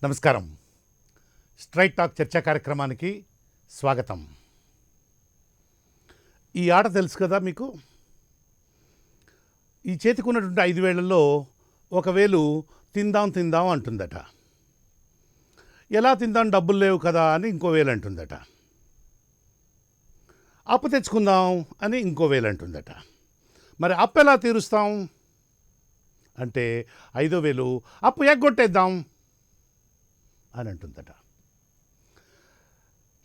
నమస్కారం. Straight talk చర్చా కార్యక్రమానికి స్వాగతం. ఈ ఆట తెలుసు కదా మీకు. ఈ చేతికున్నటువంటి 5 వేళ్లలో ఒక వేలు తిందాం తిందాం అంటుందట. ఎలా తిందాం, డబ్బులు లేవు కదా అని ఇంకో వేలు అంటుందట. అప్పు తెచ్చుకుందాం అని ఇంకో వేలు అంటుందట. మరి అప్పు ఎలా తీరుస్తాం అంటే 5వ వేలు అప్పు ఎగ్గొట్టేద్దాం అని అంటుందట.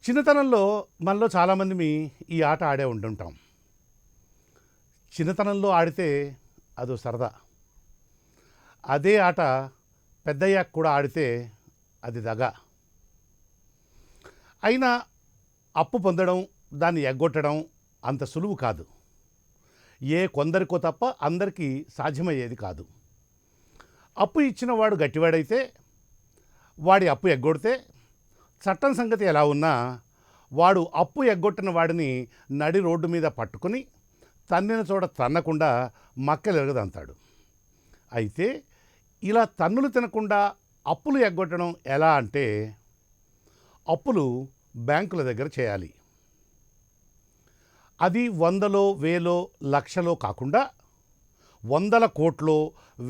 చిన్నతనంలో మనలో చాలామంది ఈ ఆట ఆడే ఉంటుంటాం. చిన్నతనంలో ఆడితే అదో సరదా. అదే ఆట పెద్దయ్యాక కూడా ఆడితే అది దగ. అయినా అప్పు పొందడం, దాన్ని ఎగ్గొట్టడం అంత సులువు కాదు. కొందరికో తప్ప అందరికీ సాధ్యమయ్యేది కాదు. అప్పు ఇచ్చిన వాడు గట్టివాడైతే వాడి అప్పు ఎగ్గొడితే చట్టం సంగతి ఎలా ఉన్నా వాడు అప్పు ఎగ్గొట్టిన వాడిని నడి రోడ్డు మీద పట్టుకుని తన్నిన చోట తన్నకుండా మక్కలెరగదంతాడు. అయితే ఇలా తన్నులు తినకుండా అప్పులు ఎగ్గొట్టడం ఎలా అంటే అప్పులు బ్యాంకుల దగ్గర చేయాలి. అది 100లో 1000లో లక్షలో కాకుండా 100ల కోట్లో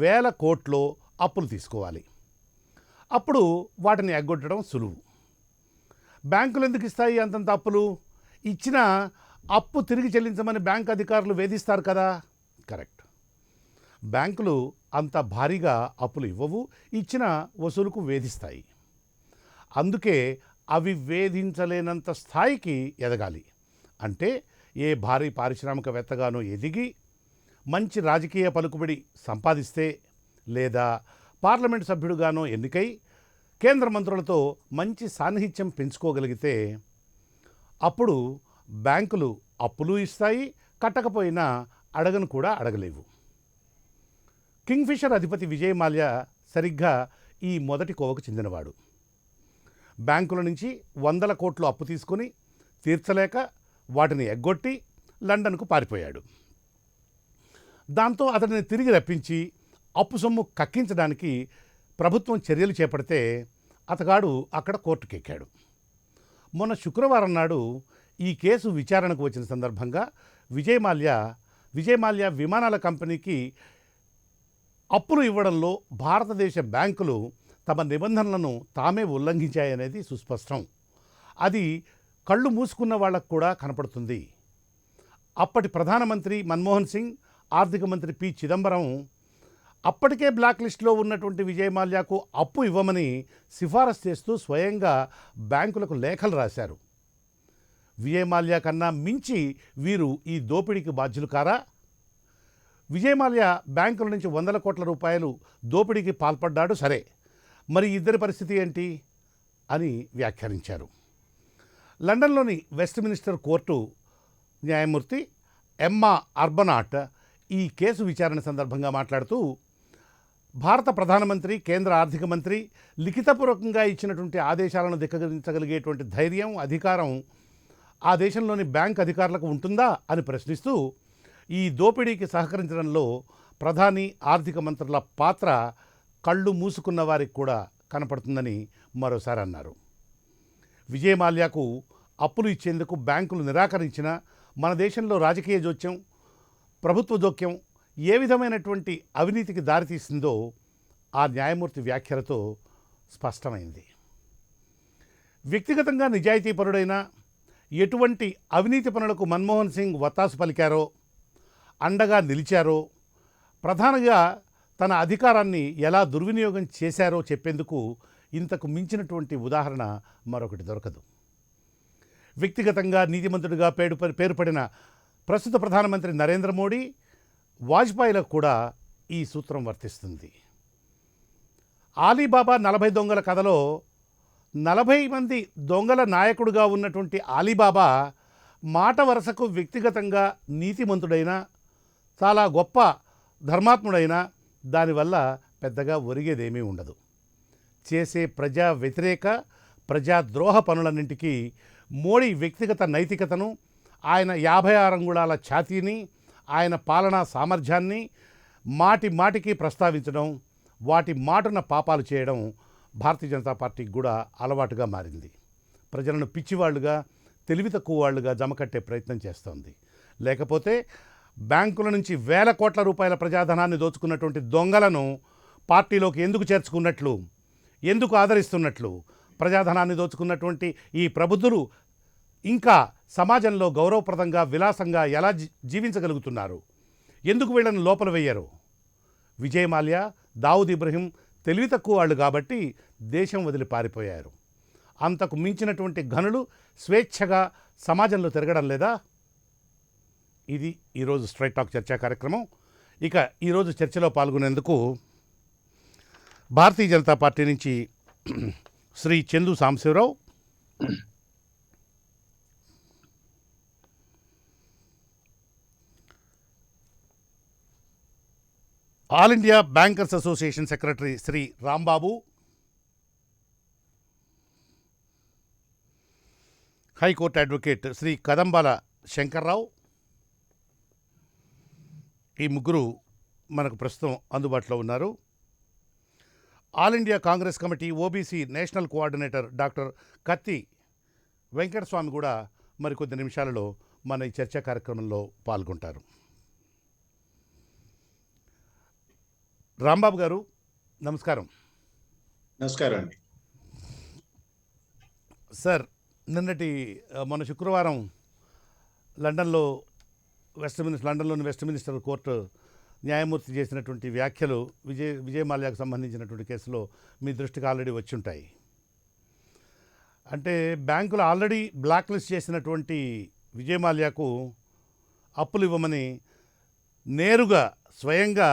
1000 కోట్లో అప్పులు తీసుకోవాలి. అప్పుడు వాటిని ఎగ్గొట్టడం సులువు. బ్యాంకులు ఎందుకు ఇస్తాయి అంతంత అప్పులు? ఇచ్చిన అప్పు తిరిగి చెల్లించమని బ్యాంక్ అధికారులు వేధిస్తారు కదా. కరెక్ట్. బ్యాంకులు అంత భారీగా అప్పులు ఇవ్వవు, ఇచ్చిన వసూలుకు వేధిస్తాయి. అందుకే అవి వేధించలేనంత స్థాయికి ఎదగాలి. అంటే ఏ భారీ పారిశ్రామికవేత్తగానో ఎదిగి మంచి రాజకీయ పలుకుబడి సంపాదిస్తే, లేదా పార్లమెంటు సభ్యుడుగానో ఎన్నికై కేంద్ర మంత్రులతో మంచి సాన్నిహిత్యం పెంచుకోగలిగితే అప్పుడు బ్యాంకులు అప్పులు ఇస్తాయి, కట్టకపోయినా అడగను కూడా అడగలేవు. కింగ్ఫిషర్ అధిపతి విజయ్ మాల్యా సరిగ్గా ఈ మొదటి కోవకు చెందినవాడు. బ్యాంకుల నుంచి 100ల కోట్లు అప్పు తీసుకుని తీర్చలేక వాటిని ఎగ్గొట్టి లండన్కు పారిపోయాడు. దాంతో అతడిని తిరిగి రప్పించి అప్పు సొమ్ము కక్కించడానికి ప్రభుత్వం చర్యలు చేపడితే అతగాడు అక్కడ కోర్టుకెక్కాడు. మొన్న శుక్రవారం నాడు ఈ కేసు విచారణకు వచ్చిన సందర్భంగా విజయ్ మాల్యా విమానాల కంపెనీకి అప్పులు ఇవ్వడంలో భారతదేశ బ్యాంకులు తమ నిబంధనలను తామే ఉల్లంఘించాయనేది సుస్పష్టం. అది కళ్ళు మూసుకున్న వాళ్ళకు కూడా కనపడుతుంది. అప్పటి ప్రధానమంత్రి మన్మోహన్ సింగ్, ఆర్థిక మంత్రి పి చిదంబరం అప్పటికే బ్లాక్ లిస్టులో ఉన్నటువంటి విజయ్ మాల్యాకు అప్పు ఇవ్వమని సిఫారసు చేస్తూ స్వయంగా బ్యాంకులకు లేఖలు రాశారు. విజయ్ మాల్యా కన్నా మించి వీరు ఈ దోపిడీకి బాధ్యులు కారా? విజయ్ మాల్యా బ్యాంకుల నుంచి 100ల కోట్ల రూపాయలు దోపిడీకి పాల్పడ్డాడు, సరే, మరి ఇద్దరి పరిస్థితి ఏంటి అని వ్యాఖ్యానించారు. లండన్లోని వెస్ట్ మినిస్టర్ కోర్టు న్యాయమూర్తి ఎమ్మా అర్బనాట్ ఈ కేసు విచారణ సందర్భంగా మాట్లాడుతూ, భారత ప్రధానమంత్రి, కేంద్ర ఆర్థిక మంత్రి లిఖితపూర్వకంగా ఇచ్చినటువంటి ఆదేశాలను ధిక్కరించగలిగేటువంటి ధైర్యం, అధికారం ఆ దేశంలోని బ్యాంక్ అధికారులకు ఉంటుందా అని ప్రశ్నిస్తూ, ఈ దోపిడీకి సహకరించడంలో ప్రధాని, ఆర్థిక మంత్రుల పాత్ర కళ్ళు మూసుకున్న వారికి కూడా కనపడుతుందని మరోసారి అన్నారు. విజయ్ మాల్యాకు అప్పులు ఇచ్చేందుకు బ్యాంకులు నిరాకరించిన మన దేశంలో రాజకీయ జోక్యం, ప్రభుత్వ జోక్యం ఏ విధమైనటువంటి అవినీతికి దారితీసిందో ఆ న్యాయమూర్తి వ్యాఖ్యలతో స్పష్టమైంది. వ్యక్తిగతంగా నిజాయితీపరుడైన, ఎటువంటి అవినీతి పనులకు మన్మోహన్ సింగ్ వత్తాసు పలికారో, అండగా నిలిచారో, ప్రధానంగా తన అధికారాన్ని ఎలా దుర్వినియోగం చేశారో చెప్పేందుకు ఇంతకు మించినటువంటి ఉదాహరణ మరొకటి దొరకదు. వ్యక్తిగతంగా నీతిమంతుడిగా పేరుపడిన ప్రస్తుత ప్రధానమంత్రి నరేంద్ర మోడీ, వాజ్పేయిలకు కూడా ఈ సూత్రం వర్తిస్తుంది. ఆలీబాబా 40 దొంగల కథలో 40 మంది దొంగల నాయకుడుగా ఉన్నటువంటి ఆలీబాబా మాట వరుసకు వ్యక్తిగతంగా నీతిమంతుడైన, చాలా గొప్ప ధర్మాత్ముడైన, దానివల్ల పెద్దగా ఒరిగేదేమీ ఉండదు. చేసే ప్రజా వ్యతిరేక, ప్రజాద్రోహ పనులన్నింటికీ మోడీ వ్యక్తిగత నైతికతను, ఆయన 56 అంగుళాల ఛాతీని, ఆయన పాలనా సామర్థ్యాన్ని మాటి మాటికి ప్రస్తావించడం, వాటి మాటున పాపాలు చేయడం భారతీయ జనతా పార్టీకి కూడా అలవాటుగా మారింది. ప్రజలను పిచ్చివాళ్లుగా, తెలివి తక్కువ వాళ్ళుగా జమకట్టే ప్రయత్నం చేస్తోంది. లేకపోతే బ్యాంకుల నుంచి వేల కోట్ల రూపాయల ప్రజాధనాన్ని దోచుకున్నటువంటి దొంగలను పార్టీలోకి ఎందుకు చేర్చుకున్నట్లు, ఎందుకు ఆదరిస్తున్నట్లు, ప్రజాధనాన్ని దోచుకున్నటువంటి ఈ ప్రబుద్ధులు ఇంకా సమాజంలో గౌరవప్రదంగా, విలాసంగా ఎలా జీవించగలుగుతున్నారు? ఎందుకు వీళ్ళని లోపల వేయరు? విజయ్ మాల్యా, దావుద్ ఇబ్రహీం తెలివి తక్కువ వాళ్ళు కాబట్టి దేశం వదిలి పారిపోయారు. అంతకు మించినటువంటి ఘనులు స్వేచ్ఛగా సమాజంలో తిరగడం లేదా? ఇది ఈరోజు స్ట్రైట్ టాక్ చర్చా కార్యక్రమం. ఇక ఈరోజు చర్చలో పాల్గొనేందుకు భారతీయ జనతా పార్టీ నుంచి Shri Chandu Sambasivarao, All India bankers association secretary Shri Rambabu, high court advocate Shri Kadambala Shankarrao, ఈ ముగ్గురు మనకు ప్రస్తుతం అందుబాటులో ఉన్నారు. All India Congress committee OBC national coordinator doctor Katti Venkataswamy కూడా మరికొద్ది నిమిషాలలో మన ఈ చర్చా కార్యక్రమంలో పాల్గొంటారు. రాంబాబు గారు నమస్కారం. నమస్కారం అండి. సార్, మొన్న శుక్రవారం లండన్లోని వెస్ట్మినిస్టర్ కోర్టు న్యాయమూర్తి చేసినటువంటి వ్యాఖ్యలు విజయ్ మాల్యాకు సంబంధించినటువంటి కేసులో మీ దృష్టికి ఆల్రెడీ వచ్చి ఉంటాయి. అంటే బ్యాంకులు ఆల్రెడీ బ్లాక్ లిస్ట్ చేసినటువంటి విజయ్ మాల్యాకు అప్పులు ఇవ్వమని నేరుగా స్వయంగా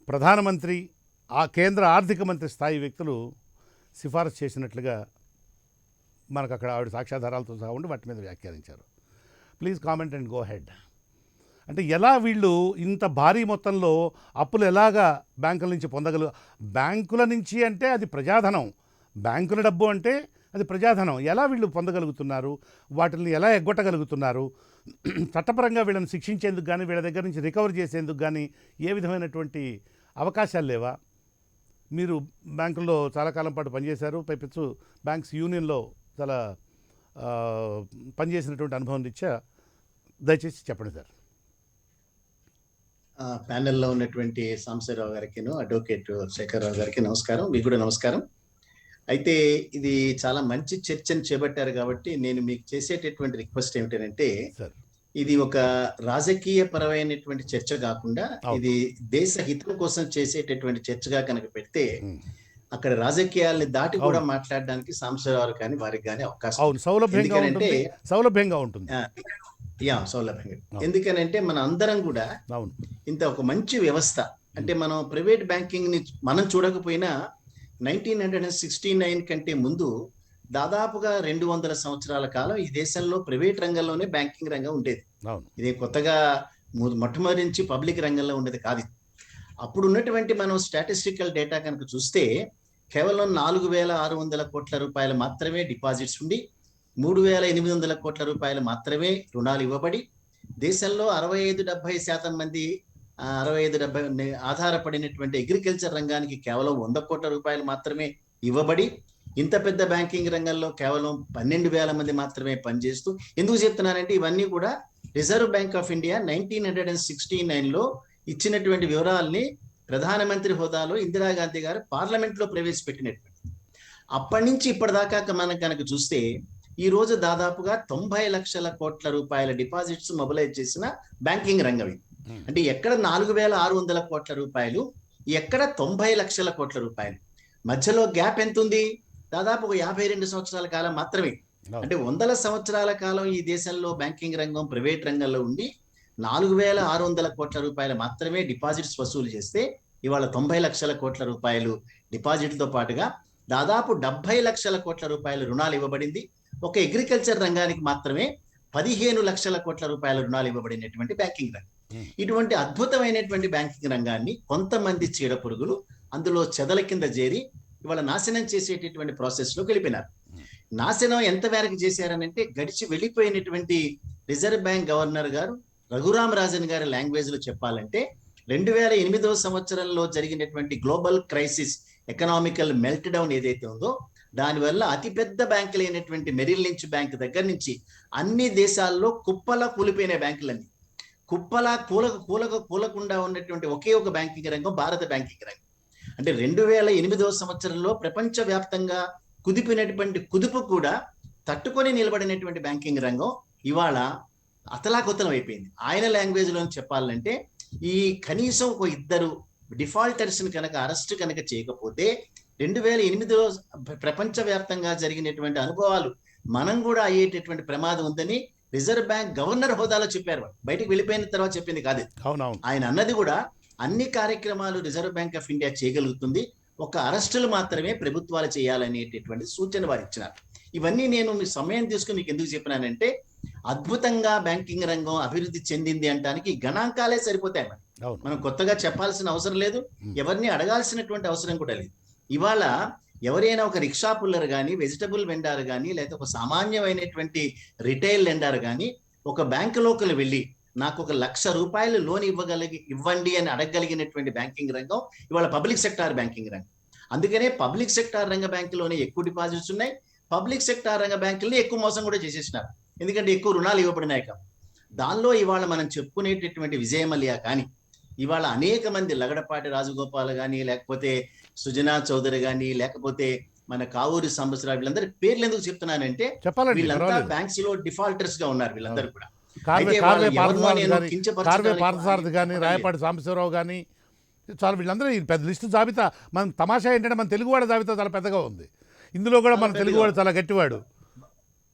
ప్రధానమంత్రి, ఆ కేంద్ర ఆర్థిక మంత్రి స్థాయి వ్యక్తులు సిఫారసు చేసినట్లుగా మనకు అక్కడ ఆవిడ సాక్ష్యాధారాలతో సహా ఉండి వాటి మీద వ్యాఖ్యానించారు. Please comment and go head. అంటే ఎలా వీళ్ళు ఇంత భారీ మొత్తంలో అప్పులు ఎలాగా బ్యాంకుల నుంచి బ్యాంకుల నుంచి అంటే అది ప్రజాధనం, బ్యాంకుల డబ్బు అంటే అది ప్రజాధనం. ఎలా వీళ్ళు పొందగలుగుతున్నారు? వాటిని ఎలా ఎగ్గొట్టగలుగుతున్నారు? చట్టపరంగా వీళ్ళని శిక్షించేందుకు కానీ, వీళ్ళ దగ్గర నుంచి రికవర్ చేసేందుకు కానీ ఏ విధమైనటువంటి అవకాశాలు లేవా? మీరు బ్యాంకుల్లో చాలా కాలం పాటు పనిచేశారు, పైపెచ్చు బ్యాంక్స్ యూనియన్లో చాలా పనిచేసినటువంటి అనుభవం రీత్యా దయచేసి చెప్పండి సార్. ప్యానెల్లో ఉన్నటువంటి సాంబశివరావు గారికి, అడ్వకేట్ శేఖర్రావు గారికి నమస్కారం. మీకు కూడా నమస్కారం. అయితే ఇది చాలా మంచి చర్చను చేపట్టారు కాబట్టి నేను మీకు చేసేటటువంటి రిక్వెస్ట్ ఏమిటంటే, ఇది ఒక రాజకీయ పరమైనటువంటి చర్చ కాకుండా ఇది దేశ హితం కోసం చేసేటటువంటి చర్చగా కనుక పెడితే అక్కడ రాజకీయాల్ని దాటి కూడా మాట్లాడడానికి సాంబశివరావు కానీ వారికి కానీ అవకాశం సౌలభ్యంగా ఉంటుంది. సౌలభ్యంగా. ఎందుకనంటే మన అందరం కూడా ఇంత ఒక మంచి వ్యవస్థ, అంటే మనం ప్రైవేట్ బ్యాంకింగ్ ని మనం చూడకపోయినా 1969 కంటే ముందు దాదాపుగా 200 సంవత్సరాల కాలం ఈ దేశంలో ప్రైవేట్ రంగంలోనే బ్యాంకింగ్ రంగం ఉండేది. ఇది కొత్తగా మొట్టమొదటి నుంచి పబ్లిక్ రంగంలో ఉండేది కాదు. అప్పుడు ఉన్నటువంటి మనం స్టాటిస్టికల్ డేటా కనుక చూస్తే కేవలం 4,600 కోట్ల రూపాయలు మాత్రమే డిపాజిట్స్ ఉండి 3,800 కోట్ల రూపాయలు మాత్రమే రుణాలు ఇవ్వబడి దేశంలో 65-70% మంది 65-70 ఆధారపడినటువంటి అగ్రికల్చర్ రంగానికి కేవలం 100 కోట్ల రూపాయలు మాత్రమే ఇవ్వబడి, ఇంత పెద్ద బ్యాంకింగ్ రంగంలో కేవలం 12,000 మంది మాత్రమే పనిచేస్తూ, ఎందుకు చెప్తున్నానంటే ఇవన్నీ కూడా రిజర్వ్ బ్యాంక్ ఆఫ్ ఇండియా 1969లో ఇచ్చినటువంటి వివరాలని ప్రధానమంత్రి హోదాలో ఇందిరాగాంధీ గారు పార్లమెంట్ లో ప్రవేశపెట్టినటువంటి. అప్పటి నుంచి ఇప్పటిదాకా మనం కనుక చూస్తే ఈ రోజు దాదాపుగా 90 లక్షల కోట్ల రూపాయల డిపాజిట్స్ మొబిలైజ్ చేసిన బ్యాంకింగ్ రంగం ఇది. అంటే ఎక్కడ 4,600 కోట్ల రూపాయలు, ఎక్కడ 90 లక్షల కోట్ల రూపాయలు, మధ్యలో గ్యాప్ ఎంత ఉంది? దాదాపు 52 సంవత్సరాల కాలం మాత్రమే. అంటే 100 సంవత్సరాల కాలం ఈ దేశంలో బ్యాంకింగ్ రంగం ప్రైవేట్ రంగంలో ఉండి 4,600 కోట్ల రూపాయలు మాత్రమే డిపాజిట్స్ వసూలు చేస్తే ఇవాళ 90 లక్షల కోట్ల రూపాయలు డిపాజిట్తో పాటుగా దాదాపు 70 లక్షల కోట్ల రూపాయలు రుణాలు ఇవ్వబడింది. ఒక అగ్రికల్చర్ రంగానికి మాత్రమే 15 లక్షల కోట్ల రూపాయల రుణాలు ఇవ్వబడినటువంటి బ్యాంకింగ్ రంగం. ఇటువంటి అద్భుతమైనటువంటి బ్యాంకింగ్ రంగాన్ని కొంతమంది చీడ పురుగులు అందులో చెదల కింద చేరి ఇవాళ నాశనం చేసేటటువంటి ప్రాసెస్ లో వెళ్ళిపోయినారు. నాశనం ఎంత మేరకు చేశారనంటే, గడిచి వెళ్ళిపోయినటువంటి రిజర్వ్ బ్యాంక్ గవర్నర్ గారు రఘురామ్ రాజన్ గారి లాంగ్వేజ్ లో చెప్పాలంటే 2008 సంవత్సరంలో జరిగినటువంటి global crisis economical melt down ఏదైతే ఉందో దానివల్ల అతిపెద్ద బ్యాంకులు అయినటువంటి మెరిల్ లించ్ బ్యాంక్ దగ్గర నుంచి అన్ని దేశాల్లో కుప్పలా కూలిపోయిన బ్యాంకులన్నీ కుప్పలా కూలకుండా ఉన్నటువంటి ఒకే ఒక బ్యాంకింగ్ రంగం భారత బ్యాంకింగ్ రంగం. అంటే 2008వ సంవత్సరంలో ప్రపంచవ్యాప్తంగా కుదిపినటువంటి కుదుపు కూడా తట్టుకొని నిలబడినటువంటి బ్యాంకింగ్ రంగం ఇవాళ అతలాకుతలం అయిపోయింది. ఆయన లాంగ్వేజ్ లో చెప్పాలంటే ఈ కనీసం ఒక ఇద్దరు డిఫాల్టర్స్ కనుక అరెస్ట్ కనుక చేయకపోతే 2008లో ప్రపంచవ్యాప్తంగా జరిగినటువంటి అనుభవాలు మనం కూడా అయ్యేటటువంటి ప్రమాదం ఉందని రిజర్వ్ బ్యాంక్ గవర్నర్ హోదాలో చెప్పారు. బయటకు వెళ్ళిపోయిన తర్వాత చెప్పింది కాదు. ఆయన అన్నది కూడా అన్ని కార్యక్రమాలు రిజర్వ్ బ్యాంక్ ఆఫ్ ఇండియా చేయగలుగుతుంది, ఒక అరెస్టులు మాత్రమే ప్రభుత్వాలు చేయాలనేటటువంటి సూచన వారు ఇచ్చినారు. ఇవన్నీ నేను మీ సమయం తీసుకుని మీకు ఎందుకు చెప్పినానంటే అద్భుతంగా బ్యాంకింగ్ రంగం అభివృద్ధి చెందింది అంటానికి గణాంకాలే సరిపోతాయి. మనం కొత్తగా చెప్పాల్సిన అవసరం లేదు, ఎవరిని అడగాల్సినటువంటి అవసరం కూడా లేదు. ఇవాళ ఎవరైనా ఒక రిక్షా పుల్లర్ కానీ, వెజిటబుల్ వెండార్ కానీ, లేకపోతే ఒక సామాన్యమైనటువంటి రిటైల్ లెండర్ కానీ ఒక బ్యాంకులోకి వెళ్ళి నాకు ఒక ₹1,00,000 లోన్ ఇవ్వండి అని అడగగలిగినటువంటి బ్యాంకింగ్ రంగం ఇవాళ పబ్లిక్ సెక్టార్ బ్యాంకింగ్ రంగం. అందుకనే పబ్లిక్ సెక్టార్ రంగ బ్యాంకులోనే ఎక్కువ డిపాజిట్స్ ఉన్నాయి, పబ్లిక్ సెక్టార్ రంగ బ్యాంకుల్ని ఎక్కువ మోసం కూడా చేసేసినారు. ఎందుకంటే ఎక్కువ రుణాలు ఇవ్వబడినాయి కాబట్టి. దానిలో ఇవాళ మనం చెప్పుకునేటటువంటి విజయమల్య కానీ, ఇవాళ అనేక మంది లగడపాటి రాజగోపాల్ కానీ, లేకపోతే సుజనా చౌదరి కానీ, లేకపోతే మన కావూరి సంవత్సరాలు, వీళ్ళందరి పేర్లు ఎందుకు చెప్తున్నానంటే వీళ్ళంతా బ్యాంక్స్ లో డిఫాల్టర్స్ గా ఉన్నారు వీళ్ళందరూ కూడా. పార్థసారథి కానీ, రాయపాటి సాంబశివరావు కానీ, చాలా వీళ్ళందరూ పెద్ద లిస్టు జాబితా. మన తమాషా ఏంటంటే మన తెలుగువాడ జాబితా చాలా పెద్దగా ఉంది. ఇందులో కూడా మన తెలుగువాడు చాలా గట్టివాడు.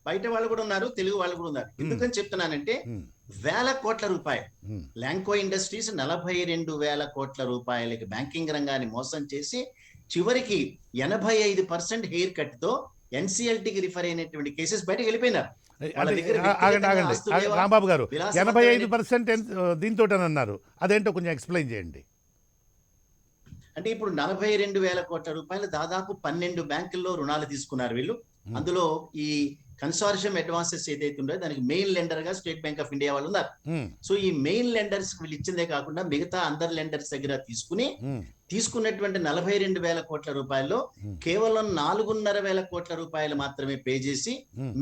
బయట వాళ్ళు కూడా ఉన్నారు, తెలుగు వాళ్ళు కూడా ఉన్నారు. ఎందుకని చెప్తున్నానంటే వేల కోట్ల రూపాయలు ల్యాంకో ఇండస్ట్రీస్ 42,000 కోట్ల రూపాయలకి బ్యాంకింగ్ రంగాన్ని మోసం చేసి చివరికి 85% హెయిర్ కట్ తో ఎన్సిఎల్టీకి రిఫర్ అయినటువంటి కేసెస్ బయటకు వెళ్ళిపోయినారు. రాంబాబు గారు 85% దీంతో అన్నారు, అదేంటో కొంచెం ఎక్స్ప్లెయిన్ చేయండి. అంటే ఇప్పుడు 42,000 కోట్ల రూపాయలు దాదాపు 12 బ్యాంకుల్లో రుణాలు తీసుకున్నారు వీళ్ళు. అందులో ఈ కన్సార్షియం అడ్వాన్సెస్ ఏదైతే ఉందో దానికి మెయిన్ లెండర్ గా స్టేట్ బ్యాంక్ ఆఫ్ ఇండియా వాళ్ళు ఉన్నారు. సో ఈ మెయిన్ లెండర్స్ వీళ్ళు ఇచ్చిందే కాకుండా మిగతా అందరు లెండర్స్ దగ్గర తీసుకున్నటువంటి 42,000 కోట్ల రూపాయల్లో కేవలం 4,500 కోట్ల రూపాయలు మాత్రమే పే చేసి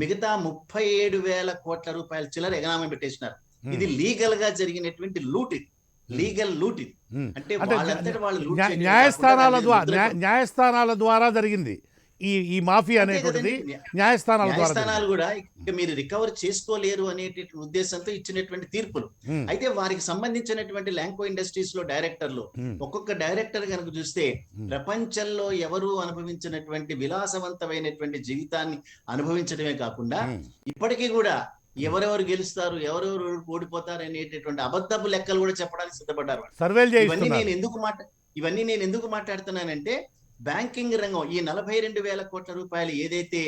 మిగతా 37,000 కోట్ల రూపాయల చిల్లర ఎగనామం పెట్టేసినారు. ఇది లీగల్ గా జరిగినటువంటి లూట్, ఇది లీగల్ లూట్. ఇది అంటే న్యాయస్థానాల ద్వారా జరిగింది ఈ మాఫియా అనేటువంటిది. న్యాయస్థానాలు కూడా మీరు రికవర్ చేసుకోలేరు అనేటువంటి ఉద్దేశంతో ఇచ్చినటువంటి తీర్పులు. అయితే వారికి సంబంధించినటువంటి ల్యాంకో ఇండస్ట్రీస్ లో డైరెక్టర్లు ఒక్కొక్క డైరెక్టర్ కనుక చూస్తే ప్రపంచంలో ఎవరు అనుభవించినటువంటి విలాసవంతమైనటువంటి జీవితాన్ని అనుభవించడమే కాకుండా ఇప్పటికీ కూడా ఎవరెవరు గెలుస్తారు, ఎవరెవరు ఓడిపోతారు అనేటటువంటి అబద్ధపు లెక్కలు కూడా చెప్పడానికి సిద్ధపడ్డారు. ఇవన్నీ నేను ఎందుకు మాట్లాడుతున్నానంటే బ్యాంకింగ్ రంగం ఈ 42,000 కోట్ల రూపాయలు ఏదైతే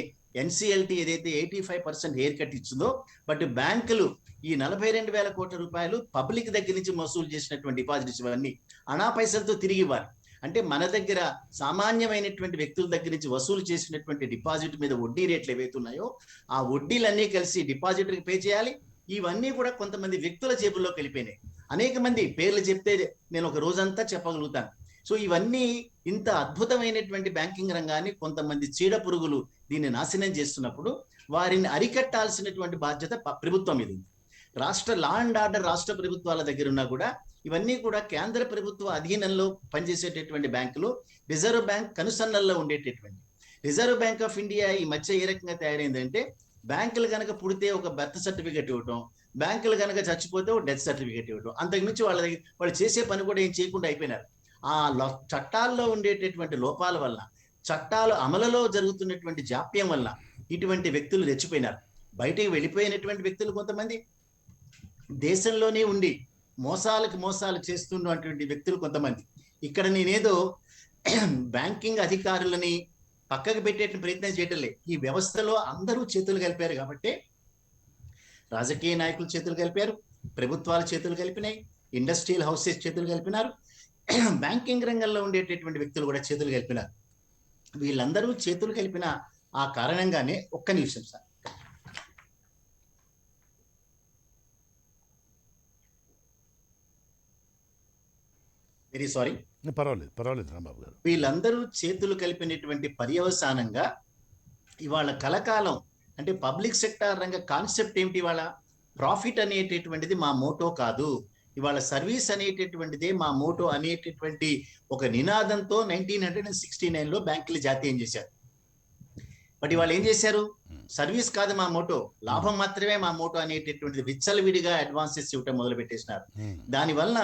ఎన్సిఎల్టీ ఏదైతే 85% హెయిర్ కట్ ఇచ్చిందో, బట్ బ్యాంకులు ఈ 42,000 కోట్ల రూపాయలు పబ్లిక్ దగ్గర నుంచి వసూలు చేసినటువంటి డిపాజిట్స్ ఇవన్నీ అనా పైసలతో తిరిగి ఇవ్వాలి. అంటే మన దగ్గర సామాన్యమైనటువంటి వ్యక్తుల దగ్గర నుంచి వసూలు చేసినటువంటి డిపాజిట్ మీద వడ్డీ రేట్లు ఏవైతే ఉన్నాయో ఆ వడ్డీలన్నీ కలిసి డిపాజిటర్కి పే చేయాలి. ఇవన్నీ కూడా కొంతమంది వ్యక్తుల జేబుల్లోకి వెళ్ళిపోయినాయి. అనేక మంది పేర్లు చెప్తే నేను ఒక రోజంతా చెప్పగలుగుతాను. సో ఇవన్నీ ఇంత అద్భుతమైనటువంటి బ్యాంకింగ్ రంగాన్ని కొంతమంది చీడ పురుగులు దీన్ని నాశనం చేస్తున్నప్పుడు వారిని అరికట్టాల్సినటువంటి బాధ్యత ప్రభుత్వం మీద ఉంది. రాష్ట్ర లా అండ్ ఆర్డర్ రాష్ట్ర ప్రభుత్వాల దగ్గర ఉన్నా కూడా ఇవన్నీ కూడా కేంద్ర ప్రభుత్వ అధీనంలో పనిచేసేటటువంటి బ్యాంకులు, రిజర్వ్ బ్యాంక్ కనుసన్నల్లో ఉండేటటువంటి. రిజర్వ్ బ్యాంక్ ఆఫ్ ఇండియా ఈ మధ్య ఏ రకంగా తయారైందంటే బ్యాంకులు కనుక పుడితే ఒక బర్త్ సర్టిఫికేట్ ఇవ్వటం, బ్యాంకులు కనుక చచ్చిపోతే ఒక డెత్ సర్టిఫికేట్ ఇవ్వటం, అంతకుమించి వాళ్ళు చేసే పని కూడా ఏం చేయకుండా అయిపోయినారు. ఆ చట్టాల్లో ఉండేటటువంటి లోపాల వల్ల, చట్టాలు అమలులో జరుగుతున్నటువంటి జాప్యం వల్ల ఇటువంటి వ్యక్తులు రెచ్చిపోయినారు. బయటికి వెళ్ళిపోయినటువంటి వ్యక్తులు కొంతమంది, దేశంలోనే ఉండి మోసాలు చేస్తున్నటువంటి వ్యక్తులు కొంతమంది. ఇక్కడ నేనేదో బ్యాంకింగ్ అధికారులని పక్కకు పెట్టే ప్రయత్నం చేయటం లేదు. ఈ వ్యవస్థలో అందరూ చేతులు కలిపారు కాబట్టి రాజకీయ నాయకులు చేతులు కలిపారు, ప్రభుత్వాలు చేతులు కలిపినాయి, ఇండస్ట్రియల్ హౌసెస్ చేతులు కలిపినారు, బ్యాంకింగ్ రంగంలో ఉండేటటువంటి వ్యక్తులు కూడా చేతులు కలిపినారు. వీళ్ళందరూ చేతులు కలిపిన ఆ కారణంగానే ఒక్క నిమిషం సార్, వెరీ సారీ, పర్వాలేదు రాంబాబు గారు. వీళ్ళందరూ చేతులు కలిపినటువంటి పర్యవసానంగా ఇవాళ కలకాలం అంటే పబ్లిక్ సెక్టార్ రంగ కాన్సెప్ట్ ఏమిటి? ఇవాళ ప్రాఫిట్ అనేటటువంటిది మా మోటో కాదు, ఇవాళ సర్వీస్ అనేటటువంటిదే మా మోటో అనేటటువంటి ఒక నినాదంతో 1969లో బ్యాంకులు జాతీయం చేశారు. బట్ ఇవాళ ఏం చేశారు? సర్వీస్ కాదు మా మోటో, లాభం మాత్రమే మా మోటో అనేటటువంటిది విచ్చలవిడిగా అడ్వాన్సెస్ ఇవ్వటం మొదలు పెట్టేసినారు. దానివల్ల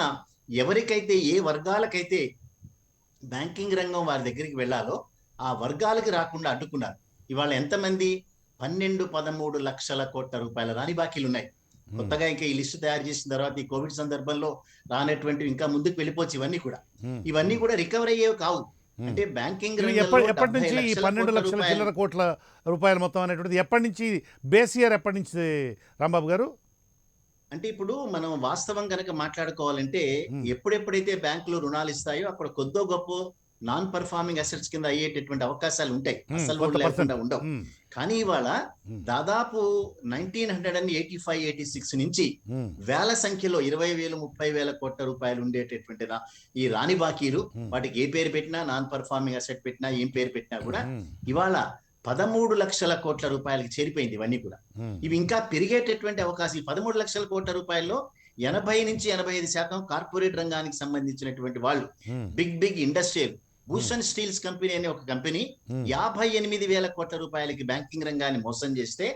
ఎవరికైతే ఏ వర్గాలకైతే బ్యాంకింగ్ రంగం వారి దగ్గరికి వెళ్ళాలో ఆ వర్గాలకి రాకుండా అడ్డుకున్నారు. ఇవాళ ఎంతమంది? 12-13 లక్షల కోట్ల రూపాయల రాని బాకీలు ఉన్నాయి. కొత్తగా ఇంకా ఈ లిస్టు తయారు చేసిన తర్వాత ఈ కోవిడ్ సందర్భంలో రానటువంటివి ఇంకా ముందుకు వెళ్ళిపోవచ్చు. ఇవన్నీ కూడా రికవర్ అయ్యేవి కావు. అంటే బ్యాంకింగ్ ఎప్పటి నుంచి ఈ 12 లక్షల చిల్లర కోట్ల రూపాయలు మొత్తం అనేటువంటిది ఎప్పటి నుంచి, బేస్ ఇయర్ ఎప్పటి నుంచి రాంబాబు గారు? అంటే ఇప్పుడు మనం వాస్తవం కనుక మాట్లాడుకోవాలంటే ఎప్పుడెప్పుడైతే బ్యాంకులు రుణాలు ఇస్తాయో అక్కడ కొద్దో గొప్ప నాన్ పర్ఫార్మింగ్ అసెట్స్ కింద అయ్యేటటువంటి అవకాశాలు ఉంటాయి, అసలు కూడా లేకుండా ఉండవు. కానీ ఇవాళ దాదాపు 1985-86 నుంచి వేల సంఖ్యలో 20,000 30,000 కోట్ల రూపాయలు ఉండేటటువంటి ఈ రాని బాకీలు, వాటికి ఏ పేరు పెట్టినా, నాన్ పర్ఫార్మింగ్ అసెట్ పెట్టినా, ఏం పేరు పెట్టినా కూడా ఇవాళ 13 లక్షల కోట్ల రూపాయలకి చేరిపోయింది. ఇవన్నీ కూడా ఇవి ఇంకా పెరిగేటటువంటి అవకాశం. 13 లక్షల కోట్ల రూపాయల్లో 80-85% కార్పొరేట్ రంగానికి సంబంధించినటువంటి వాళ్ళు, big industrial Bhushan steels company అనే ఒక కంపెనీ 58,000 కోట్ల రూపాయలకి బ్యాంకింగ్ రంగాన్ని మోసం చేస్తే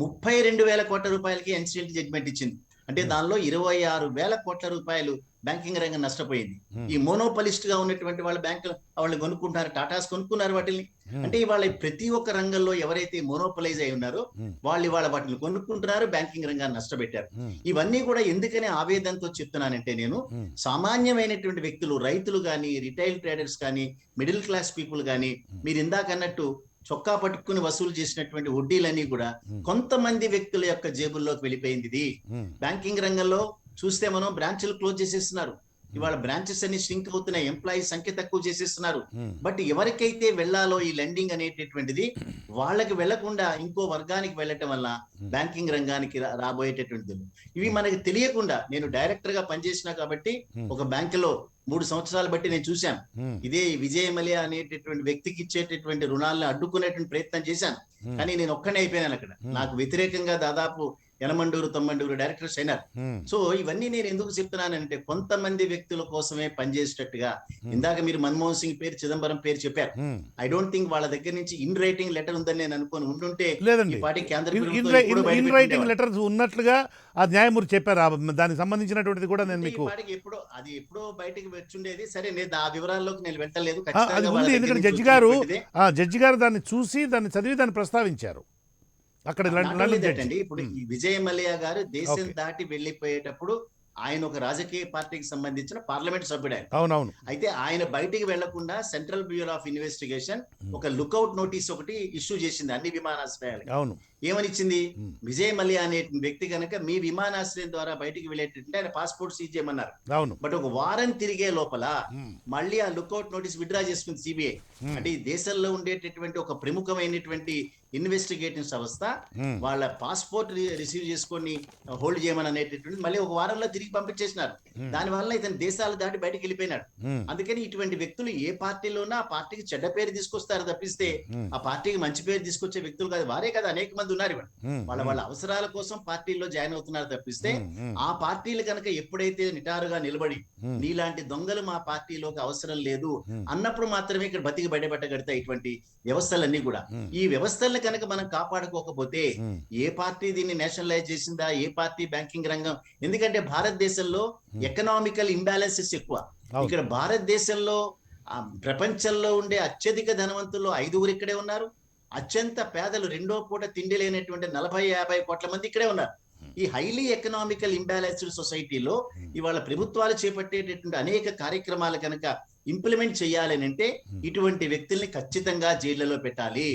32,000 కోట్ల రూపాయలకి ఎన్సిఎల్టీ జడ్జిమెంట్ ఇచ్చింది. అంటే దానిలో 26,000 కోట్ల రూపాయలు బ్యాంకింగ్ రంగం నష్టపోయింది. ఈ మోనోపలిస్ట్ గా ఉన్నటువంటి వాళ్ళ బ్యాంకులు వాళ్ళు కొనుక్కుంటారు, టాటాస్ కొనుక్కున్నారు వాటిని. అంటే ఇవాళ ప్రతి ఒక్క రంగంలో ఎవరైతే మోనోపలైజ్ అయి ఉన్నారో వాళ్ళు ఇవాళ వాటిని కొనుక్కుంటున్నారు, బ్యాంకింగ్ రంగాన్ని నష్టపెట్టారు. ఇవన్నీ కూడా ఎందుకనే ఆవేదనతో చెప్తున్నానంటే, నేను సామాన్యమైనటువంటి వ్యక్తులు, రైతులు కానీ, రిటైల్ ట్రేడర్స్ కానీ, మిడిల్ క్లాస్ పీపుల్ కానీ, మీరు ఇందాక అన్నట్టు చొక్కా పట్టుకుని వసూలు చేసినటువంటి వడ్డీలన్నీ కూడా కొంతమంది వ్యక్తుల యొక్క జేబుల్లోకి వెళ్ళిపోయింది. ఇది బ్యాంకింగ్ రంగంలో చూస్తే మనం బ్రాంచ్లు క్లోజ్ చేసేస్తున్నారు. ఇవాళ బ్రాంచెస్ అన్ని ష్రింక్ అవుతున్నాయి, ఎంప్లాయీస్ సంఖ్య తక్కువ చేసేస్తున్నారు. బట్ ఎవరికైతే వెళ్ళాలో ఈ లెండింగ్ అనేటటువంటిది వాళ్ళకి వెళ్లకుండా ఇంకో వర్గానికి వెళ్ళటం వల్ల బ్యాంకింగ్ రంగానికి రాబోయేటటువంటిది ఇవి మనకి తెలియకుండా, నేను డైరెక్టర్ గా పనిచేసినా కాబట్టి ఒక బ్యాంకులో 3 సంవత్సరాలు బట్టి నేను చూశాను. ఇదే విజయ్ మల్య అనేటటువంటి వ్యక్తికి ఇచ్చేటటువంటి రుణాలను అడ్డుకునేటువంటి ప్రయత్నం చేశాను. కానీ నేను ఒక్కనే అయిపోయాను అక్కడ. నాకు వ్యతిరేకంగా దాదాపు 89 డైరెక్టర్స్ అయినారు. సో ఇవన్నీ నేను ఎందుకు చెప్తున్నానంటే, కొంతమంది వ్యక్తుల కోసమే పనిచేసేటట్టుగా, ఇందాక మీరు మన్మోహన్ సింగ్ పేరు, చిదంబరం పేరు చెప్పారు. ఐ డోంట్ థింక్ వాళ్ళ దగ్గర నుంచి ఇన్ రైటింగ్ లెటర్ ఉందని నేను అనుకోని ఉండుంటే లేదండి. ఇన్ రైటింగ్ లెటర్ ఉన్నట్లుగా ఆ న్యాయమూర్తి చెప్పారు. దానికి సంబంధించినటువంటిది కూడా నేను మీకు ఎప్పుడో బయటకు వచ్చుండేది. సరే, నేను ఆ వివరాల్లోకి నేను వెళ్ళలేదు. ఎందుకంటే జడ్జి గారు దాన్ని చూసి, దాన్ని చదివి, దాన్ని ప్రస్తావించారు అక్కడ. ఇప్పుడు ఈ విజయ్ మల్య గారు దేశం దాటి వెళ్లిపోయేటప్పుడు ఆయన ఒక రాజకీయ పార్టీకి సంబంధించిన పార్లమెంట్ సభ్యుడు. అవునవును. అయితే ఆయన బయటికి వెళ్లకుండా సెంట్రల్ బ్యూరో ఆఫ్ ఇన్వెస్టిగేషన్ ఒక లుక్అవుట్ నోటీస్ ఒకటి ఇష్యూ చేసింది అన్ని విమానాశ్రయాలకు. అవును. ఏమని ఇచ్చింది? విజయ్ మల్య అనే వ్యక్తి కనుక మీ విమానాశ్రయం ద్వారా బయటికి వెళ్ళేటంటే ఆయన పాస్పోర్ట్ సీజ్ చేయమన్నారు. అవును. బట్ ఒక వారం తిరిగే లోపల మళ్ళీ ఆ లుక్అవుట్ నోటీస్ విత్డ్రా చేసుకుంది సిబిఐ. అంటే ఈ దేశంలో ఉండేటటువంటి ఒక ప్రముఖమైనటువంటి ఇన్వెస్టిగేటివ్ సంస్థ వాళ్ళ పాస్పోర్ట్ రిసీవ్ చేసుకొని హోల్డ్ చేయమని అనేటటువంటి మళ్ళీ ఒక వారంలో తిరిగి పంపించేసినారు. దానివల్ల ఇతను దేశాలు దాటి బయటకు వెళ్ళిపోయినాడు. అందుకని ఇటువంటి వ్యక్తులు ఏ పార్టీలోనా ఆ పార్టీకి చెడ్డ పేరు తీసుకొస్తారు తప్పిస్తే ఆ పార్టీకి మంచి పేరు తీసుకొచ్చే వ్యక్తులు కాదు. వారే కదా అనేక మంది ఉన్నారు. వాళ్ళ అవసరాల కోసం పార్టీల్లో జాయిన్ అవుతున్నారు తప్పిస్తే ఆ పార్టీలు కనుక ఎప్పుడైతే నిటారుగా నిలబడి నీలాంటి దొంగలు మా పార్టీలోకి అవసరం లేదు అన్నప్పుడు మాత్రమే ఇక్కడ బతికి బయటపడగడతాయి ఇటువంటి వ్యవస్థలన్నీ కూడా. ఈ వ్యవస్థలను కనుక మనం కాపాడుకోకపోతే ఏ పార్టీ దీన్ని నేషనలైజ్ చేసిందా, ఏ పార్టీ బ్యాంకింగ్ రంగం, ఎందుకంటే భారతదేశంలో ఎకనామికల్ ఇంబ్యాలెన్సెస్ ఎక్కువ. ఇక్కడ భారతదేశంలో ప్రపంచంలో ఉండే అత్యధిక ధనవంతుల్లో 5గురు ఇక్కడే ఉన్నారు. అత్యంత పేదలు, రెండో పూట తిండి లేనటువంటి 40-50 కోట్ల మంది ఇక్కడే ఉన్నారు. ఈ హైలీ ఎకనామికల్ ఇంబ్యాలెన్స్డ్ సొసైటీలో ఇవాళ ప్రభుత్వాలు చేపట్టేటటువంటి అనేక కార్యక్రమాలు కనుక ఇంప్లిమెంట్ చేయాలని అంటే ఇటువంటి వ్యక్తుల్ని ఖచ్చితంగా జైళ్లలో పెట్టాలి.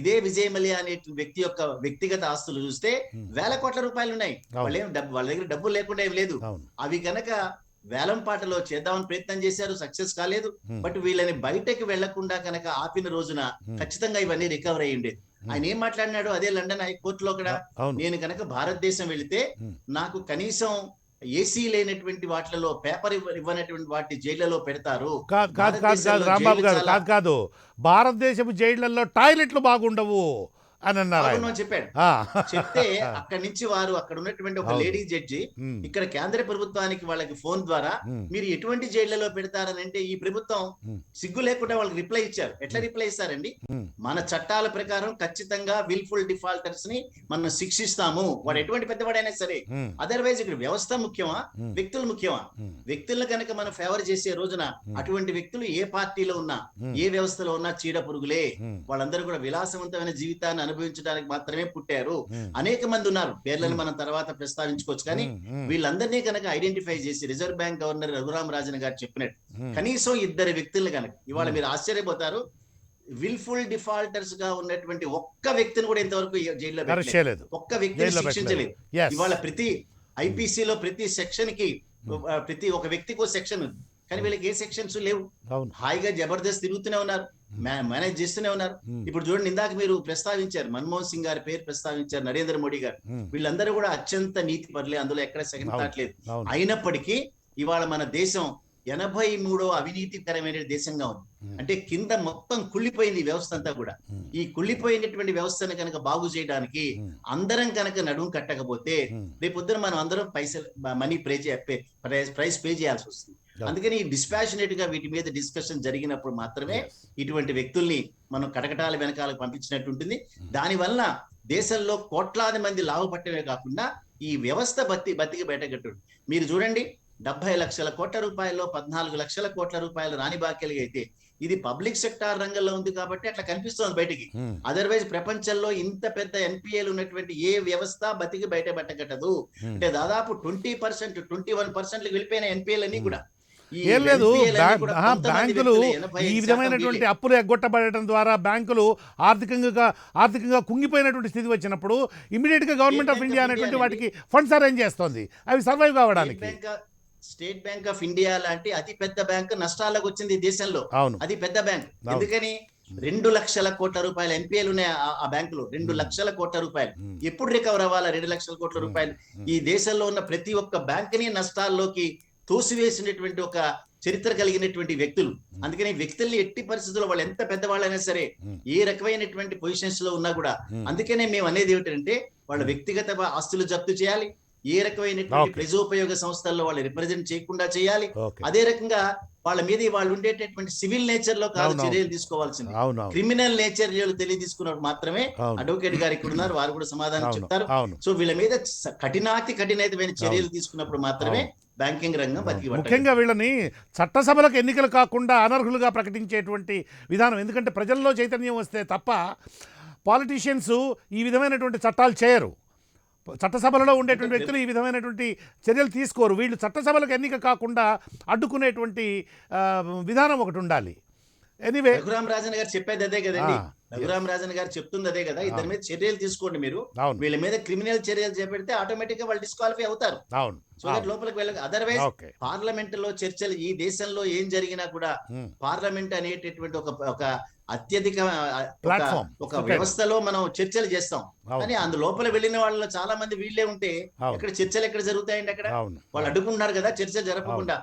ఇదే విజయ్ మల్య అనే వ్యక్తి యొక్క వ్యక్తిగత ఆస్తులు చూస్తే వేల కోట్ల రూపాయలు ఉన్నాయి. వాళ్ళ దగ్గర డబ్బులు లేకుండా ఏం లేదు. అవి కనుక వేలం పాటలో చేద్దామని ప్రయత్నం చేశారు, సక్సెస్ కాలేదు. బట్ వీళ్ళని బయటకు వెళ్లకుండా కనుక ఆపిన రోజున ఖచ్చితంగా ఇవన్నీ రికవర్ అయ్యి ఉండేది. ఆయన ఏం మాట్లాడినాడు అదే లండన్ హైకోర్టులో కూడా, నేను కనుక భారతదేశం వెళితే నాకు కనీసం ఏసీ లేనటువంటి వాటిలలో పేపర్ ఇవ్వనటువంటి వాటి జైళ్లలో పెడతారు. కాదు కాదు కాదు కాదు భారతదేశంలో రాంబాబు జైళ్లు గారు, చాలా కాదు కాదు, భారతదేశపు జైళ్లలో టాయిలెట్లు బాగుండవు అని అన్నారు బాగుండు ఆయన. అని చెప్పాడు. ఆ. చెప్తే అక్కడి నుంచి వారు అక్కడ ఉన్నటువంటి ఒక అవును. లేడీ జడ్జి ఉమ్, ఇక్కడ కేంద్ర ప్రభుత్వానికి వాళ్ళకి ఫోన్ ద్వారా ఉమ్, మీరు ఎటువంటి జైళ్లలో పెడతారని అంటే ఈ ప్రభుత్వం ఉమ్, సిగ్గు లేకుండా వాళ్ళకి రిప్లై ఇచ్చారు. ఎట్లా రిప్లై ఇస్తారండి? ఉమ్, మన చట్టాల ప్రకారం ఖచ్చితంగా విల్ఫుల్ డిఫాల్టర్స్ ని మనం శిక్షిస్తాము, వాడు ఎటువంటి పెద్దవాడైనా సరే. ఉమ్, అదర్వైజ్ ఇక్కడ వ్యవస్థ ముఖ్యమా, ఉమ్, వ్యక్తులు ముఖ్యమా? ఉమ్, వ్యక్తులను కనుక మనం ఫేవర్ చేసే రోజున అటువంటి వ్యక్తులు ఏ పార్టీలో ఉన్నా, ఏ వ్యవస్థలో ఉన్నా చీడ పురుగులే. ఉమ్, వాళ్ళందరూ కూడా విలాసవంతమైన జీవితాన్ని అనుభవించడానికి మాత్రమే పుట్టారు. ఉమ్, అనేక మంది ఉన్నారు, పేర్లను మనం తర్వాత ప్రస్తావించుకోవచ్చు. కానీ ఉమ్, వీళ్ళందరినీ కనుక ఐడెంటిఫై చేసి reserve bank governor Raghuram Rajan గారు చెప్పినట్టు ఉమ్, కనీసం ఇద్దరు వ్యక్తులను కనుక, ఇవాళ మీరు ఆశ్చర్యపోతారు, విల్ఫుల్ డిఫాల్టర్స్ గా ఉన్నటువంటి ఒక్క వ్యక్తిని కూడా ఇంతవరకు జైల్లో అరెస్ట్ పెట్టలేదు. చేయలేదు, ఒక్క వ్యక్తిని జైల్లో శిక్షించలేదు. పెట్టలేదు. Yes. ఇవాళ ప్రతి ఐపీసీలో ప్రతి సెక్షన్ కి ప్రతి ఒక వ్యక్తికి సెక్షన్ ఉంది, కానీ వీళ్ళకి ఏ సెక్షన్స్ లేవు. అవును. హాయిగా జబర్దస్త్ తిరుగుతూనే ఉన్నారు, మేనేజ్ చేస్తూనే ఉన్నారు. ఉమ్, ఇప్పుడు చూడండి, ఇందాక మీరు ప్రస్తావించారు, మన్మోహన్ సింగ్ గారి పేరు ప్రస్తావించారు, నరేంద్ర మోడీ గారు, ఉమ్, వీళ్ళందరూ కూడా అత్యంత నీతి పరులే, అందులో ఎక్కడ సెకండ్ అవును. థాట్ లేదు. అవును. అయినప్పటికీ ఇవాళ మన దేశం 83వ అవినీతికరమైన దేశంగా ఉంది. ఉమ్, అంటే కింద మొత్తం కుళ్ళిపోయింది ఈ వ్యవస్థ అంతా కూడా. ఉమ్, ఈ కుళ్ళిపోయినటువంటి వ్యవస్థను కనుక బాగు చేయడానికి ఉమ్, అందరం కనుక నడుము కట్టకపోతే ఉమ్, రేపొద్దున మనం అందరం మనీ ప్రైస్ పే చేయాల్సి వస్తుంది. Yeah. అందుకని డిస్పాషనేట్ గా వీటి మీద డిస్కషన్ జరిగినప్పుడు మాత్రమే Yes. ఇటువంటి వ్యక్తుల్ని మనం కటకటాల వెనకాలకు పంపించినట్టు ఉంటుంది. దానివల్ల దేశంలో కోట్లాది మంది లాభపట్టమే కాకుండా ఈ వ్యవస్థ బతికి బయటగట్టు. మీరు చూడండి, 70 లక్షల కోట్ల రూపాయల్లో 14 లక్షల కోట్ల రూపాయలు రాని బాకీలు అయితే ఇది పబ్లిక్ సెక్టార్ రంగంలో ఉంది కాబట్టి అట్లా కనిపిస్తోంది బయటికి. ఉమ్, అదర్వైజ్ ప్రపంచంలో ఇంత పెద్ద ఎన్పిఏలు ఉన్నటువంటి ఏ వ్యవస్థ బతికి బయటగట్టదు. ఉమ్. అంటే దాదాపు 20%, 21% వెళ్ళిపోయిన ఎన్పిఏలు అన్ని కూడా. ఈ ఏం లేదు, NPL అన్ని కూడా కొంతమంది బ్యాంకులు వ్యక్తులే, 85% ఈ విధమైనటువంటి వీళ్ళే. అప్పులు ఎగ్గొట్టబడటం ద్వారా బ్యాంకులు ఆర్థికంగా కుంగిపోయినటువంటి స్థితి వచ్చినప్పుడు ఇమీడియట్ గా గవర్నమెంట్ ఆఫ్ ఇండియా అనేటువంటి వాటికి ఫండ్స్ అరేంజ్ చేస్తుంది అవి సర్వైవ్ కావడానికి. స్టేట్ బ్యాంక్ ఆఫ్ ఇండియా లాంటి అతి పెద్ద బ్యాంక్ నష్టాలకు వచ్చింది ఈ దేశంలో. అవును. అది పెద్ద బ్యాంక్. అవును. ఎందుకని 2 లక్షల కోట్ల రూపాయలు ఎన్పిఎల్ ఉన్నాయి ఆ బ్యాంకులో. 2 లక్షల కోట్ల రూపాయలు ఎప్పుడు రికవర్ అవ్వాలా? 2 లక్షల కోట్ల రూపాయలు. ఈ దేశంలో ఉన్న ప్రతి ఒక్క బ్యాంక్ ని నష్టాల్లోకి తోసివేసినటువంటి ఒక చరిత్ర కలిగినటువంటి వ్యక్తులు. అందుకని వ్యక్తుల్ని ఎట్టి పరిస్థితుల్లో వాళ్ళు ఎంత పెద్దవాళ్ళైనా సరే, ఏ రకమైనటువంటి పొజిషన్స్ లో ఉన్నా కూడా, అందుకనే మేము అనేది ఏమిటంటే వాళ్ళ వ్యక్తిగత ఆస్తులు జప్తు చేయాలి, ఏ రకమైనటువంటి ప్రజోపయోగ సంస్థల్లో వాళ్ళు రిప్రజెంట్ చేయకుండా చేయాలి. అదే రకంగా వాళ్ళ మీద వాళ్ళు ఉండేటటువంటి సివిల్ నేచర్ లో కాదు చర్యలు తీసుకోవాల్సింది, క్రిమినల్ నేచర్ తెలియజేసుకున్నప్పుడు మాత్రమే. అడ్వకేట్ గారు ఇక్కడ ఉన్నారు, వారు కూడా సమాధానం చెప్తారు. సో వీళ్ళ మీద కఠినమైన చర్యలు తీసుకున్నప్పుడు మాత్రమే బ్యాంకింగ్ రంగం బతికి. ముఖ్యంగా వీళ్ళని చట్టసభలకు ఎన్నికలు కాకుండా అనర్హులుగా ప్రకటించేటువంటి విధానం. ఎందుకంటే ప్రజల్లో చైతన్యం వస్తే తప్ప పాలిటీషియన్స్ ఈ విధమైనటువంటి చట్టాలు చేయరు. చట్టసభలలో ఉండేటువంటి వ్యక్తులు ఈ విధమైనటువంటి చర్యలు తీసుకోరు. వీళ్ళు చట్టసభలకు ఎన్నిక కాకుండా అడ్డుకునేటువంటి విధానం ఒకటి ఉండాలి. ఎనీవే, రఘురామ్ రాజన్ గారు చెప్పేది అదే కదండి. రఘురామ్ రాజన్ గారు చెప్తుంది అదే కదా, ఇద్దరి మీద చర్యలు తీసుకోండి మీరు. వీళ్ళ మీద క్రిమినల్ చర్యలు చేపడితే ఆటోమేటిక్ గా వాళ్ళు డిస్క్వాలిఫై అవుతారు. సో దట్ లోపలికి వెళ్ళక. అదర్వైజ్ పార్లమెంట్ లో చర్చలు, ఈ దేశంలో ఏం జరిగినా కూడా పార్లమెంట్ అనేటటువంటి ఒక అత్యధిక ఒక వ్యవస్థలో మనం చర్చలు చేస్తాం. కానీ అందు లోపల వెళ్ళిన వాళ్ళలో చాలా మంది వీళ్ళే ఉంటే ఎక్కడ చర్చలు ఎక్కడ జరుగుతాయండి? అక్కడ వాళ్ళు అడ్డుకుంటున్నారు కదా చర్చ జరపకుండా.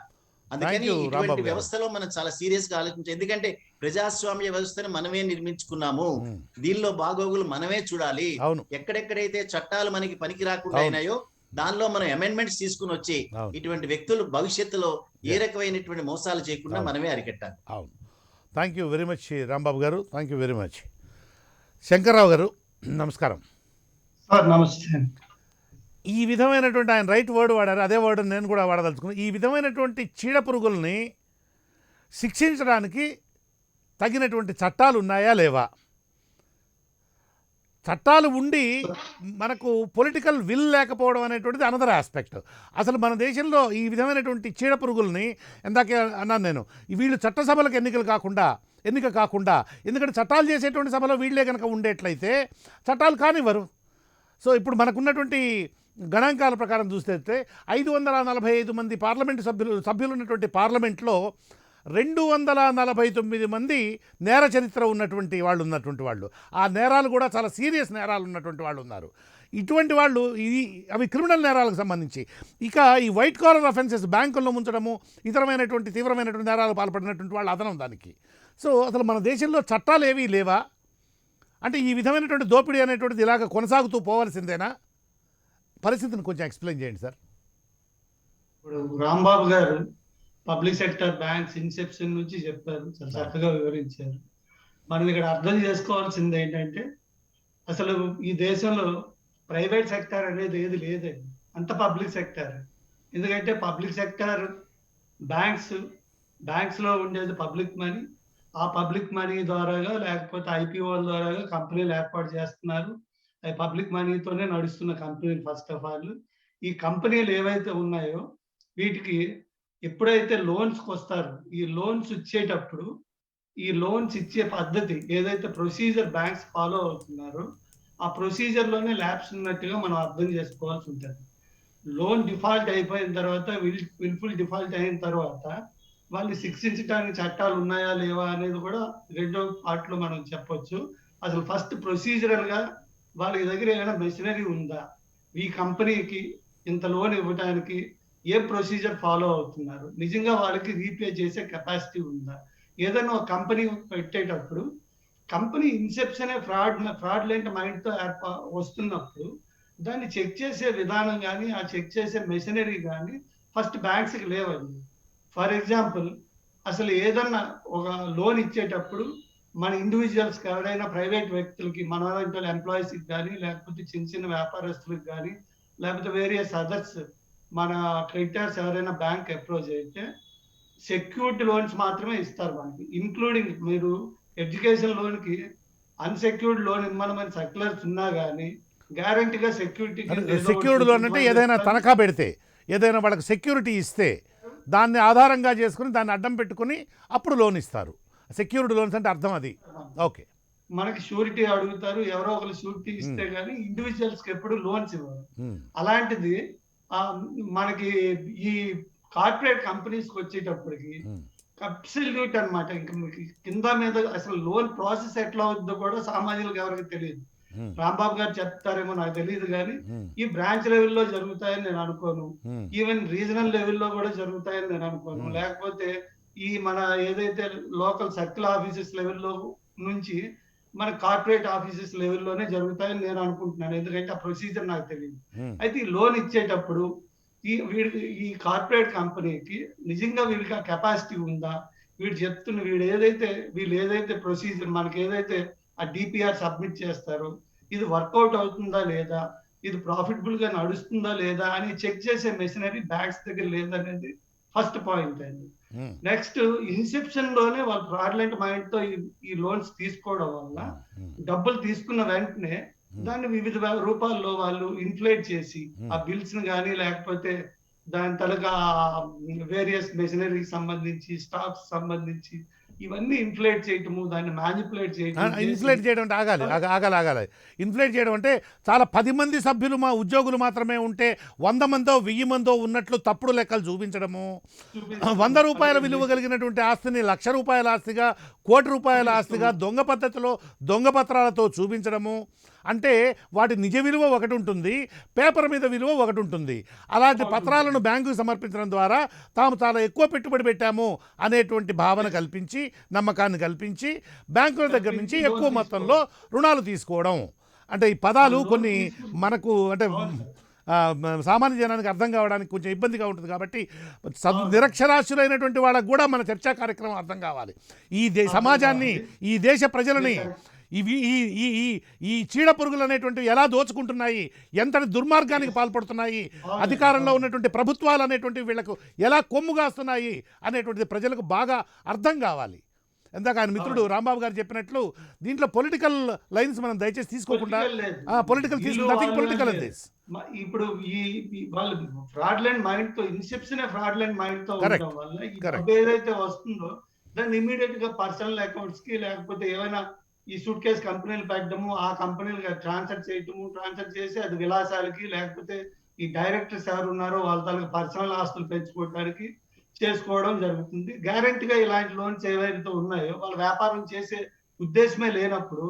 అందుకని ఇటువంటి వ్యవస్థలో మనం చాలా సీరియస్ గా ఆలోచించాలి. ఎందుకంటే ప్రజాస్వామ్య వ్యవస్థను మనమే నిర్మించుకున్నాము, దీనిలో బాగోగులు మనమే చూడాలి. ఎక్కడెక్కడైతే చట్టాలు మనకి పనికి రాకుండా అయినాయో దానిలో మనం అమెండ్మెంట్స్ తీసుకుని వచ్చి ఇటువంటి వ్యక్తులు భవిష్యత్తులో ఏ రకమైనటువంటి మోసాలు చేయకుండా మనమే అరికట్టాలి. అవును. Thank you very much Rambabu garu. Thank you very much. Shankarrao garu నమస్కారం. నమస్తే. ఈ విధమైనటువంటి ఆయన రైట్ వర్డ్ వాడారు, అదే వర్డ్ నేను కూడా వాడదలుచుకున్నాను. ఈ విధమైనటువంటి చీడ పురుగుల్ని శిక్షించడానికి తగినటువంటి చట్టాలు ఉన్నాయా లేవా? చట్టాలు ఉండి మనకు పొలిటికల్ విల్ లేకపోవడం అనేటువంటిది అనదర్ ఆస్పెక్ట్. అసలు మన దేశంలో ఈ విధమైనటువంటి చీడ పురుగుల్ని, ఇందాకే అన్నాను నేను, వీళ్ళు చట్టసభలకు ఎన్నిక కాకుండా, ఎందుకంటే చట్టాలు చేసేటువంటి సభలో వీళ్ళే కనుక ఉండేట్లయితే చట్టాలు కానివ్వరు. సో ఇప్పుడు మనకున్నటువంటి గణాంకాల ప్రకారం చూస్తే 545 మంది పార్లమెంటు సభ్యులు ఉన్నటువంటి పార్లమెంట్లో 249 మంది నేర చరిత్ర ఉన్నటువంటి వాళ్ళు. ఆ నేరాలు కూడా చాలా సీరియస్ నేరాలు ఉన్నటువంటి వాళ్ళు ఉన్నారు. ఇటువంటి వాళ్ళు అవి క్రిమినల్ నేరాలకు సంబంధించి. ఇక ఈ వైట్ కాలర్ అఫెన్సెస్, బ్యాంకుల్లో ముంచడము, ఇతరమైనటువంటి తీవ్రమైనటువంటి నేరాలు పాల్పడినటువంటి వాళ్ళు అదనం దానికి. సో అసలు మన దేశంలో చట్టాలు ఏవీ లేవా? అంటే ఈ విధమైనటువంటి దోపిడీ అనేటువంటిది ఇలాగ కొనసాగుతూ పోవలసిందేనా? పరిస్థితిని కొంచెం ఎక్స్ప్లెయిన్ చేయండి సార్. ఇప్పుడు రాంబాబు గారు పబ్లిక్ సెక్టర్ బ్యాంక్స్ ఇన్సెప్షన్ నుంచి చెప్పారు, చాలా చక్కగా వివరించారు. మనం ఇక్కడ అర్థం చేసుకోవాల్సింది ఏంటంటే, అసలు ఈ దేశంలో ప్రైవేట్ సెక్టర్ అనేది ఏది లేదండి, అంత పబ్లిక్ సెక్టర్. ఎందుకంటే పబ్లిక్ సెక్టర్ బ్యాంక్స్ లో ఉండేది పబ్లిక్ మనీ. ఆ పబ్లిక్ మనీ ద్వారాగా లేకపోతే ఐపీఓల ద్వారాగా కంపెనీలు ఏర్పాటు చేస్తున్నారు. అవి పబ్లిక్ మనీతోనే నడుస్తున్న కంపెనీలు. ఫస్ట్ ఆఫ్ ఆల్ ఈ కంపెనీలు ఏవైతే ఉన్నాయో వీటికి ఎప్పుడైతే లోన్స్కి వస్తారో, ఈ లోన్స్ ఇచ్చేటప్పుడు ఈ లోన్స్ ఇచ్చే పద్ధతి ఏదైతే ప్రొసీజర్ బ్యాంక్స్ ఫాలో అవుతున్నారో ఆ ప్రొసీజర్ లోనే ల్యాబ్స్ ఉన్నట్టుగా మనం అర్థం చేసుకోవాల్సి ఉంటుంది. లోన్ డిఫాల్ట్ అయిపోయిన తర్వాత, విల్ఫుల్ డిఫాల్ట్ అయిన తర్వాత వాళ్ళు శిక్షించడానికి చట్టాలు ఉన్నాయా లేవా అనేది కూడా రెండో పార్ట్ లో మనం చెప్పొచ్చు. అసలు ఫస్ట్ ప్రొసీజరల్ గా వాళ్ళ దగ్గర ఏమైనా మెషినరీ ఉందా, ఈ కంపెనీకి ఇంత లోన్ ఇవ్వడానికి ఏ ప్రొసీజర్ ఫాలో అవుతున్నారు, నిజంగా వాళ్ళకి రీపే చేసే కెపాసిటీ ఉందా. ఏదైనా ఒక కంపెనీ పెట్టేటప్పుడు కంపెనీ ఇన్సెప్షన్ ఫ్రాడ్లెంట్ మైండ్ తో వస్తున్నప్పుడు దాన్ని చెక్ చేసే విధానం కానీ, ఆ చెక్ చేసే మెషినరీ కానీ ఫస్ట్ బ్యాంక్స్ కి లేవండి. ఫర్ ఎగ్జాంపుల్, అసలు ఏదన్నా ఒక లోన్ ఇచ్చేటప్పుడు మన ఇండివిజువల్స్ ఎవరైనా ప్రైవేట్ వ్యక్తులకి, మన ఎంప్లాయీస్ కి కానీ, లేకపోతే చిన్న చిన్న వ్యాపారస్తులకు కానీ, లేకపోతే వేరియస్ అదర్స్ మన క్రెడిటర్స్ ఎవరైనా బ్యాంక్ అప్రోచ్ అయితే సెక్యూర్డ్ లోన్స్ మాత్రమే ఇస్తారు మనకి. ఇంక్లూడింగ్ మీరు ఎడ్యుకేషన్ లోన్ కి అన్సెక్యూర్డ్ లోన్ ఇవ్వమని సర్క్యులర్స్ ఉన్నా కానీ గ్యారంటీగా సెక్యూర్డ్ లోన్ అంటే ఏదైనా తనఖా పెడితే, ఏదైనా వాళ్ళకి సెక్యూరిటీ ఇస్తే దాన్ని ఆధారంగా చేసుకుని దాన్ని అడ్డం పెట్టుకుని అప్పుడు లోన్ ఇస్తారు. సెక్యూర్డ్ లోన్స్ అంటే అర్థం అది. ఓకే, మనకి షూరిటీ అడుగుతారు, ఎవరో ఒకరు షూరిటీ ఇస్తే గానీ ఇండివిజువల్స్ కి ఎప్పుడు లోన్స్ ఇవ్వరు. అలాంటిది మనకి ఈ కార్పొరేట్ కంపెనీస్ కి వచ్చేటప్పటికి అబ్సల్యూట్ అన్నమాట. ఇంకా మీకు కింద మీద అసలు లోన్ ప్రాసెస్ ఎట్లా అవుతుందో కూడా సామాన్యులకు ఎవరికి తెలియదు. రాంబాబు గారు చెప్తారేమో నాకు తెలియదు కానీ ఈ బ్రాంచ్ లెవెల్లో జరుగుతాయని నేను అనుకోను. ఈవెన్ రీజనల్ లెవెల్లో కూడా జరుగుతాయని నేను అనుకోను. లేకపోతే ఈ మన ఏదైతే లోకల్ సర్కిల్ ఆఫీసెస్ లెవెల్లో నుంచి మన కార్పొరేట్ ఆఫీసెస్ లెవెల్లోనే జరుగుతాయని నేను అనుకుంటున్నాను. ఎందుకంటే ఆ ప్రొసీజర్ నాకు తెలియదు. అయితే ఈ లోన్ ఇచ్చేటప్పుడు ఈ కార్పొరేట్ కంపెనీకి నిజంగా వీళ్ళకి ఆ కెపాసిటీ ఉందా, వీళ్ళు ఏదైతే ప్రొసీజర్ మనకి ఏదైతే ఆ డిపిఆర్ సబ్మిట్ చేస్తారో ఇది వర్కౌట్ అవుతుందా లేదా, ఇది ప్రాఫిటబుల్ గా నడుస్తుందా లేదా అని చెక్ చేసే మెషినరీ బ్యాంక్స్ దగ్గర లేదనేది ఫస్ట్ పాయింట్ అండి. నెక్స్ట్, ఇన్సెప్షన్ లోనే వాళ్ళు ఫ్రాడ్లెంట్ మైండ్ తో ఈ లోన్స్ తీసుకోవడం వల్ల డబ్బులు తీసుకున్న వెంటనే దాన్ని వివిధ రూపాల్లో వాళ్ళు ఇన్ఫ్లేట్ చేసి ఆ బిల్స్ ని కానీ, లేకపోతే దాని తలగా వేరియస్ మెషినరీకి సంబంధించి, స్టాక్స్ సంబంధించి ఇవన్నీ ఇన్ఫ్లేట్ చేయటము, దాన్ని మ్యానిపులేట్ చేయడం. ఇన్ఫ్లేట్ చేయడం అంటే ఆగాలి. ఇన్ఫ్లేట్ చేయడం అంటే చాలా 10 మంది సభ్యులు మా ఉద్యోగులు మాత్రమే ఉంటే 100 మందో 1000 మందో ఉన్నట్లు తప్పుడు లెక్కలు చూపించడము, 100 రూపాయల విలువ కలిగినటువంటి ఆస్తిని 1,00,000 రూపాయల ఆస్తిగా, 1,00,00,000 రూపాయల ఆస్తిగా దొంగ పద్ధతిలో దొంగ పత్రాలతో చూపించడము. అంటే వాటి నిజ విలువ ఒకటి ఉంటుంది, పేపర్ మీద విలువ ఒకటి ఉంటుంది. అలాంటి పత్రాలను బ్యాంకుకు సమర్పించడం ద్వారా తాము చాలా ఎక్కువ పెట్టుబడి పెట్టాము అనేటువంటి భావన కల్పించి, నమ్మకాన్ని కల్పించి బ్యాంకుల దగ్గర నుంచి ఎక్కువ మొత్తంలో రుణాలు తీసుకోవడం. అంటే ఈ పదాలు కొన్ని మనకు అంటే సామాన్య జనానికి అర్థం కావడానికి కొంచెం ఇబ్బందిగా ఉంటుంది. కాబట్టి నిరక్షరాస్యులైనటువంటి వాళ్ళకు కూడా మన చర్చా కార్యక్రమం అర్థం కావాలి. సమాజాన్ని, ఈ దేశ ప్రజలని ఈ చీడ పురుగులు అనేటువంటివి ఎలా దోచుకుంటున్నాయి, ఎంతటి దుర్మార్గానికి పాల్పడుతున్నాయి, అధికారంలో ఉన్నటువంటి ప్రభుత్వాలు అనేటువంటివి వీళ్లకు ఎలా కొమ్ముగాస్తున్నాయి అనేటువంటిది ప్రజలకు బాగా అర్థం కావాలి. ఇందాక ఆయన మిత్రుడు రాంబాబు గారు చెప్పినట్లు దీంట్లో పొలిటికల్ లైన్స్ మనం దయచేసి తీసుకోకుండా, పొలిటికల్ ఇప్పుడు ఈ వాళ్ళు ఫ్రాడ్లెంట్ మైండ్ తో, ఇన్సెప్షన్ ఫ్రాడ్లెంట్ మైండ్ తో ఉండడం వల్ల ఏదైతే వస్తుందో దాన్ని ఇమీడియట్ గా పర్సనల్ అకౌంట్స్ కి, లేకపోతే ఏమైనా ఈ సూట్ కేసు కంపెనీలు పెట్టడము, ఆ కంపెనీలు ట్రాన్స్ఫర్ చేసి అది విలాసాలకి, లేకపోతే ఈ డైరెక్టర్స్ ఎవరు ఉన్నారో వాళ్ళ తాలూకు పర్సనల్ ఆస్తులు పెంచుకోవడానికి చేసుకోవడం జరుగుతుంది. గ్యారెంటీగా ఇలాంటి లోన్స్ ఏవైతే ఉన్నాయో వాళ్ళ వ్యాపారం చేసే ఉద్దేశమే లేనప్పుడు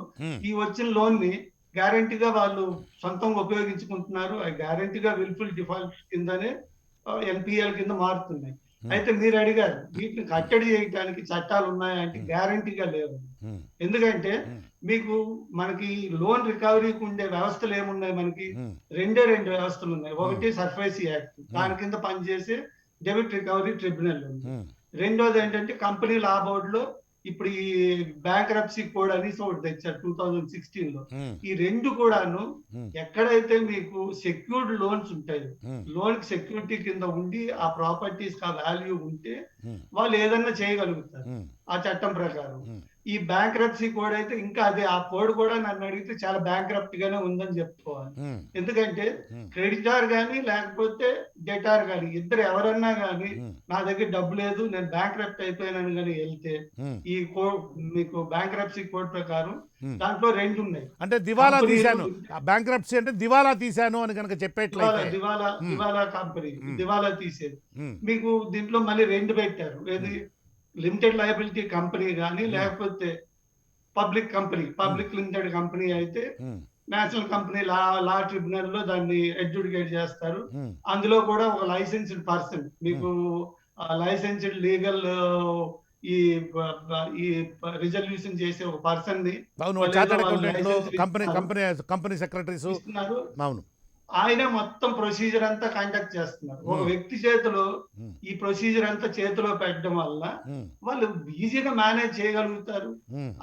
ఈ వచ్చిన లోన్ ని గ్యారంటీగా వాళ్ళు సొంతంగా ఉపయోగించుకుంటున్నారు. అవి గ్యారంటీగా విల్ఫుల్ డిఫాల్ట్ కిందనే ఎన్పిఎల్ కింద మారుతున్నాయి. అయితే మీరు అడిగారు వీటిని కట్టడి చేయడానికి చట్టాలు ఉన్నాయా అంటే గ్యారంటీగా లేవు. ఎందుకంటే మీకు మనకి లోన్ రికవరీకి ఉండే వ్యవస్థలు ఏమున్నాయి, మనకి రెండు వ్యవస్థలు ఉన్నాయి. ఒకటి సర్ఫేసీ యాక్ట్, దాని కింద పనిచేసే డెబిట్ రికవరీ ట్రిబ్యునల్ ఉంది. రెండోది ఏంటంటే కంపెనీ లా బోర్డ్ లో ఇప్పుడు ఈ బ్యాంక్రప్సీ కోడ్ అని ఒకటి తెచ్చారు 2016 లో. ఈ రెండు కూడాను ఎక్కడైతే మీకు సెక్యూర్డ్ లోన్స్ ఉంటాయో, లోన్ కి సెక్యూరిటీ కింద ఉండి ఆ ప్రాపర్టీస్ ఆ వాల్యూ ఉంటే వాళ్ళు ఏదన్నా చేయగలుగుతారు ఆ చట్టం ప్రకారం. ఈ బ్యాంక్రప్సీ కోడ్ అయితే ఇంకా అదే, ఆ కోడ్ కూడా నన్ను అడిగితే చాలా బ్యాంక్రప్ట్ గానే ఉందని చెప్పుకోవాలి. ఎందుకంటే క్రెడిటార్ గానీ లేకపోతే డెటార్ గానీ ఇద్దరు ఎవరన్నా గానీ నా దగ్గర డబ్బు లేదు నేను బ్యాంక్రప్ట్ అయిపోయానని కానీ వెళ్తే ఈ కోడ్ మీకు బ్యాంక్రప్సీ కోడ్ ప్రకారం దాంట్లో రెండు ఉన్నాయి. అంటే దివాలా తీశాను, బ్యాంక్రప్సీ అంటే దివాలా తీశాను అని కనుక చెప్పేట్లయితే దివాలా కంపెనీ దివాలా తీసేది. మీకు దీంట్లో మళ్ళీ రెండు పెట్టారు, ఏది లిమిటెడ్ లయబిలిటీ కంపెనీ కానీ లేకపోతే పబ్లిక్ లిమిటెడ్ కంపెనీ అయితే నేషనల్ కంపెనీ లా ట్రిబ్యునల్ లో దాన్ని అడ్జుడికేట్ చేస్తారు. అందులో కూడా ఒక లైసెన్స్డ్ పర్సన్, మీకు లైసెన్స్డ్ లీగల్ ఈ రిజల్యూషన్ చేసే ఒక పర్సన్ ని కంపెనీ సెక్రటరీస్ అవును ఆయన మొత్తం ప్రొసీజర్ అంతా కండక్ట్ చేస్తున్నారు. ఒక వ్యక్తి చేతిలో ఈ ప్రొసీజర్ అంతా చేతిలో పెట్టడం వల్ల వాళ్ళు ఈజీగా మేనేజ్ చేయగలుగుతారు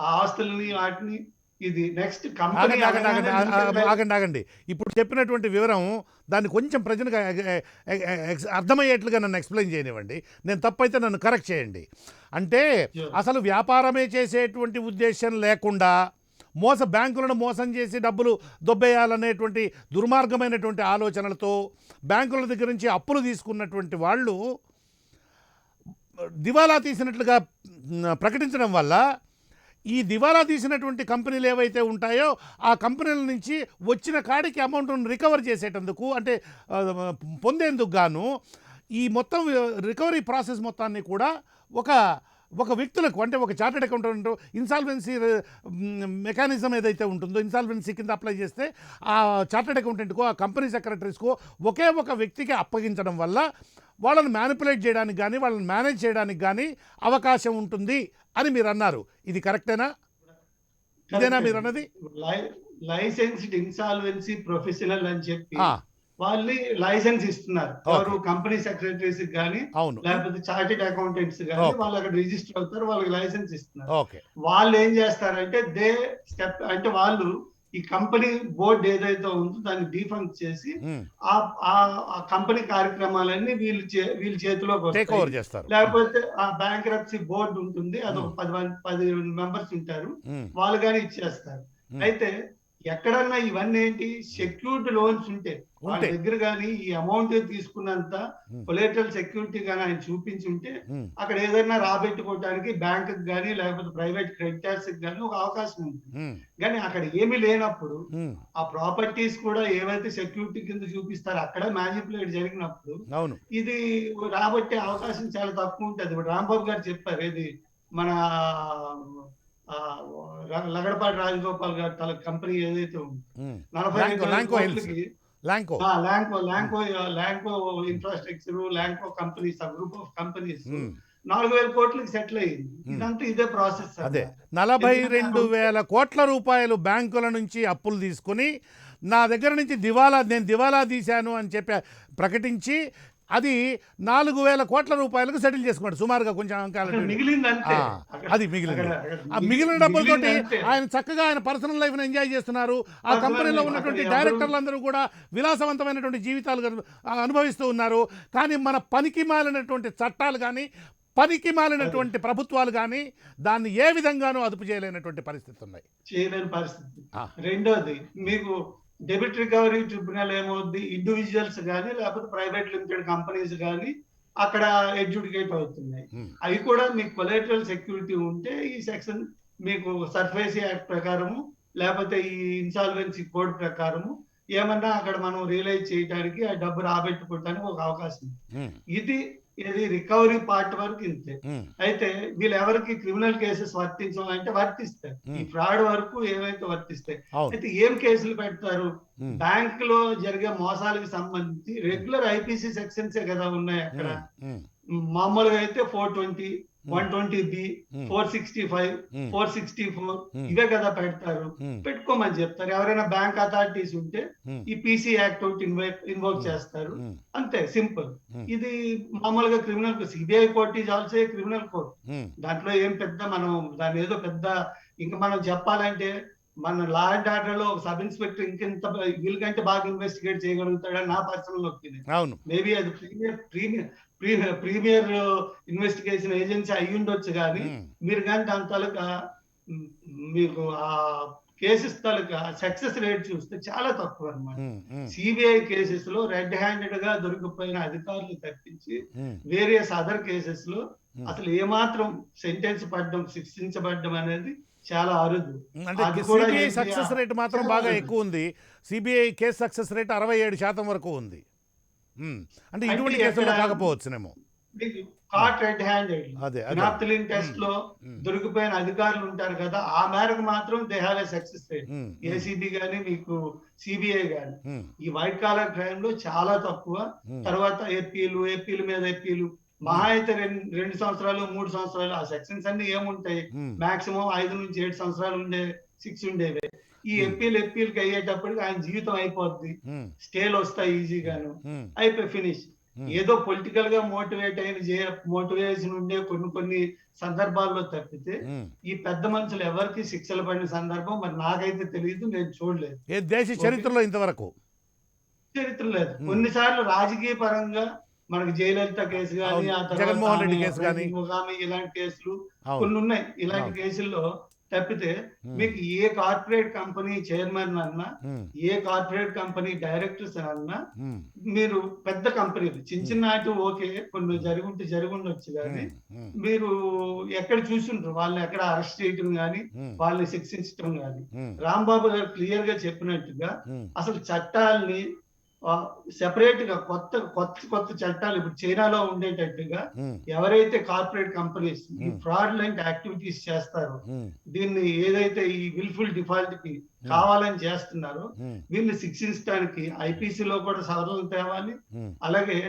ఆ ఆస్తులని వాటిని. ఇది నెక్స్ట్ కంపెనీ ఆగండి. ఇప్పుడు చెప్పినటువంటి వివరం దాన్ని కొంచెం ప్రజలకు అర్థమయ్యేట్లుగా నన్ను ఎక్స్ప్లెయిన్ చేయనివ్వండి. నేను తప్పైతే నన్ను కరెక్ట్ చేయండి. అంటే అసలు వ్యాపారమే చేసేటువంటి ఉద్దేశం లేకుండా బ్యాంకులను మోసం చేసి డబ్బులు దొబ్బేయాలనేటువంటి దుర్మార్గమైనటువంటి ఆలోచనలతో బ్యాంకుల దగ్గర నుంచి అప్పులు తీసుకున్నటువంటి వాళ్ళు దివాలా తీసినట్లుగా ప్రకటించడం వల్ల ఈ దివాలా తీసినటువంటి కంపెనీలు ఏవైతే ఉంటాయో ఆ కంపెనీల నుంచి వచ్చిన కాడికి అమౌంట్ను రికవర్ చేసేటందుకు అంటే పొందేందుకు గాను ఈ మొత్తం రికవరీ ప్రాసెస్ మొత్తాన్ని కూడా ఒక వ్యక్తులకు అంటే ఒక చార్టెడ్ అకౌంటెంట్ ఇన్సాల్వెన్సీ మెకానిజం ఏదైతే ఉంటుందో ఇన్సాల్వెన్సీ కింద అప్లై చేస్తే ఆ చార్టెడ్ అకౌంటెంట్కో ఆ కంపెనీ సెక్రటరీస్కో ఒకే ఒక వ్యక్తికి అప్పగించడం వల్ల వాళ్ళని మ్యానిపులేట్ చేయడానికి కానీ వాళ్ళని మేనేజ్ చేయడానికి కానీ అవకాశం ఉంటుంది అని మీరు అన్నారు. ఇది కరెక్టేనా? ఇదేనా మీరు అన్నది? లైసెన్స్డ్ ఇన్సాల్వెన్సీ ప్రొఫెషనల్ అని చెప్పి వాళ్ళు లైసెన్స్ ఇస్తున్నారు. ఎవరు కంపెనీ సెక్రటరీస్ కానీ లేకపోతే చార్టెడ్ అకౌంటెంట్స్ కానీ వాళ్ళు అక్కడ రిజిస్టర్ అవుతారు, వాళ్ళకి లైసెన్స్ ఇస్తున్నారు. వాళ్ళు ఏం చేస్తారంటే అంటే వాళ్ళు ఈ కంపెనీ బోర్డు ఏదైతే ఉందో దాన్ని డిఫంక్ట్ చేసి ఆ కంపెనీ కార్యక్రమాలన్నీ వీళ్ళ చేతిలో చేస్తారు. లేకపోతే ఆ బ్యాంక్రప్సీ బోర్డు ఉంటుంది, అదొక 10 మెంబర్స్ ఉంటారు, వాళ్ళు కానీ ఇచ్చేస్తారు. అయితే ఎక్కడన్నా ఇవన్నీ ఏంటి సెక్యూర్డ్ లోన్స్ ఉంటే వాళ్ళ దగ్గర కానీ ఈ అమౌంట్ తీసుకున్నంత కొలేటరల్ సెక్యూరిటీ కానీ ఆయన చూపించి ఉంటే అక్కడ ఏదైనా రాబెట్టుకోవడానికి బ్యాంక్ కానీ లేకపోతే ప్రైవేట్ క్రెడిటర్స్ కానీ ఒక అవకాశం ఉంటుంది. కానీ అక్కడ ఏమీ లేనప్పుడు ఆ ప్రాపర్టీస్ కూడా ఏవైతే సెక్యూరిటీ కింద చూపిస్తారో అక్కడ మ్యానిపులేట్ జరిగినప్పుడు ఇది రాబట్టే అవకాశం చాలా తక్కువ ఉంటుంది. ఇప్పుడు రాంబాబు గారు చెప్పారు, ఏది మన లగడపాటి రాజగోపాల్ గారు తన కంపెనీ ఏదైతే ఉంది 42 లాంకో ఇన్ఫ్రాస్ట్రక్చర్ లాంకో కంపెనీస్ ఆ గ్రూప్ ఆఫ్ కంపెనీస్ 4,000 కోట్లకి సెటిల్ అయ్యింది. ఇదంతా ఇదే ప్రాసెస్. అదే 42,000 కోట్ల రూపాయలు బ్యాంకుల నుంచి అప్పులు తీసుకుని నా దగ్గర నుంచి నేను దివాలా తీశాను అని చెప్పి ప్రకటించి అది 4,000 కోట్ల రూపాయలకు సెటిల్ చేసుకున్నాడు సుమారుగా. కొంచెం అది మిగిలిన డబ్బులతోటి ఆయన చక్కగా ఆయన పర్సనల్ లైఫ్ ఎంజాయ్ చేస్తున్నారు. ఆ కంపెనీలో ఉన్నటువంటి డైరెక్టర్లందరూ కూడా విలాసవంతమైనటువంటి జీవితాలు అనుభవిస్తూ ఉన్నారు. కానీ మన పనికి మాలినటువంటి చట్టాలు కానీ పనికి మాలినటువంటి ప్రభుత్వాలు కానీ దాన్ని ఏ విధంగానూ అదుపు చేయలేనటువంటి పరిస్థితి ఉన్నాయి. రెండోది మీకు డెబిట్ రికవరీ ట్రిబ్యునల్ ఏమవుద్ది, ఇండివిజువల్స్ కానీ లేకపోతే ప్రైవేట్ లిమిటెడ్ కంపెనీస్ కానీ అక్కడ ఎడ్జుడికేట్ అవుతున్నాయి. అవి కూడా మీకు కొలేటరల్ సెక్యూరిటీ ఉంటే ఈ సెక్షన్ మీకు సర్ఫేసీ యాక్ట్ ప్రకారము లేకపోతే ఈ ఇన్సాల్వెన్సీ కోడ్ ప్రకారము ఏమన్నా అక్కడ మనం రియలైజ్ చేయడానికి ఆ డబ్బు రాబెట్టుకోవడానికి ఒక అవకాశం ఉంది. ఉమ్, ఇది రికవరీ పార్ట్ వరకు ఇంతే. ఉమ్, అయితే వీళ్ళు ఎవరికి క్రిమినల్ కేసెస్ వర్తించాలంటే వర్తిస్తాయి. ఈ ఉమ్, ఫ్రాడ్ వరకు ఏవైతే వర్తిస్తాయి. అవును. అయితే ఏం కేసులు పెడతారు? ఉమ్, బ్యాంక్ లో జరిగే మోసాలకు సంబంధించి రెగ్యులర్ ఐపీసీ సెక్షన్సే కదా ఉన్నాయి అక్కడ. ఉమ్, మామూలుగా అయితే 420, ఉమ్, 120B, ఉమ్, 465, ఉమ్, 464 ఉమ్, ఇవే కదా పెడతారు. ఉమ్, పెట్టుకోమని చెప్తారు. ఎవరైనా బ్యాంక్ అథారిటీస్ ఉంటే ఉమ్, ఈ పీసీ యాక్ట్ ఒకటి ఇన్వోక్ ఉమ్, చేస్తారు. ఉమ్, అంతే, సింపుల్. ఉమ్, ఇది మామూలుగా criminal CBI court is also a criminal court. Um, దాంట్లో ఏం పెద్ద మనం దాని ఏదో పెద్ద ఇంకా మనం చెప్పాలంటే మన లా అండ్ ఆర్డర్ లో ఒక సబ్ ఇన్స్పెక్టర్ ఇంకెంత వీళ్ళకంటే బాగా ఇన్వెస్టిగేట్ చేయగలుగుతాడని నా పర్సనల్ ఒపీనియన్. అవును. మేబీ అది ప్రీమియర్ ఇన్వెస్టిగేషన్ ఏజెన్సీ అయి ఉండొచ్చు, కానీ ఉమ్, మీరు కానీ దాని తాలూకా మ్, మీకు ఆ కేసెస్ తాలూకా సక్సెస్ రేట్ చూస్తే చాలా తక్కువ అన్నమాట. ఉమ్, ఉమ్, సిబిఐ కేసెస్ లో రెడ్ హ్యాండెడ్ గా దొరికిపోయిన అధికారులు తప్పించి ఉమ్, వేరియస్ అదర్ కేసెస్ లో ఉమ్. అసలు ఏమాత్రం సెంటెన్స్ పడడం, శిక్షించబడడం అనేది చాలా అరుదు. అంటే అది కూడా సిబిఐ ఏంటి, సక్సెస్ రేట్ మాత్రం చాలా బాగా అరుదు. ఎక్కువ ఉంది. సిబిఐ కేసు సక్సెస్ రేట్ 67% వరకు ఉంది. అంటే ఇటువంటి అంటే కేసుల్లో ఎక్కడ కాకపోవచ్చునేమో. కాట్ రెడ్ హ్యాండెడ్ అదే ఫినాప్థలిన్ టెస్ట్ లో ఉమ్, దొరికిపోయిన అధికారులు ఉంటారు కదా, ఆ మేరకు మాత్రం they have a success rate. Um, ACB గానీ మీకు సిబిఐ గానీ ఉమ్, ఈ వైట్ కాలర్ క్రైమ్ లో చాలా తక్కువ. ఉమ్, తర్వాత ఏపీలు మీద ఏపీలు మహా అయితే 2 సంవత్సరాలు 3 సంవత్సరాలు ఆ సెక్షన్స్ అన్ని ఏముంటాయి, ఉమ్, మాక్సిమం 5 నుంచి 7 సంవత్సరాలు ఉండే శిక్ష ఉండేవి. ఈ ఉమ్, ఎప్పీలకి అయ్యేటప్పటికి ఆయన జీవితం అయిపోద్ది. ఉమ్, స్టేలు వస్తాయి ఈజీగాను, ఉమ్, అయిపోయి ఫినిష్. ఉమ్, ఏదో పొలిటికల్ గా మోటివేషన్ ఉండే కొన్ని సందర్భాల్లో తప్పితే ఉమ్. ఈ పెద్ద మనుషులు ఎవరికి శిక్షలు పడిన సందర్భం మరి నాకైతే తెలియదు, నేను చూడలేదు. ఏ దేశ చరిత్రలో ఇంతవరకు చరిత్ర లేదు. ఉమ్. కొన్నిసార్లు రాజకీయ పరంగా మనకి జయలలిత కేసు కానీ, అవును. ఆ తర్వాత జగన్మోహన్ రెడ్డి ఆమె కేసు కానీ. ముగామి ఇలాంటి కేసులు అవును. కొన్ని ఉన్నాయి. ఇలాంటి అవును. కేసుల్లో తప్పితే ఉమ్, మీకు ఏ కార్పొరేట్ కంపెనీ చైర్మన్ అన్నా, ఉమ్, ఏ కార్పొరేట్ కంపెనీ డైరెక్టర్స్ అన్నా, ఉమ్, మీరు పెద్ద కంపెనీలు చిన్న ఓకే కొన్ని జరుగుండొచ్చు, కానీ ఉమ్, ఉమ్, మీరు ఎక్కడ చూసిండ్రు వాళ్ళని ఎక్కడ అరెస్ట్ చేయటం కానీ ఉమ్, వాళ్ళని శిక్షించడం కానీ. ఉమ్, రాంబాబు గారు క్లియర్ గా చెప్పినట్టుగా ఉమ్, అసలు చట్టాలని సెపరేట్ గా కొత్త చట్టాలు ఇప్పుడు చైనాలో ఉండేటట్టుగా ఉమ్, ఎవరైతే కార్పొరేట్ కంపెనీస్ ఈ ఉమ్, ఫ్రాడ్లెంట్ యాక్టివిటీస్ చేస్తారో, ఉమ్, దీన్ని ఏదైతే ఈ విల్ఫుల్ డిఫాల్ట్ కి కావాలని చేస్తున్నారో ఉమ్, వీళ్ళని శిక్షించడానికి ఐపీసీలో కూడా సవరణలు తేవాలి. ఉమ్. అలాగే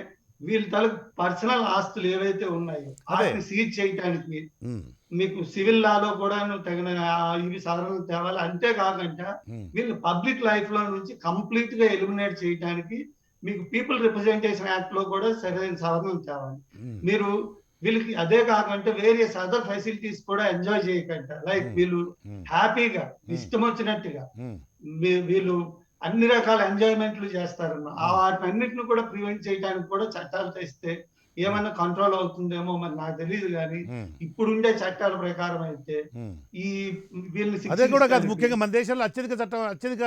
వీళ్ళ తలకు పర్సనల్ ఆస్తులు ఏవైతే ఉన్నాయో వాటిని సీజ్ చేయడానికి ఉమ్, మీకు సివిల్ లాలో కూడా తగిన ఇవి సవరణలు తేవాలి. అంతేకాకుండా ఉమ్, వీళ్ళు పబ్లిక్ లైఫ్ లో నుంచి కంప్లీట్ గా ఎలిమినేట్ చేయడానికి మీకు పీపుల్ రిప్రజెంటేషన్ యాక్ట్ లో కూడా సరైన సవరణలు తేవాలి. ఉమ్, మీరు వీళ్ళకి అదే కాకుండా వేరియస్ అదర్ ఫెసిలిటీస్ కూడా ఎంజాయ్ చేయకుండా, లైక్ వీళ్ళు ఉమ్, హ్యాపీగా ఇష్టం వచ్చినట్టుగా ఉమ్, వీళ్ళు అన్ని రకాల ఎంజాయ్మెంట్లు చేస్తారన్న వాటినన్నిటిని కూడా ప్రివెంట్ చేయడానికి కూడా చట్టాలు తెస్తే ఏమన్నా కంట్రోల్ అవుతుందేమో మరి నాకు తెలియదు, కానీ ఉమ్, ఇప్పుడుండే చట్టాల ప్రకారం అయితే ఉమ్. ఈ వీళ్ళని అదే కూడా కాదు, శిక్షించడానికి ముఖ్యంగా మన దేశంలో అత్యధిక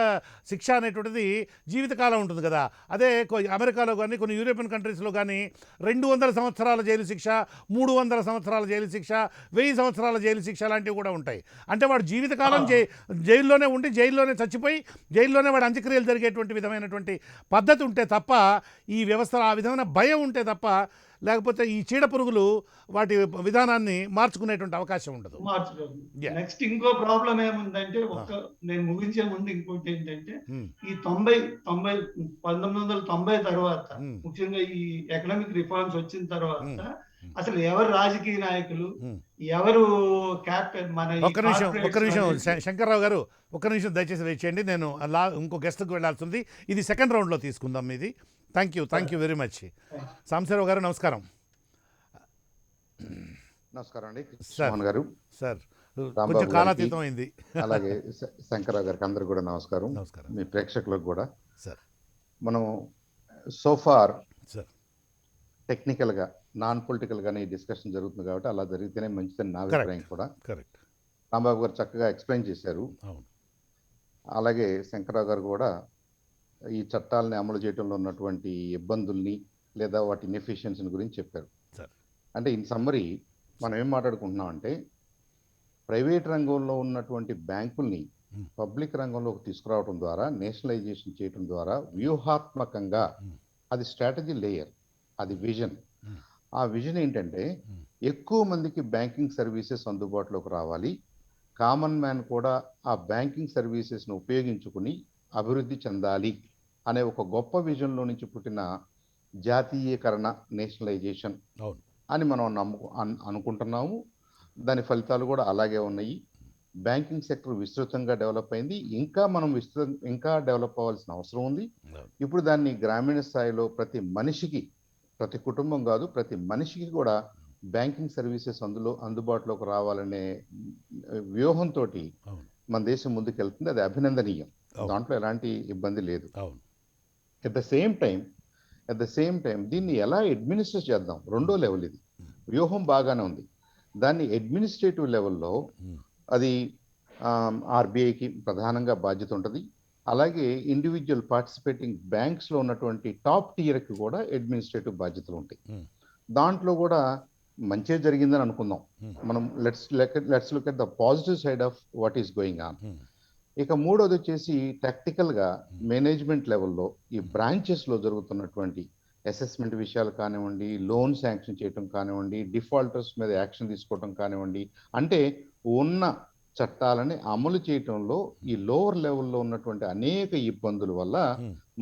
శిక్ష అనేటువంటిది జీవితకాలం ఉంటుంది కదా. అదే అమెరికాలో కానీ కొన్ని యూరోపియన్ కంట్రీస్లో కానీ 200 సంవత్సరాల జైలు శిక్ష, 300 సంవత్సరాల జైలు శిక్ష, 1000 సంవత్సరాల జైలు శిక్ష లాంటివి కూడా ఉంటాయి. అంటే వాడు జీవితకాలం జైల్లోనే ఉండి జైల్లోనే చచ్చిపోయి జైల్లోనే వాడు అంత్యక్రియలు జరిగేటువంటి విధమైనటువంటి పద్ధతి ఉంటే తప్ప, ఈ వ్యవస్థలో ఆ విధమైన భయం ఉంటే తప్ప, లేకపోతే ఈ చీడ పురుగులు వాటి విధానాన్ని మార్చుకునేటువంటి అవకాశం ఉండదు. మార్చుకోదు. Yeah. నెక్స్ట్ ఇంకో ప్రాబ్లం ఏముందంటే నేను ముగించే ముందు ఇంకోటి ఏంటంటే ఉమ్, ఈ 1990 తర్వాత ఉమ్, ముఖ్యంగా ఈ ఎకనామిక్ రిఫార్మ్స్ వచ్చిన తర్వాత ఉమ్, అసలు ఎవరు రాజకీయ నాయకులు, ఉమ్. ఎవరు క్యాప్టెన్ మన ఈ ఒక్క నిమిషం corporates అనేది- శంకర్రావు గారు ఒక్క నిమిషం దయచేసి వెయిట్ చేయండి. నేను ఇంకో గెస్ట్కి వెళ్ళాల్సింది. ఇది సెకండ్ రౌండ్లో తీసుకుందాం ఇది. Thank you very much. Sambasivarao గారు నమస్కారం. నమస్కారం అండి సార్. మోహన్ గారు, సార్ రాంబాబు కొంచెం గారికి, కాలాతీతం అయింది. అలాగే శంకరరావు గారికి అందరు కూడా నమస్కారం. నమస్కారం మీ ప్రేక్షకులకు కూడా. సార్. మనం సోఫార్ సార్. టెక్నికల్ గా నాన్ పొలిటికల్ గానే ఈ డిస్కషన్ జరుగుతుంది కాబట్టి అలా జరిగితేనే మంచిదని నా అభిప్రాయం కూడా. కరెక్ట్. రాంబాబు గారు చక్కగా ఎక్స్ప్లెయిన్ చేశారు. అవును. అలాగే శంకరరావు గారు కూడా ఈ చట్టాలని అమలు చేయడంలో ఉన్నటువంటి ఇబ్బందుల్ని లేదా వాటి ఇన్ఎఫిషియన్సీ గురించి చెప్పారు. సార్. అంటే ఇన్ సమ్మరీ మనం ఏం మాట్లాడుకుంటున్నాం అంటే, ప్రైవేట్ రంగంలో ఉన్నటువంటి బ్యాంకుల్ని పబ్లిక్ రంగంలోకి తీసుకురావడం ద్వారా, నేషనలైజేషన్ చేయడం ద్వారా వ్యూహాత్మకంగా అది స్ట్రాటజీ లేయర్, అది విజన్. ఆ విజన్ ఏంటంటే ఎక్కువ మందికి బ్యాంకింగ్ సర్వీసెస్ అందుబాటులోకి రావాలి, కామన్ మ్యాన్ కూడా ఆ బ్యాంకింగ్ సర్వీసెస్ను ఉపయోగించుకుని అభివృద్ధి చెందాలి అనే ఒక గొప్ప విజన్లో నుంచి పుట్టిన జాతీయకరణ, నేషనలైజేషన్ అని మనం అనుకుంటున్నాము. దాని ఫలితాలు కూడా అలాగే ఉన్నాయి. బ్యాంకింగ్ సెక్టర్ విస్తృతంగా డెవలప్ అయింది. ఇంకా డెవలప్ అవ్వాల్సిన అవసరం ఉంది. ఇప్పుడు దాన్ని గ్రామీణ స్థాయిలో ప్రతి మనిషికి, ప్రతి కుటుంబం కాదు, ప్రతి మనిషికి కూడా బ్యాంకింగ్ సర్వీసెస్ అందుబాటులోకి రావాలనే వ్యూహంతో మన దేశం ముందుకెళ్తుంది. అది అభినందనీయం, దాంట్లో ఎలాంటి ఇబ్బంది లేదు. అట్ ద సేమ్ టైం దీన్ని ఎలా అడ్మినిస్ట్రేట్ చేద్దాం, రెండో లెవెల్ ఇది. వ్యూహం బాగానే ఉంది, దాన్ని అడ్మినిస్ట్రేటివ్ లెవెల్లో అది ఆర్బీఐకి ప్రధానంగా బాధ్యత ఉంటుంది. అలాగే ఇండివిజువల్ పార్టిసిపేటింగ్ బ్యాంక్స్లో ఉన్నటువంటి టాప్ టియర్కి కూడా అడ్మినిస్ట్రేటివ్ బాధ్యతలు ఉంటాయి. దాంట్లో కూడా మంచి జరిగిందని అనుకుందాం మనం. Let's look at the positive side of what is going on. ఇక మూడోది వచ్చేసి టాక్టికల్గా మేనేజ్మెంట్ లెవెల్లో ఈ బ్రాంచెస్లో జరుగుతున్నటువంటి అసెస్మెంట్ విషయాలు కానివ్వండి, లోన్ శాంక్షన్ చేయటం కానివ్వండి, డిఫాల్టర్స్ మీద యాక్షన్ తీసుకోవటం కానివ్వండి, అంటే ఉన్న చట్టాలని అమలు చేయటంలో ఈ లోవర్ లెవెల్లో ఉన్నటువంటి అనేక ఇబ్బందుల వల్ల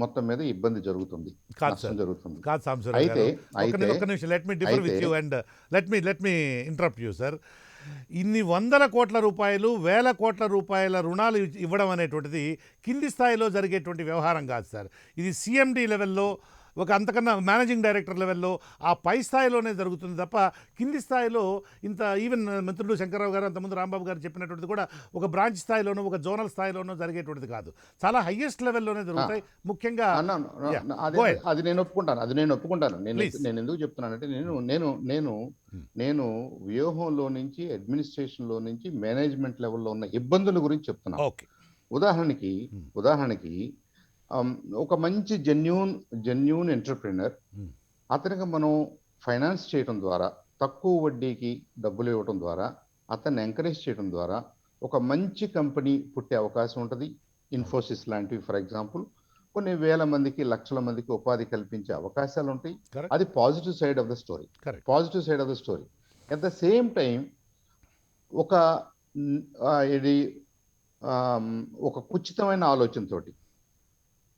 మొత్తం మీద ఇబ్బంది జరుగుతుంది, నష్టం జరుగుతుంది. Let me interrupt you sir. ఇన్ని వందల కోట్ల రూపాయలు, వేల కోట్ల రూపాయల రుణాలు ఇవ్వడం అనేటువంటిది కింది స్థాయిలో జరిగేటువంటి వ్యవహారం కాదు సార్. ఇది సిఎండి లెవెల్లో, ఒక అంతకన్నా మేనేజింగ్ డైరెక్టర్ లెవెల్లో, ఆ పై స్థాయిలోనే జరుగుతుంది తప్ప కింది స్థాయిలో ఇంత, ఈవెన్ మంత్రులు శంకర్రావు గారు, అంతకుముందు రాంబాబు గారు చెప్పినటువంటిది కూడా ఒక బ్రాంచ్ స్థాయిలోనో, ఒక జోనల్ స్థాయిలోనో జరిగేటువంటిది కాదు. చాలా హైయెస్ట్ లెవెల్లోనే జరుగుతాయి. ముఖ్యంగా అది నేను ఒప్పుకుంటాను. నేను ఎందుకు చెప్తున్నానంటే నేను వ్యూహంలో నుంచి, అడ్మినిస్ట్రేషన్లో నుంచి, మేనేజ్మెంట్ లెవెల్లో ఉన్న ఇబ్బందుల గురించి చెప్తున్నాను. ఉదాహరణకి ఒక మంచి జెన్యూన్ ఎంటర్ప్రినర్, అతనికి మనం ఫైనాన్స్ చేయడం ద్వారా, తక్కువ వడ్డీకి డబ్బులు ఇవ్వడం ద్వారా, అతన్ని ఎంకరేజ్ చేయడం ద్వారా ఒక మంచి కంపెనీ పుట్టే అవకాశం ఉంటుంది. ఇన్ఫోసిస్ లాంటివి ఫర్ ఎగ్జాంపుల్ కొన్ని వేల మందికి, లక్షల మందికి ఉపాధి కల్పించే అవకాశాలు ఉంటాయి. అది positive side of the story. At the same time ఒక కుచితమైన ఆలోచనతోటి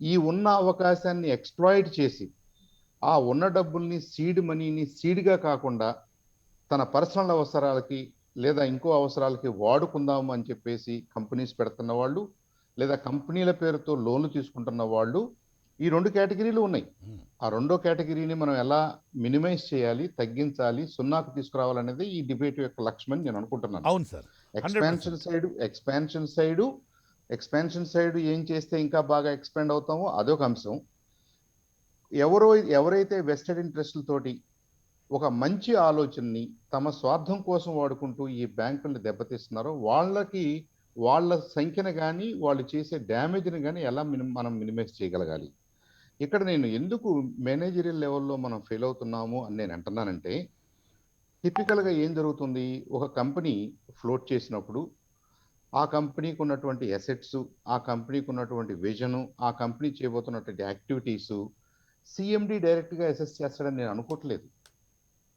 ఈ ఉన్న అవకాశాన్ని ఎక్స్‌ప్లాయిట్ చేసి, ఆ ఉన్న డబ్బుల్ని, సీడ్ మనీని సీడ్‌గా కాకుండా తన పర్సనల్ అవసరాలకి లేదా ఇంకో అవసరాలకి వాడుకుందాము అని చెప్పేసి కంపెనీస్ పెడుతున్న వాళ్ళు, లేదా కంపెనీల పేరుతో లోన్లు తీసుకుంటున్న వాళ్ళు, ఈ 2 కేటగిరీలు ఉన్నాయి. ఆ రెండో కేటగిరీని మనం ఎలా మినిమైజ్ చేయాలి, తగ్గించాలి, సున్నాకు తీసుకురావాలనేది ఈ డిబేట్ యొక్క లక్ష్యం అని నేను అనుకుంటున్నాను. అవును సార్. ఎక్స్పాన్షన్ సైడ్ ఏం చేస్తే ఇంకా బాగా ఎక్స్పాండ్ అవుతామో అదొక అంశం. ఎవరైతే వెస్టెడ్ ఇంట్రెస్ట్లతోటి ఒక మంచి ఆలోచనని తమ స్వార్థం కోసం వాడుకుంటూ ఈ బ్యాంకుల్ని దెబ్బతీస్తున్నారో వాళ్ళ సంఖ్యను కానీ, వాళ్ళు చేసే డ్యామేజ్ని కానీ ఎలా మనం మినిమైజ్ చేయగలగాలి. ఇక్కడ నేను ఎందుకు మేనేజరియల్ లెవెల్లో మనం ఫెయిల్ అవుతున్నాము అని నేను అంటున్నానంటే, టిపికల్గా ఏం జరుగుతుంది, ఒక కంపెనీ ఫ్లోట్ చేసినప్పుడు ఆ కంపెనీకి ఉన్నటువంటి అసెట్స్, ఆ కంపెనీకి ఉన్నటువంటి విజను, ఆ కంపెనీ చేయబోతున్నటువంటి యాక్టివిటీసు సిఎండి డైరెక్ట్గా అసెస్ చేస్తాడని నేను అనుకోవట్లేదు.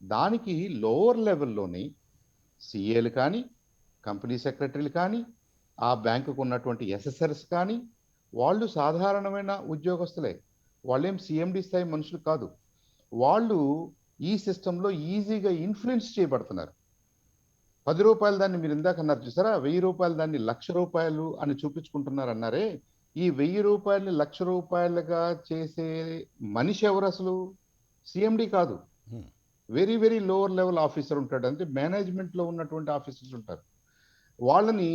దానికి లోవర్ లెవెల్లోని సిఏలు కానీ, కంపెనీ సెక్రటరీలు కానీ, ఆ బ్యాంకుకు ఉన్నటువంటి ఎస్ఎస్ఆర్స్ కానీ, వాళ్ళు సాధారణమైన ఉద్యోగస్తులే. వాళ్ళేం సిఎండి స్థాయి మనుషులు కాదు. వాళ్ళు ఈ సిస్టంలో ఈజీగా ఇన్ఫ్లుయెన్స్ చేయబడుతున్నారు. 10 రూపాయల దాన్ని మీరు ఇందాక అన్నారు చూసారా, 1000 రూపాయల దాన్ని 1,00,000 రూపాయలు అని చూపించుకుంటున్నారు అన్నారే, ఈ 1000 రూపాయలని 1,00,000 రూపాయలుగా చేసే మనిషి ఎవరు అసలు? సిఎండి కాదు, very very lower level officer ఉంటాడు. అంటే మేనేజ్మెంట్లో ఉన్నటువంటి ఆఫీసర్స్ ఉంటారు. వాళ్ళని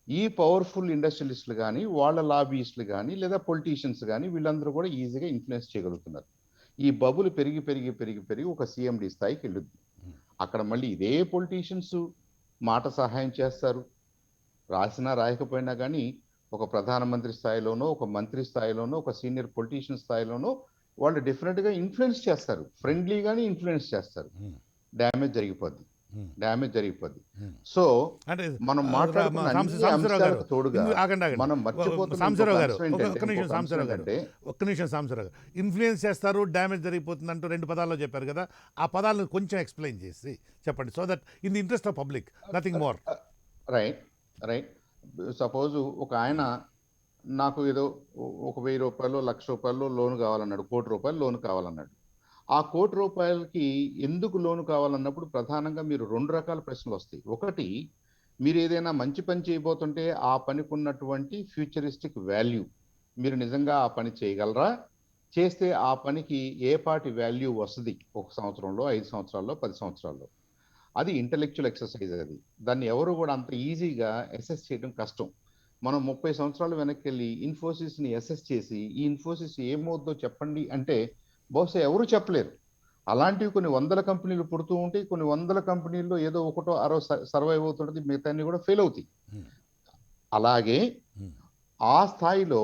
ఈ పవర్ఫుల్ ఇండస్ట్రియలిస్టులు కానీ, వాళ్ళ లాబీయిస్టులు కానీ, లేదా పొలిటీషియన్స్ కానీ, వీళ్ళందరూ కూడా ఈజీగా ఇన్ఫ్లుయెన్స్ చేయగలుగుతున్నారు. ఈ బబుల్ పెరిగి పెరిగి పెరిగి పెరిగి ఒక సిఎండి స్థాయికి వెళ్ళుద్ది. అక్కడ మళ్ళీ ఇదే పొలిటీషియన్స్ మాట సహాయం చేస్తారు. రాసినా రాయకపోయినా కానీ ఒక ప్రధానమంత్రి స్థాయిలోనో, ఒక మంత్రి స్థాయిలోనో, ఒక సీనియర్ పొలిటీషియన్ స్థాయిలోనో వాళ్ళు డెఫినెట్గా ఇన్ఫ్లుయెన్స్ చేస్తారు. ఫ్రెండ్లీగానే ఇన్ఫ్లుయెన్స్ చేస్తారు. డ్యామేజ్ జరిగిపోద్ది. డ్యామేజ్ జరిగిపోద్ది. Hmm. సో అంటే మనం మాట్లాడుకున్న అన్ని సాంబశివరావు గారు, అంశాలకు తోడుగా ఆగండి మనం మర్చిపోతున్న సాంబశివరావు ఇంకొక గారు, అంశం ఏంటంటే, ఒక్క నిమిషం ఇంకొక అంశం సాంబశివరావు గారు, ఏంటంటే, ఒక్క నిమిషం సాంబశివరావు గారు, ఇన్ఫ్లుయెన్స్ చేస్తారు, డ్యామేజ్ జరిగిపోతుంది అంటూ 2 పదాల్లో చెప్పారు కదా, ఆ పదాలను కొంచెం ఎక్స్ప్లెయిన్ చేసి చెప్పండి, so that in the interest of public, nothing more. Right right suppose ఒక ఆయన నాకు ఏదో ఒక 1000 రూపాయలు, 1,00,000 రూపాయలు లోన్ కావాలన్నాడు, 1 కోటి రూపాయలు లోన్ కావాలన్నాడు. ఆ 1 కోటి రూపాయలకి ఎందుకు లోన్ కావాలన్నప్పుడు ప్రధానంగా మీరు 2 రకాల ప్రశ్నలు వస్తాయి. ఒకటి, మీరు ఏదైనా మంచి పని చేయబోతుంటే ఆ పనికి ఉన్నటువంటి ఫ్యూచరిస్టిక్ వాల్యూ, మీరు నిజంగా ఆ పని చేయగలరా, చేస్తే ఆ పనికి ఏ పాటి వాల్యూ వస్తుంది 1 సంవత్సరంలో, 5 సంవత్సరాల్లో, 10 సంవత్సరాల్లో. అది ఇంటెలెక్చువల్ ఎక్సర్సైజ్. అది దాన్ని ఎవరు కూడా అంత ఈజీగా అసెస్ చేయడం కష్టం. మనం 30 సంవత్సరాలు వెనక్కి వెళ్ళి ఇన్ఫోసిస్ని అసెస్ చేసి ఈ ఇన్ఫోసిస్ ఏమవుద్దో చెప్పండి అంటే బహుశా ఎవరు చెప్పలేరు. అలాంటివి కొన్ని వందల కంపెనీలు పుడుతూ ఉంటాయి, కొన్ని వందల కంపెనీల్లో ఏదో ఒకటో అరో సర్వైవ్ అవుతుంటుంది, మిగతాన్ని కూడా ఫెయిల్ అవుతాయి. అలాగే ఆ స్థాయిలో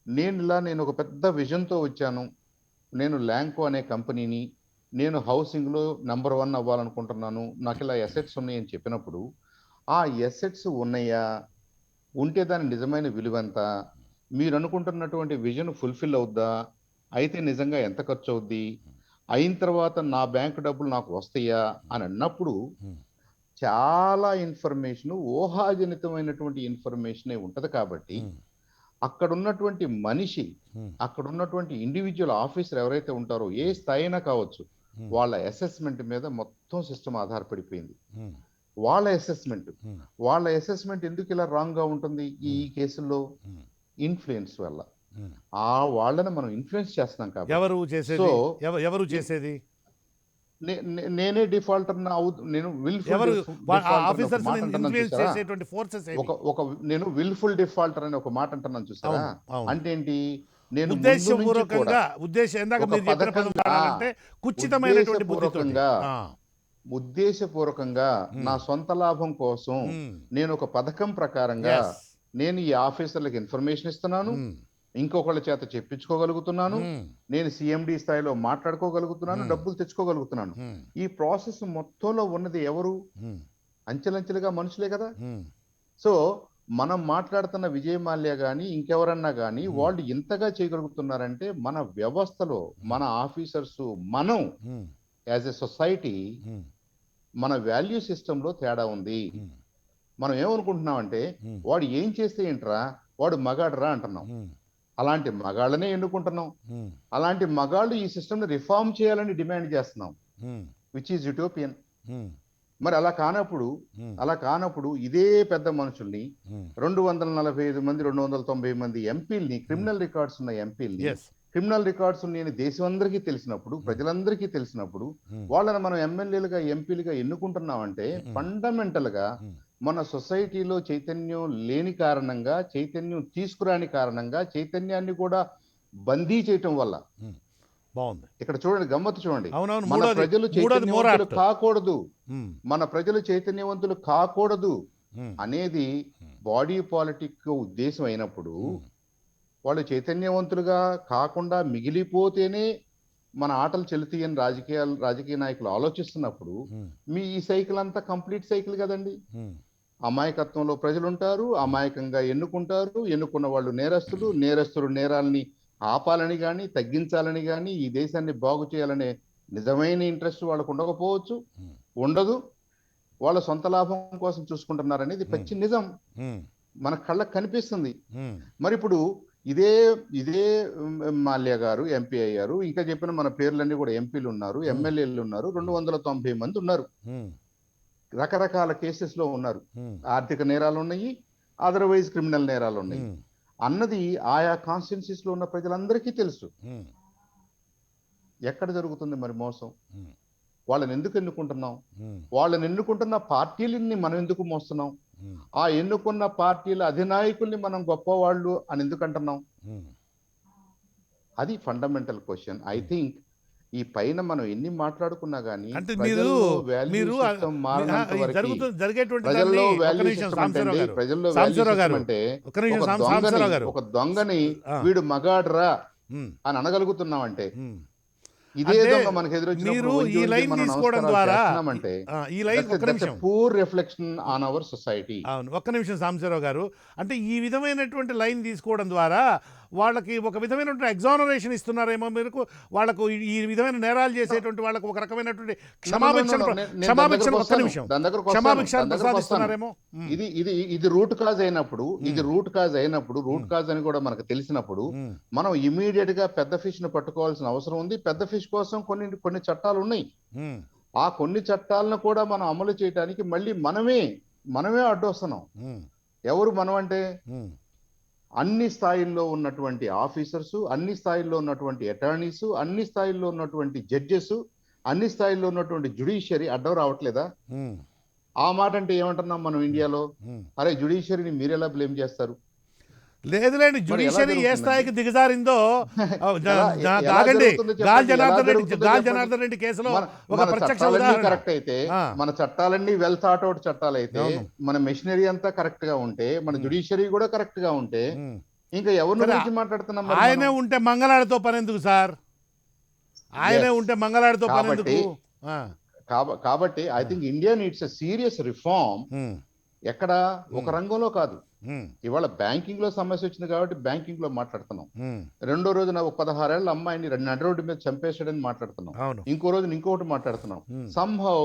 నేను ఒక పెద్ద విజన్తో వచ్చాను, నేను ల్యాంకో అనే కంపెనీని, నేను హౌసింగ్లో నెంబర్ 1 అవ్వాలనుకుంటున్నాను, నాకు ఇలా ఎసెట్స్ ఉన్నాయని చెప్పినప్పుడు ఆ ఎసెట్స్ ఉన్నాయా, ఉంటే దాని నిజమైన విలువ ఎంత, మీరు అనుకుంటున్నటువంటి విజన్ ఫుల్ఫిల్ అవుద్దా, అయితే నిజంగా ఎంత ఖర్చు అవుద్ది, అయిన తర్వాత నా బ్యాంకు డబ్బులు నాకు వస్తాయా అని అన్నప్పుడు చాలా ఇన్ఫర్మేషన్, ఊహాజనితమైనటువంటి ఇన్ఫర్మేషనే ఉంటది. కాబట్టి అక్కడ ఉన్నటువంటి మనిషి, అక్కడ ఉన్నటువంటి ఇండివిజువల్ ఆఫీసర్ ఎవరైతే ఉంటారో, ఏ స్థాయి అయినా కావచ్చు, వాళ్ళ అసెస్మెంట్ మీద మొత్తం సిస్టమ్ ఆధారపడిపోయింది. వాళ్ళ అసెస్మెంట్ ఎందుకు ఇలా రాంగ్ గా ఉంటుంది ఈ కేసుల్లో? ఇన్ఫ్లుయెన్స్ వల్ల. ఆ వాళ్ళని మనం ఇన్ఫ్లుయెన్స్ చేస్తున్నాం కాబట్టి. ఎవరు చేసేది? నేనే డిఫాల్టర్, నేను నేను విల్ఫుల్ డిఫాల్టర్ అని ఒక మాట అంటున్నాను చూసారా? అంటే ఏంటి? నేను ఉద్దేశపూర్వకంగా నా సొంత లాభం కోసం నేను ఒక పథకం ప్రకారంగా నేను ఈ ఆఫీసర్లకు ఇన్ఫర్మేషన్ ఇస్తున్నాను, ఇంకొకళ్ళ చేత చెప్పించుకోగలుగుతున్నాను, నేను సిఎండి స్థాయిలో మాట్లాడుకోగలుగుతున్నాను, డబ్బులు తెచ్చుకోగలుగుతున్నాను. ఈ ప్రాసెస్ మొత్తంలో ఉన్నది ఎవరు? అంచెలంచెలుగా మనుషులే కదా. సో మనం మాట్లాడుతున్న విజయ్ మాల్యా గాని ఇంకెవరన్నా గాని వాళ్ళు ఇంతగా చేయగలుగుతున్నారంటే మన వ్యవస్థలో, మన ఆఫీసర్స్, మనం యాజ్ ఎ సొసైటీ, మన వాల్యూ సిస్టంలో తేడా ఉంది. మనం ఏమనుకుంటున్నామంటే వాడు ఏం చేస్తే ఏంట్రా, వాడు మగాడరా అంటున్నాం. అలాంటి మగాళ్ళనే ఎన్నుకుంటున్నాం. అలాంటి మగాళ్ళు ఈ సిస్టమ్ని రిఫార్మ్ చేయాలని డిమాండ్ చేస్తున్నాం, విచ్ ఈజ్ యూటోపియన్. మరి అలా కానప్పుడు ఇదే పెద్ద మనుషుల్ని 245 మంది, 290 మంది ఎంపీల్ని, క్రిమినల్ రికార్డ్స్ ఉన్న ఎంపీల్ని, క్రిమినల్ రికార్డ్స్ నేను దేశం అందరికీ తెలిసినప్పుడు, ప్రజలందరికీ తెలిసినప్పుడు వాళ్ళని మనం ఎమ్మెల్యేలుగా, ఎంపీలుగా ఎన్నుకుంటున్నామంటే ఫండమెంటల్ గా మన సొసైటీలో చైతన్యం లేని కారణంగా, చైతన్యం తీసుకురాని కారణంగా, చైతన్యాన్ని కూడా బందీ చేయటం వల్ల. బాగుంది. ఇక్కడ చూడండి, గమ్మత్తు చూడండి. మన ప్రజలు చైతన్యవంతులు కాకూడదు, మన ప్రజలు చైతన్యవంతులు కాకూడదు అనేది బాడీ పాలిటిక్ ఉద్దేశం అయినప్పుడు, వాళ్ళు చైతన్యవంతులుగా కాకుండా మిగిలిపోతేనే మన ఆటలు చెల్లుతాయని రాజకీయ నాయకులు ఆలోచిస్తున్నప్పుడు మీ ఈ సైకిల్ అంతా కంప్లీట్ సైకిల్ కదండి. అమాయకత్వంలో ప్రజలు ఉంటారు, అమాయకంగా ఎన్నుకుంటారు, ఎన్నుకున్న వాళ్ళు నేరస్తులు నేరాలని ఆపాలని కానీ, తగ్గించాలని కానీ, ఈ దేశాన్ని బాగు చేయాలనే నిజమైన ఇంట్రెస్ట్ వాళ్ళకు ఉండకపోవచ్చు, ఉండదు. వాళ్ళ సొంత లాభం కోసం చూసుకుంటున్నారనేది పచ్చి నిజం, మన కళ్ళకు కనిపిస్తుంది. మరి ఇప్పుడు ఇదే మాల్యా గారు ఎంపీ అయ్యారు, ఇంకా చెప్పిన మన పేర్లన్నీ కూడా ఎంపీలు ఉన్నారు, ఎమ్మెల్యేలు ఉన్నారు, 290 మంది ఉన్నారు, రకరకాల కేసెస్ లో ఉన్నారు. ఆర్థిక నేరాలు ఉన్నాయి, అదర్వైజ్ క్రిమినల్ నేరాలు ఉన్నాయి అన్నది ఆయా కాన్స్టిట్యున్సీస్ లో ఉన్న ప్రజలందరికీ తెలుసు. ఎక్కడ జరుగుతుంది మరి మోసం? వాళ్ళని ఎందుకు ఎన్నుకుంటున్నాం? వాళ్ళని ఎన్నుకుంటున్న పార్టీలని మనం ఎందుకు మోస్తున్నాం? ఆ ఎన్నుకున్న పార్టీల అధినాయకుల్ని మనం గొప్పవాళ్ళు అని ఎందుకు అంటున్నాం? అది ఫండమెంటల్ క్వశ్చన్. ఐ థింక్ ఈ పైన మనం ఎన్ని మాట్లాడుకున్నా గానీ ఒక దొంగని వీడు మగాడ్రా అని అనగలుగుతున్నాం అంటే ఇదే అంటే దొంగ మనకు ఎదురొచ్చినప్పుడు మీరు వంగి ఈ వంగి లైన్ మనం తీసుకోవడం నమస్కారాలు ద్వారా చేస్తున్నామంటే ఈ లైన్ ఒక్క that's a నిమిషం poor reflection on our society. అవును, ఒక్క నిమిషం సాంబశివరావు గారు. అంటే ఈ విధమైనటువంటి లైన్ తీసుకోవడం ద్వారా వాళ్ళకి ఒక విధమైనటువంటి ఎగ్జానరేషన్ ఇస్తున్నారేమో, మీరు వాళ్ళకు ఈ విధమైన నేరాలు చేసేటువంటి వాళ్ళకు ఒక రకమైనటువంటి క్షమాభిక్షణ ఒక్క నిమిషం క్షమాభిక్షణ ప్రసాదిస్తున్నారేమో. ఇది రూట్ కాజ్ అయినప్పుడు రూట్ కాజ్ అని కూడా మనకు తెలిసినప్పుడు మనం ఇమీడియట్ గా పెద్ద ఫిష్ ను పట్టుకోవాల్సిన అవసరం ఉంది. పెద్ద ఫిష్ కోసం కొన్ని చట్టాలు ఉన్నాయి. ఆ కొన్ని చట్టాలను కూడా మనం అమలు చేయడానికి మళ్ళీ మనమే అడ్డొస్తున్నాం. ఎవరు మనం అంటే అన్ని స్థాయిల్లో ఉన్నటువంటి ఆఫీసర్స్, అన్ని స్థాయిల్లో ఉన్నటువంటి అటార్నీస్, అన్ని స్థాయిల్లో ఉన్నటువంటి జడ్జెస్, అన్ని స్థాయిల్లో ఉన్నటువంటి జ్యుడిషియరీ అడ్డం రావట్లేదా? ఆ మాట అంటే ఏమంటున్నాం మనం ఇండియాలో? అరే జుడిషియరీని మీరెలా బ్లేమ్ చేస్తారు? లేదులేండి, జ్యుడిషియరీ ఏ స్థాయికి దిగజారిందో ఆగండి. గాల్ జనార్దన్ రెడ్డి కేసులో ఒక ప్రత్యక్ష ఉదాహరణ. కరెక్ట్ అయితే మన చట్టాలన్నీ వెల్ థాట్ అవుట్ చట్టాలు అయితే, మన మెషినరీ అంతా కరెక్ట్ గా ఉంటే, మన జ్యుడిషియరీ కూడా కరెక్ట్ గా ఉంటే, ఇంకా ఎవరి గురించి మాట్లాడుతున్నాం? ఆయనే ఉంటే మంగళాడితో పని ఎందుకు సార్? ఆయనే ఉంటే మంగళాడితో పని ఎందుకు? కాబట్టి I think India needs a serious reform. ఎక్కడ ఒక రంగంలో కాదు. ఇవాళ బ్యాంకింగ్ లో సమస్య వచ్చింది కాబట్టి బ్యాంకింగ్ లో మాట్లాడుతున్నాం. రెండో రోజున ఒక 16 ఏళ్ల అమ్మాయిని నడి రోడ్డు మీద చంపేసాడని మాట్లాడుతున్నాం. ఇంకో రోజున ఇంకొకటి మాట్లాడుతున్నాం. సంహౌ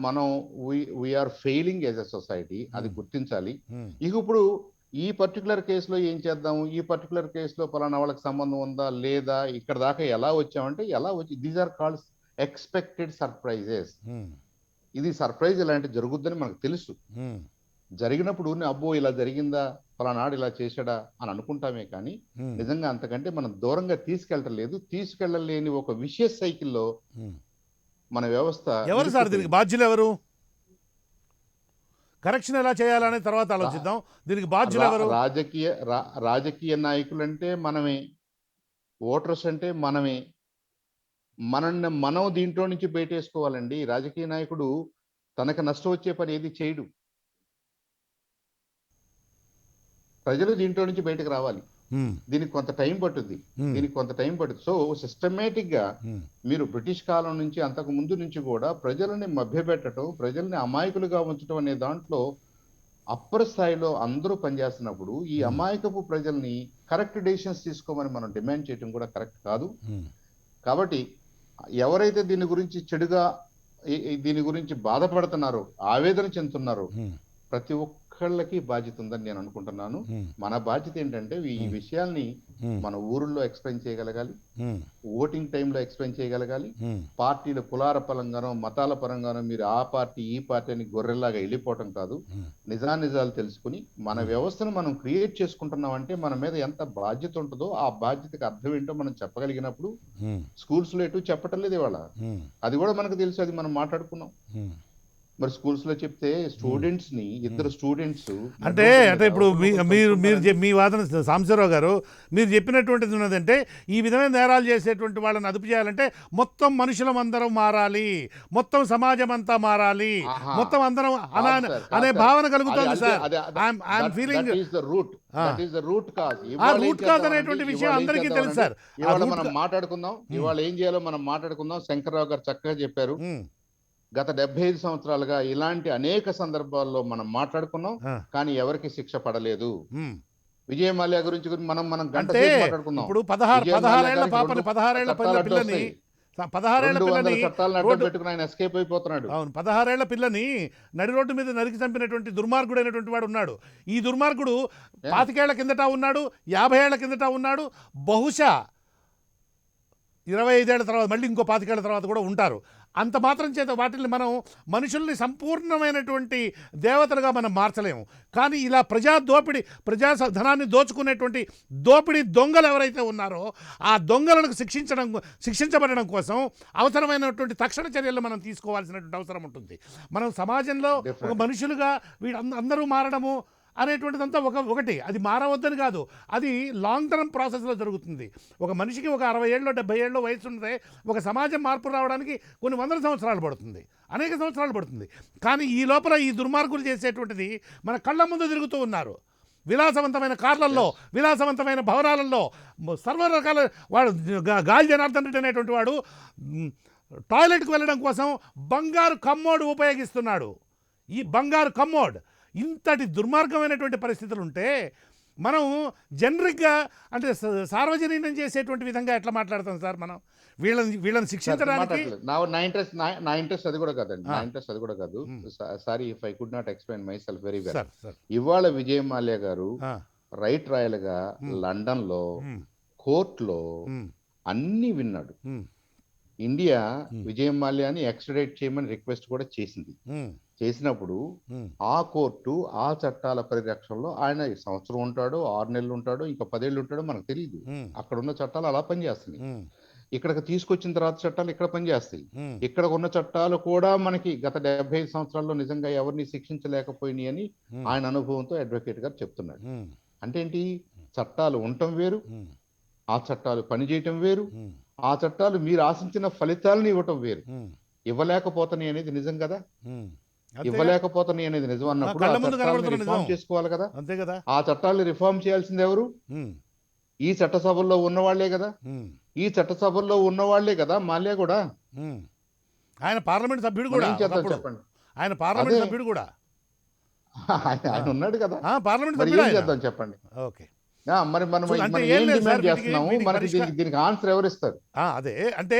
మనం we are failing as a society. అది గుర్తించాలి. ఇక ఇప్పుడు ఈ పర్టికులర్ కేసులో ఏం చేద్దాము, ఈ పర్టికులర్ కేసులో పలానా వాళ్ళకి సంబంధం ఉందా లేదా, ఇక్కడ దాకా ఎలా వచ్చామంటే ఎలా వచ్చి, these are called expected surprises. ఇది సర్ప్రైజ్ ఇలాంటి జరుగుద్దని మనకు తెలుసు. జరిగినప్పుడు అబ్బో ఇలా జరిగిందా, పలానాడు ఇలా చేశాడా అని అనుకుంటామే కానీ నిజంగా అంతకంటే మనం దూరంగా తీసుకెళ్లలేని ఒక విషయస్ సైకిల్లో మన వ్యవస్థ. ఎవరు సార్ దీనికి బాధ్యులు? ఎవరు? కరెక్షన్ ఎలా చేయాలనే తర్వాత ఆలోచిద్దాం. దీనికి బాధ్యులు ఎవరు? రాజకీయ నాయకులు అంటే మనమే, ఓటర్స్ అంటే మనమే. మనం దీంట్లో నుంచి బయటేసుకోవాలండి. రాజకీయ నాయకుడు తనకు నష్టం వచ్చే పని ఏది చేయడు. ప్రజలు దీంట్లో నుంచి బయటకు రావాలి. దీనికి కొంత టైం పట్టుద్ది. సో సిస్టమేటిక్ గా మీరు బ్రిటిష్ కాలం నుంచి అంతకు ముందు నుంచి కూడా ప్రజలని మభ్యపెట్టడం, ప్రజల్ని అమాయకులుగా ఉంచడం అనే దాంట్లో అప్పర్ స్థాయిలో అందరూ పనిచేస్తున్నప్పుడు ఈ అమాయకపు ప్రజల్ని కరెక్ట్ డెసిషన్స్ తీసుకోమని మనం డిమాండ్ చేయడం కూడా కరెక్ట్ కాదు. కాబట్టి ఎవరైతే దీని గురించి బాధపడుతున్నారో, ఆవేదన చెందుతున్నారో, ప్రతి ఒక్కళ్ళకి బాధ్యత ఉందని నేను అనుకుంటున్నాను. మన బాధ్యత ఏంటంటే ఈ విషయాల్ని మన ఊరుల్లో ఎక్స్ప్లెయిన్ చేయగలగాలి, ఓటింగ్ టైంలో ఎక్స్ప్లెయిన్ చేయగలగాలి. పార్టీల కులాల పరంగానో మతాల పరంగానో మీరు ఆ పార్టీ ఈ పార్టీ అని గొర్రెల్లాగా వెళ్ళిపోవటం కాదు. నిజాలు తెలుసుకుని మన వ్యవస్థను మనం క్రియేట్ చేసుకుంటున్నాం అంటే మన మీద ఎంత బాధ్యత ఉంటుందో ఆ బాధ్యతకు అర్థం ఏంటో మనం చెప్పగలిగినప్పుడు, స్కూల్స్ లో ఎటు చెప్పటం లేదు ఇవాళ, అది కూడా మనకు తెలుసు, అది మనం మాట్లాడుకున్నాం. మరి స్కూల్స్ లో చెప్తే స్టూడెంట్స్ ని, ఇద్దరు స్టూడెంట్స్ అంటే ఇప్పుడు మీరు మీ వాదన సాంబశివరావు గారు, మీరు చెప్పినటువంటిది ఉన్నదంటే ఈ విధమైన నేరాలు చేసేటువంటి వాళ్ళని అదుపు చేయాలంటే మొత్తం మనుషులం అందరం మారాలి, మొత్తం సమాజం అంతా మారాలి, మొత్తం అందరం అనే భావన కలుగుతుంది సార్. రూట్ కాజ్ అనేటువంటి విషయం అందరికీ తెలుసు సార్. ఇవాళ మనం మాట్లాడుకుందాం, ఇవాళ ఏం చేయాలో మనం మాట్లాడుకుందాం. శంకర్రావు గారు చక్కగా చెప్పారు. గత 75 సంవత్సరాలుగా ఇలాంటి అనేక సందర్భాల్లో మనం మాట్లాడుకున్నాం, కానీ ఎవరికి శిక్ష పడలేదు. విజయ మాల్యా గురించి మనం గంట సేపు మాట్లాడుకున్నాం. ఇప్పుడు 16 ఏళ్ల పాపని, 16 ఏళ్ల పిల్లని 16 ఏళ్ల పిల్లని నడి రోడ్డు మీద నరికి చంపినటువంటి దుర్మార్గుడు అయినటువంటి వాడు ఉన్నాడు. ఈ దుర్మార్గుడు 25 ఏళ్ల కిందట ఉన్నాడు, 50 ఏళ్ల కిందట ఉన్నాడు, బహుశా 25 ఏళ్ల తర్వాత మళ్ళీ ఇంకో 25 ఏళ్ల తర్వాత కూడా ఉంటారు. అంత మాత్రం చేత వాటిని మనం మనుషుల్ని సంపూర్ణమైనటువంటి దేవతలుగా మనం మార్చలేము. కానీ ఇలా ప్రజా ధనాన్ని దోచుకునేటువంటి దోపిడీ దొంగలు ఎవరైతే ఉన్నారో ఆ దొంగలను శిక్షించబడడం కోసం అవసరమైనటువంటి తక్షణ చర్యలు మనం తీసుకోవాల్సినటువంటి అవసరం ఉంటుంది. మనం సమాజంలో ఒక మనుషులుగా అందరూ మారడము అనేటువంటిదంతా ఒకటి, అది మారవద్దని కాదు, అది లాంగ్ టర్మ్ ప్రాసెస్లో జరుగుతుంది. ఒక మనిషికి ఒక 60 ఏళ్ళు 70 ఏళ్ళు వయసు ఉంటే ఒక సమాజం మార్పు రావడానికి కొన్ని వందల సంవత్సరాలు పడుతుంది, అనేక సంవత్సరాలు పడుతుంది. కానీ ఈ లోపల ఈ దుర్మార్గులు చేసేటువంటిది మన కళ్ళ ముందు తిరుగుతూ ఉన్నారు. విలాసవంతమైన కార్లల్లో, విలాసవంతమైన భవనాలలో, సర్వ రకాల వాడు గాలి జనార్దన్ రెడ్డి అనేటువంటి వాడు టాయిలెట్కి వెళ్ళడం కోసం బంగారు కమ్మోడు ఉపయోగిస్తున్నాడు. ఈ బంగారు కమ్మోడ్, ఇంతటి దుర్మార్గమైనటువంటి పరిస్థితులు ఉంటే మనం జనరిక్గా అంటే సార్వజనీనం చేసేటువంటి విధంగా ఎట్లా మాట్లాడతాం సార్ మనం? వీళ్ళని శిక్షించడానికి నా ఇంట్రెస్ట్ అది కూడా కాదండి. నా ఇంట్రెస్ట్ అది కూడా కాదు. Sorry if I could not explain my self very well. ఇవాళ విజయ్ మాల్యా గారు రైట్ రాయల్ గా లండన్ లో కోర్టులో అన్ని విన్నాడు. ఇండియా విజయ్ మాల్యాని ఎక్స్ట్రాడిట్ చేయమని రిక్వెస్ట్ కూడా చేసింది. చేసినప్పుడు ఆ కోర్టు ఆ చట్టాల పరిరక్షణలో ఆయన సంవత్సరం ఉంటాడో, 6 నెలలు ఉంటాడో, ఇంకా 10 ఏళ్ళు ఉంటాడో మనకు తెలియదు. అక్కడ ఉన్న చట్టాలు అలా పనిచేస్తున్నాయి. ఇక్కడికి తీసుకొచ్చిన తర్వాత చట్టాలు ఇక్కడ పనిచేస్తాయి. ఇక్కడ ఉన్న చట్టాలు కూడా మనకి గత 75 సంవత్సరాల్లో నిజంగా ఎవరిని శిక్షించలేకపోయినాయి అని ఆయన అనుభవంతో అడ్వకేట్ గారు చెప్తున్నాడు. అంటే ఏంటి, చట్టాలు ఉండటం వేరు, ఆ చట్టాలు పనిచేయటం వేరు, ఆ చట్టాలు మీరు ఆశించిన ఫలితాలను ఇవ్వటం వేరు. ఇవ్వలేకపోతున్నాయి అనేది నిజం కదా. ఇవ్వలేకపోతున్నాయి అనేది నిజం అన్నప్పుడు ఆ చట్టాలను రిఫార్మ్ చేసుకోవాలి కదా. అంతే కదా. ఆ చట్టాలను రిఫార్మ్ చేయాల్సింది ఎవరు? ఈ చట్టసభల్లో ఉన్నవాళ్లే కదా. ఈ చట్టసభల్లో ఉన్నవాళ్లే కదా మాల్యా కూడా. ఆయన పార్లమెంట్ సభ్యుడు కూడా. చెప్పండి, ఆయన పార్లమెంట్ సభ్యుడు కూడా. ఆయన ఉన్నాడు కదా పార్లమెంట్ సభ్యుడు. ఏం చేద్దాం చెప్పండి. ఓకే, మరి మనం ఏం డిమాండ్ చేస్తున్నాము? మనకి దీనికి ఆన్సర్ ఎవరు ఇస్తారు? అదే అంటే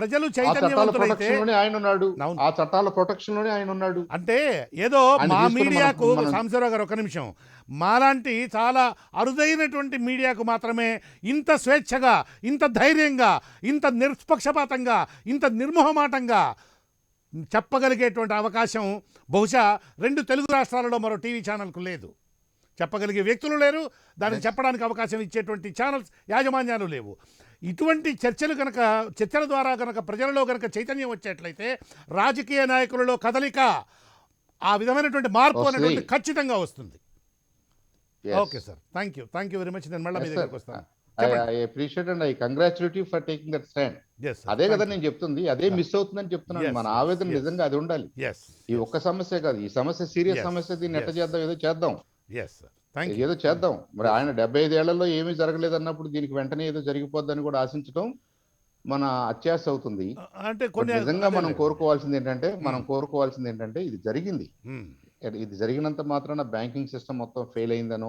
ప్రజలు చైతన్యవంతులైతే ఆయన ఉన్నాడు, ఆ చట్టాల ప్రొటెక్షన్ లోనే ఆయన ఉన్నాడు. అంటే ఏదో మా మీడియాకు సాంబశివరావు గారు ఒక నిమిషం, మాలాంటి చాలా అరుదైనటువంటి మీడియాకు మాత్రమే ఇంత స్వేచ్ఛగా, ఇంత ధైర్యంగా, ఇంత నిష్పక్షపాతంగా, ఇంత నిర్మోహమాటంగా చెప్పగలిగేటువంటి అవకాశం బహుశా 2 తెలుగు రాష్ట్రాలలో మరో టీవీ ఛానల్కు లేదు. చెప్పగలిగే వ్యక్తులు లేరు, దానికి చెప్పడానికి అవకాశం ఇచ్చేటువంటి ఛానల్స్ యాజమాన్యాలు లేవు. ఇటువంటి చర్చల ద్వారా కనుక ప్రజలలో కనుక చైతన్యం వచ్చేట్లయితే రాజకీయ నాయకులలో కదలిక, ఆ విధమైనటువంటి మార్పు అనేటువంటి ఖచ్చితంగా వస్తుంది. Okay sir, thank you very much. నేను మళ్ళీ మీ దగ్గరికి వస్తాను. I appreciate and I congratulate you for taking that stand. అదే కదా నేను చెప్తుంది, అదే మిస్ అవుతుందని చెప్తున్నాను. మన ఆవేదన నిజంగా అది ఉండాలి. ఈ ఒక్క సమస్య కాదు, ఈ సమస్య సీరియస్ సమస్య. దీన్ని ఎట్లా చేద్దాం, ఏదో చేద్దాం, ఏదో చేద్దాం. మరి ఆయన 75 ఏళ్లలో ఏమీ జరగలేదు అన్నప్పుడు దీనికి వెంటనే ఏదో జరిగిపోద్దని కూడా ఆశించడం మన అత్యాశ అవుతుంది. అంటే నిజంగా మనం కోరుకోవాల్సింది ఏంటంటే ఇది జరిగింది. ఇది జరిగినంత మాత్రాన బ్యాంకింగ్ సిస్టమ్ మొత్తం ఫెయిల్ అయిందనో,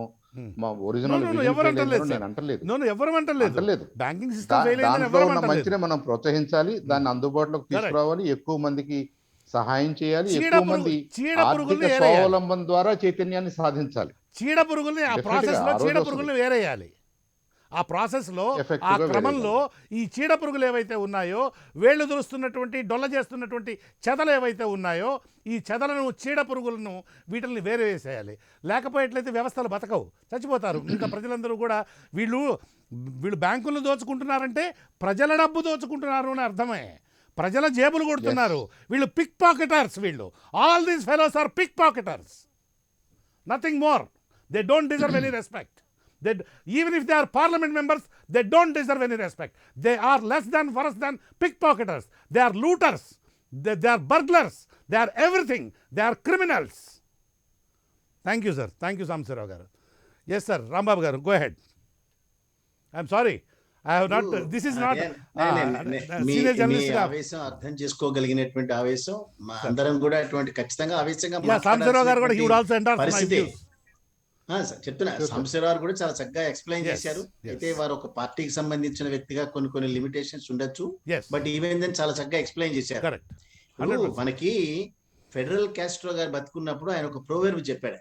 మా ఒరిజినల్ నేను అంటలేదు. దాంట్లో ఉన్న మంచిని మనం ప్రోత్సహించాలి, దాన్ని అందుబాటులోకి తీసుకురావాలి, ఎక్కువ మందికి సహాయం చేయాలి, ఎక్కువ మంది ఆర్థిక స్వావలంబన ద్వారా చైతన్యాన్ని సాధించాలి. చీడ పురుగుల్ని వేరేయాలి. ఆ ప్రాసెస్లో, ఆ క్రమంలో ఈ చీడ పురుగులు ఏవైతే ఉన్నాయో, వేళ్లు దురుస్తున్నటువంటి, డొల్ల చేస్తున్నటువంటి చెదలు ఏవైతే ఉన్నాయో, ఈ చెదలను, చీడ పురుగులను, వీటిని వేరే వేసేయాలి. లేకపోయేట్లయితే వ్యవస్థలు బతకవు, చచ్చిపోతారు. ఇంకా ప్రజలందరూ కూడా వీళ్ళు బ్యాంకులను దోచుకుంటున్నారంటే ప్రజల డబ్బు దోచుకుంటున్నారు అని అర్థమే. ప్రజల జేబులు కొడుతున్నారు. వీళ్ళు pick pocketers. All these fellows are pick pocketers, nothing more. They don't deserve any respect. Even if they are parliament members, they don't deserve any respect. They are less than, worse than pickpocketers. They are looters. They are burglars. They are everything. They are criminals. Thank you, sir. Thank you, Samsirao garu. Yes, sir. Rambabu garu, go ahead. I'm sorry. I have not. This is not. senior journalist ga ఆవేశం అర్థం చేసుకోగలిగినటువంటి ఆవేశం అందరం కూడా అటువంటి ఖచ్చితంగా ఆవేశంగా Samsirao garu కూడా he would also endorse my views. చెప్తున్నా, సాంబశివరావు కూడా చాలా చక్కగా ఎక్స్ప్లెయిన్ చేశారు. అయితే వారు ఒక పార్టీకి సంబంధించిన వ్యక్తిగా కొన్ని లిమిటేషన్స్ ఉండొచ్చు, బట్ ఈవెన్ దెన్ చాలా చక్కగా ఎక్స్ప్లెయిన్ చేశారు. మనకి ఫెడరల్ కాస్ట్రో గారు బతుకున్నప్పుడు ఆయన ఒక ప్రోవెర్బ్ చెప్పాడు.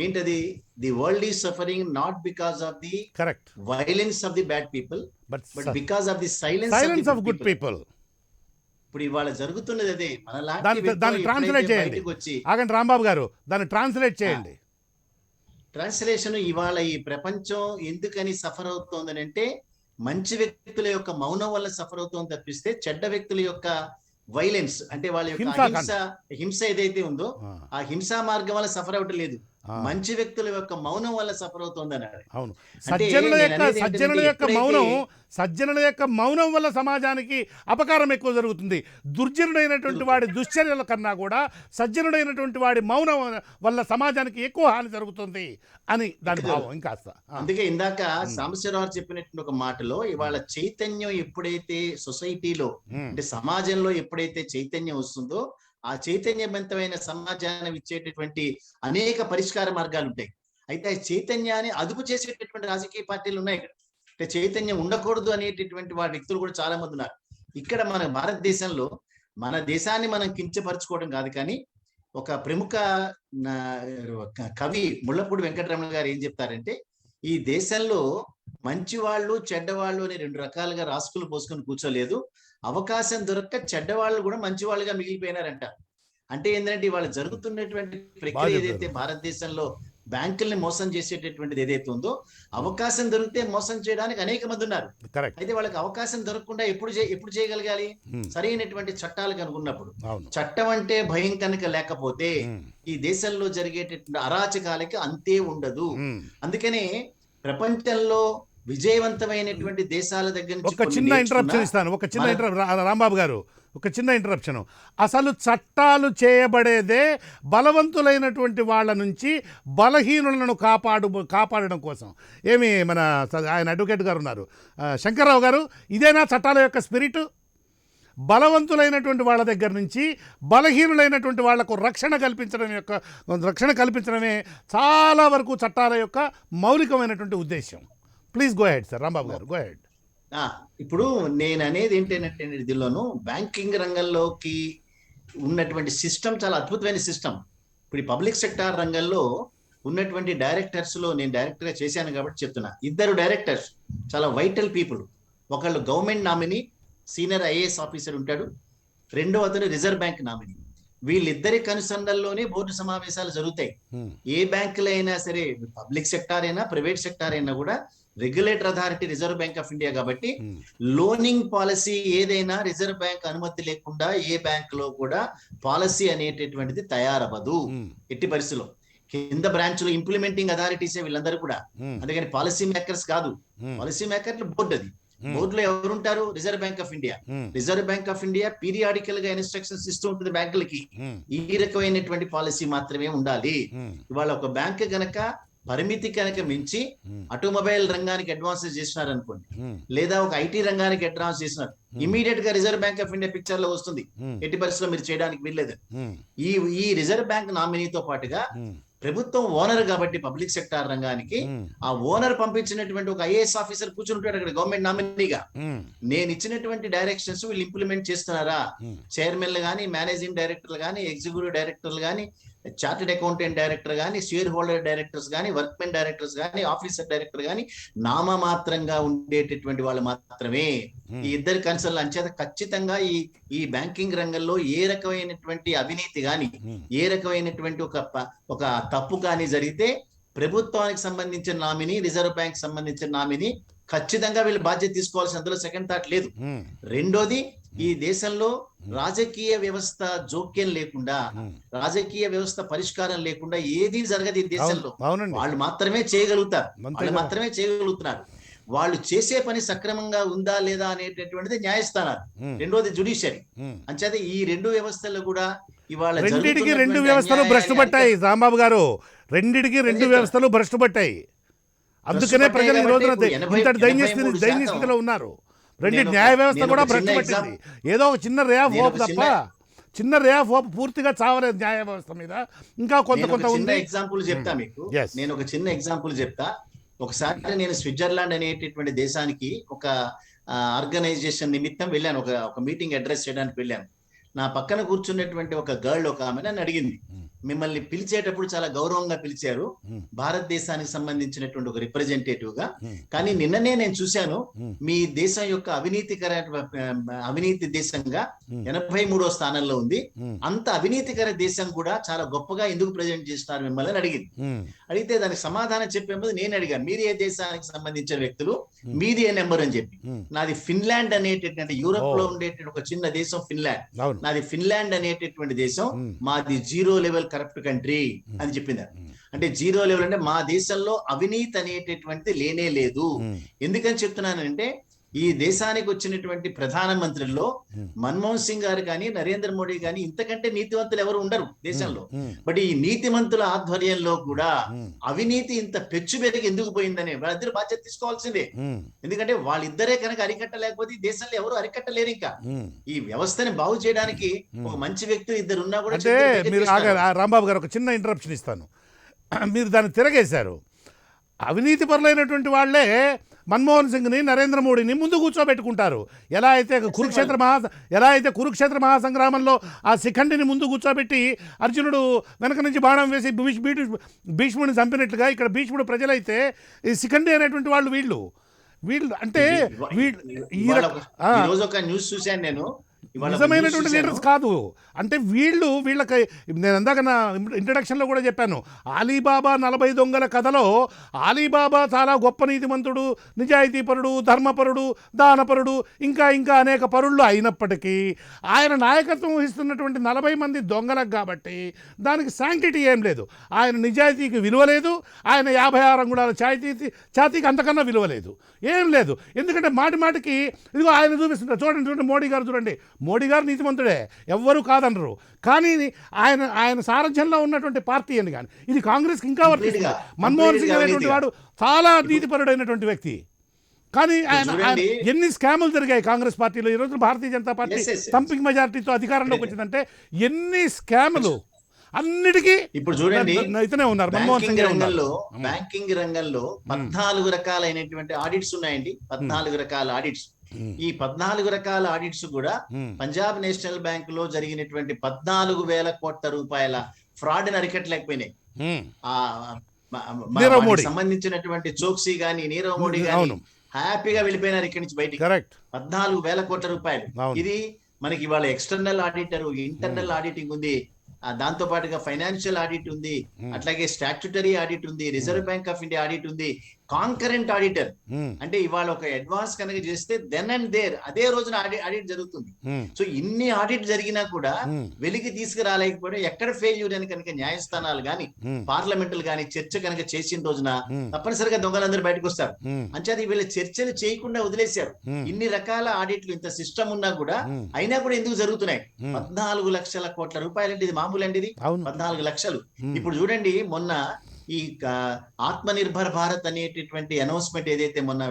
ఏంటది? The world is suffering not because of the violence of the bad people, but because of the silence of good people. ఇప్పుడు ఇవాళ జరుగుతున్నది అదే. దాన్ని ట్రాన్స్లేట్ చేయండి. ఆగండి రాంబాబు గారు, దాన్ని ట్రాన్స్లేట్ చేయండి. ట్రాన్స్లేషన్ ఇవాళ ఈ ప్రపంచం ఎందుకని సఫర్ అవుతోందని అంటే, మంచి వ్యక్తుల యొక్క మౌనం వల్ల సఫర్ అవుతోంది తప్పిస్తే చెడ్డ వ్యక్తుల యొక్క వైలెన్స్ అంటే వాళ్ళ యొక్క హింస ఏదైతే ఉందో ఆ హింసా మార్గం వల్ల సఫర్ అవటం లేదు. మంచి వ్యక్తుల యొక్క మౌనం వల్ల సఫర్ అవుతుంది. అవును, అంటే సజ్జనుల యొక్క మౌనం వల్ల సమాజానికి అపకారం ఎక్కువ జరుగుతుంది. దుర్జనుడైనటువంటి వాడి దుశ్చర్యల కన్నా కూడా సజ్జనుడైనటువంటి వాడి మౌనం వల్ల సమాజానికి ఎక్కువ హాని జరుగుతుంది అని దాని భావం. ఇంకాస్త అందుకే ఇందాక సాంబశివరావు చెప్పినటువంటి ఒక మాటలో, ఇవాళ చైతన్యం ఎప్పుడైతే సొసైటీలో అంటే సమాజంలో ఎప్పుడైతే చైతన్యం వస్తుందో, ఆ చైతన్యవంతమైన సమాజాన్ని ఇచ్చేటటువంటి అనేక పరిష్కార మార్గాలు ఉంటాయి. అయితే ఆ చైతన్యాన్ని అదుపు చేసేటటువంటి రాజకీయ పార్టీలు ఉన్నాయి ఇక్కడ. అంటే చైతన్యం ఉండకూడదు అనేటటువంటి వారి వ్యక్తులు కూడా చాలా మంది ఉన్నారు. ఇక్కడ మన భారతదేశంలో మన దేశాన్ని మనం కించపరచుకోవడం కాదు, కానీ ఒక ప్రముఖ కవి ముళ్ళపూడి వెంకటరమణ గారు ఏం చెప్తారంటే, ఈ దేశంలో మంచి వాళ్ళు చెడ్డవాళ్ళు అని రెండు రకాలుగా రాసుకులు పోసుకొని కూర్చోలేదు, అవకాశం దొరక్క చెడ్డవాళ్ళు కూడా మంచి వాళ్ళుగా మిగిలిపోయినారంట. అంటే ఏంటంటే ఇవాళ జరుగుతున్నటువంటి ప్రక్రియ ఏదైతే భారతదేశంలో బ్యాంకుల్ని మోసం చేసేటటువంటిది ఏదైతే ఉందో, అవకాశం దొరికితే మోసం చేయడానికి అనేక మంది ఉన్నారు. అయితే వాళ్ళకి అవకాశం దొరకకుండా ఎప్పుడు చేయగలగాలి? సరైనటువంటి చట్టాలు కనుకున్నప్పుడు. చట్టం అంటే భయం కనుక లేకపోతే ఈ దేశంలో జరిగేటటువంటి అరాచకాలకి అంతే ఉండదు. అందుకనే ప్రపంచంలో విజయవంతమైనటువంటి దేశాల దగ్గర నుంచి ఒక చిన్న ఇంటరప్షన్ ఇస్తాను. రాంబాబు గారు, ఒక చిన్న ఇంటరప్షన్. అసలు చట్టాలు చేయబడేదే బలవంతులైనటువంటి వాళ్ళ నుంచి బలహీనులను కాపాడడం కోసం. ఏమి మన ఆయన అడ్వకేట్ గారు ఉన్నారు, శంకర్రావు గారు, ఇదేనా చట్టాల యొక్క స్పిరిట్? బలవంతులైనటువంటి వాళ్ళ దగ్గర నుంచి బలహీనులైనటువంటి వాళ్లకు రక్షణ కల్పించడమే చాలా వరకు చట్టాల యొక్క మౌలికమైనటువంటి ఉద్దేశం. Please go head sir. Rambabu గారు, గో హెడ్. ఇప్పుడు నేను అనేది ఏంటంటే, దీనిలోను బ్యాంకింగ్ రంగంలోకి ఉన్నటువంటి సిస్టమ్ చాలా అద్భుతమైన సిస్టమ్. ఇప్పుడు ఈ పబ్లిక్ సెక్టార్ రంగంలో ఉన్నటువంటి డైరెక్టర్స్ లో, నేను డైరెక్టర్ గా చేశాను కాబట్టి చెప్తున్నా, ఇద్దరు డైరెక్టర్స్ చాలా వైటల్ పీపుల్. ఒకళ్ళు government nominee, senior IAS officer ఉంటాడు, రెండో అతను రిజర్వ్ బ్యాంక్ నామినీ. వీళ్ళిద్దరి కనుసంధంలోనే బోర్డు సమావేశాలు జరుగుతాయి. ఏ బ్యాంకులు అయినా సరే, పబ్లిక్ సెక్టార్ అయినా ప్రైవేట్ సెక్టార్ అయినా కూడా regulator authority reserve Bank of India కాబట్టి లోనింగ్ పాలసీ ఏదైనా రిజర్వ్ బ్యాంక్ అనుమతి లేకుండా ఏ బ్యాంక్ లో కూడా పాలసీ అనేటటువంటిది తయారవ్వదు ఎట్టి పరిస్థితిలో. కింద బ్రాంచ్ లో ఇంప్లిమెంటింగ్ అథారిటీసే వీళ్ళందరూ కూడా, అందుకని పాలసీ మేకర్స్ కాదు. పాలసీ మేకర్లు బోర్డు, అది బోర్డులో ఎవరుంటారు? Reserve Bank of India. Reserve Bank of India periodical గా ఇన్స్ట్రక్షన్స్ ఇస్తూ ఉంటుంది బ్యాంకులకి, ఈ రకమైనటువంటి పాలసీ మాత్రమే ఉండాలి. ఇవాళ ఒక బ్యాంక్ గనక పరిమితి కనుక మించి ఆటోమొబైల్ రంగానికి అడ్వాన్స్ చేసినారు అనుకోండి, లేదా ఒక ఐటీ రంగానికి అడ్వాన్స్ చేసినారు, ఇమీడియట్ గా reserve Bank of India picture లో వస్తుంది. ఎట్టి పరిస్థితుల్లో మీరు చేయడానికి వీల్లేదు. ఈ రిజర్వ్ బ్యాంక్ నామినీతో పాటుగా ప్రభుత్వం ఓనర్ కాబట్టి పబ్లిక్ సెక్టార్ రంగానికి, ఆ ఓనర్ పంపించినటువంటి ఒక ఐఏఎస్ ఆఫీసర్ కూర్చుంటాడు అక్కడ గవర్నమెంట్ నామినీగా. నేను ఇచ్చినటువంటి డైరెక్షన్స్ వీళ్ళు ఇంప్లిమెంట్ చేస్తున్నారా? చైర్మన్లు కానీ, మేనేజింగ్ డైరెక్టర్లు కానీ, ఎగ్జిక్యూటివ్ డైరెక్టర్లు కానీ, చార్టెడ్ అకౌంటెంట్ డైరెక్టర్ కానీ, షేర్ హోల్డర్ డైరెక్టర్స్ కానీ, వర్క్మెన్ డైరెక్టర్స్ కానీ, ఆఫీసర్ డైరెక్టర్ కానీ నామమాత్రంగా ఉండేటటువంటి వాళ్ళు మాత్రమే ఈ ఇద్దరు కన్సర్న్. అంచేత ఖచ్చితంగా ఈ బ్యాంకింగ్ రంగంలో ఏ రకమైనటువంటి అవినీతి కానీ, ఏ రకమైనటువంటి ఒక తప్పు కానీ జరిగితే ప్రభుత్వానికి సంబంధించిన నామినీ, రిజర్వ్ బ్యాంక్ సంబంధించిన నామినీ ఖచ్చితంగా వీళ్ళు బాధ్యత తీసుకోవాల్సిన, అందులో సెకండ్ థాట్ లేదు. రెండోది, ఈ దేశంలో రాజకీయ వ్యవస్థ జోక్యం లేకుండా, రాజకీయ వ్యవస్థ పరిష్కారం లేకుండా ఏది జరగదు ఈ దేశంలో. వాళ్ళు మాత్రమే చేయగలుగుతున్నారు. వాళ్ళు చేసే పని సక్రమంగా ఉందా లేదా అనేటటువంటిది న్యాయస్థానాలు, రెండోది జ్యుడిషియరీ. అంచేత ఈ రెండు వ్యవస్థలు కూడా ఇవాళ రెండిటికి రెండు వ్యవస్థలు భ్రష్టు పట్టాయి. రాంబాబు గారు, రెండిటికి రెండు వ్యవస్థలు భ్రష్టు పట్టాయి. అందుకనే ప్రజలు ఈ రోజున ఇంతటి దైన్య స్థితిలో ఉన్నారు. రెండు న్యాయ వ్యవస్థ కూడా భ్రష్టు పట్టింది. ఏదో ఒక చిన్న రే ఆఫ్ హోప్ తప్ప, చిన్న రే ఆఫ్ హోప్ పూర్తిగా చావలేదు న్యాయ వ్యవస్థ మీద. ఇంకా కొంత ఉంది. ఎగ్జాంపుల్ చెప్తా మీకు, నేను ఒక చిన్న ఎగ్జాంపుల్ చెప్తా. ఒకసారి నేను స్విట్జర్లాండ్ అనేటటువంటి దేశానికి ఒక ఆర్గనైజేషన్ నిమిత్తం వెళ్ళాను, ఒక మీటింగ్ అడ్రస్ చేయడానికి వెళ్ళాను. నా పక్కన కూర్చున్నటువంటి ఒక గర్ల్, ఒక ఆమె నన్ను అడిగింది, మిమ్మల్ని పిలిచేటప్పుడు చాలా గౌరవంగా పిలిచారు, భారతదేశానికి సంబంధించినటువంటి ఒక రిప్రజెంటేటివ్ గా, కానీ నిన్ననే నేను చూశాను మీ దేశం యొక్క అవినీతి దేశంగా 83వ స్థానంలో ఉంది. అంత అవినీతికర దేశం కూడా చాలా గొప్పగా ఎందుకు ప్రజెంట్ చేస్తున్నారు మిమ్మల్ని అని అడిగింది. అడిగితే దానికి సమాధానం చెప్పే ముందు నేను అడిగాను, మీరు ఏ దేశానికి సంబంధించిన వ్యక్తులు, మీది ఏ నెంబర్ అని చెప్పి. నాది ఫిన్లాండ్ అనేటటువంటి యూరోప్ లో ఉండేటువంటి ఒక చిన్న దేశం ఫిన్లాండ్. నాది ఫిన్లాండ్ అనేటటువంటి దేశం, ఉమ్, మాది జీరో లెవెల్ కరప్ట్ కంట్రీ అని చెప్పింది. అంటే జీరో లెవెల్ అంటే మా దేశంలో అవినీతి అనేటటువంటిది లేనే లేదు. ఉమ్, ఎందుకని చెప్తున్నానంటే ఈ దేశానికి వచ్చినటువంటి ప్రధానమంత్రుల్లో ఉమ్, మన్మోహన్ సింగ్ గారు కానీ నరేంద్ర మోడీ కానీ ఇంతకంటే నీతివంతులు ఎవరు ఉండరు దేశంలో. ఉమ్, బట్ ఈ నీతిమంతుల ఆధ్వర్యంలో కూడా ఉమ్, అవినీతి ఇంత పెచ్చు పెరిగి ఎందుకు పోయిందని వాళ్ళిద్దరు బాధ్యత తీసుకోవాల్సిందే. ఉమ్, ఎందుకంటే వాళ్ళిద్దరే కనుక అరికట్టలేకపోతే ఈ దేశంలో ఎవరు అరికట్టలేరు. ఇంకా ఉమ్. ఈ వ్యవస్థని బాగు చేయడానికి ఒక మంచి వ్యక్తులు ఇద్దరు ఉన్నా కూడా అంటే మీరు రాంబాబు గారు ఒక చిన్న ఇంటరప్షన్ ఇస్తాను. మీరు దాన్ని తిరగేశారు. అవినీతి పరులైనటువంటి వాళ్ళే మన్మోహన్ సింగ్ని నరేంద్ర మోడీని ముందు కూర్చోబెట్టుకుంటారు. ఎలా అయితే కురుక్షేత్ర మహాసంగ్రామంలో ఆ శిఖండిని ముందు కూర్చోబెట్టి అర్జునుడు వెనక నుంచి బాణం వేసి భీష్ముడిని చంపినట్లుగా ఇక్కడ భీష్ముడు ప్రజలైతే ఈ శిఖండి అనేటువంటి వాళ్ళు వీళ్ళు అంటే ఈరోజు ఒక న్యూస్ చూశాను నేను, నిజమైనటువంటి లీడర్స్ కాదు. అంటే వీళ్ళకి నేను ఇందాక నా ఇంట్రడక్షన్లో కూడా చెప్పాను, అలీబాబా 40 దొంగల కథలో అలీబాబా చాలా గొప్ప నీతిమంతుడు, నిజాయితీపరుడు, ధర్మపరుడు, దానపరుడు, ఇంకా అనేక పరుళ్ళు అయినప్పటికీ ఆయన నాయకత్వం వహిస్తున్నటువంటి 40 మంది దొంగలకు కాబట్టి దానికి శాంక్టిటీ ఏం లేదు. ఆయన నిజాయితీకి విలువ లేదు, ఆయన 56 అంగుళాల ఛాతీకి అంతకన్నా విలువ లేదు, ఏం లేదు. ఎందుకంటే మాటికి ఇదిగో ఆయన చూపిస్తుంటారు. చూడండి మోడీ గారు నీతిమంతుడే, ఎవ్వరూ కాదనరు. కానీ ఆయన సారథ్యంలో ఉన్నటువంటి పార్టీ అని కానీ ఇది కాంగ్రెస్కి ఇంకా వర్తిస్తుంది. మన్మోహన్ సింగ్ అనేటువంటి వాడు చాలా నీతిపరుడైనటువంటి వ్యక్తి. కానీ ఆయన ఎన్ని స్కాములు జరిగాయి కాంగ్రెస్ పార్టీలో. ఈరోజు భారతీయ జనతా పార్టీ థంపింగ్ మెజారిటీతో అధికారంలోకి వచ్చిందంటే ఎన్ని స్కాములు అన్నిటికీ ఇప్పుడు చూడండి ఇతనే ఉన్నారు. బ్యాంకింగ్ రంగంలో 14 రకాలైనటువంటి ఆడిట్స్ ఉన్నాయండి. 14 రకాల ఆడిట్స్. ఈ 14 రకాల ఆడిట్స్ కూడా పంజాబ్ నేషనల్ బ్యాంక్ లో జరిగినటువంటి 14,000 కోట్ల రూపాయల ఫ్రాడ్ ని అరికట్టలేకపోయినాయి. సంబంధించినటువంటి చోక్సీ గాని నీరవ్ మోడీ గాని హ్యాపీగా వెళ్ళిపోయినారు ఇక్కడి నుంచి బయటికి. 14,000 కోట్ల రూపాయలు. ఇది మనకి ఇవాళ ఎక్స్టర్నల్ ఆడిటర్, ఇంటర్నల్ ఆడిటింగ్ ఉంది, దాంతో పాటుగా ఫైనాన్షియల్ ఆడిట్ ఉంది, అట్లాగే స్టాట్యుటరీ ఆడిట్ ఉంది, reserve Bank of India audit ఉంది, కాంకరెంట్ ఆడిటర్. అంటే ఇవాళ ఒక అడ్వాన్స్ కనుక చేస్తే దెన్ అండ్ దేర్ అదే రోజున ఆడిట్ జరుగుతుంది. సో ఇన్ని ఆడిట్ జరిగినా కూడా వెలికి తీసుకురాలేకపోవడం ఎక్కడ ఫెయిల్యూర్ అని కనుక న్యాయస్థానాలు గాని పార్లమెంటులు గాని చర్చ కనుక చేసిన రోజున తప్పనిసరిగా దొంగలందరూ బయటకు వస్తారు. అంచేది వీళ్ళు చర్చలు చేయకుండా వదిలేశారు. ఇన్ని రకాల ఆడిట్లు ఇంత సిస్టమ్ ఉన్నా కూడా అయినా కూడా ఎందుకు జరుగుతున్నాయి? 14 లక్షల కోట్ల రూపాయలు అంటే ఇది మామూలు అండి, ఇది 14 లక్షలు. ఇప్పుడు చూడండి, మొన్న ఈ ఆత్మనిర్భర్ భారత్ అనేటటువంటి అనౌన్స్మెంట్ ఏదైతే మొన్న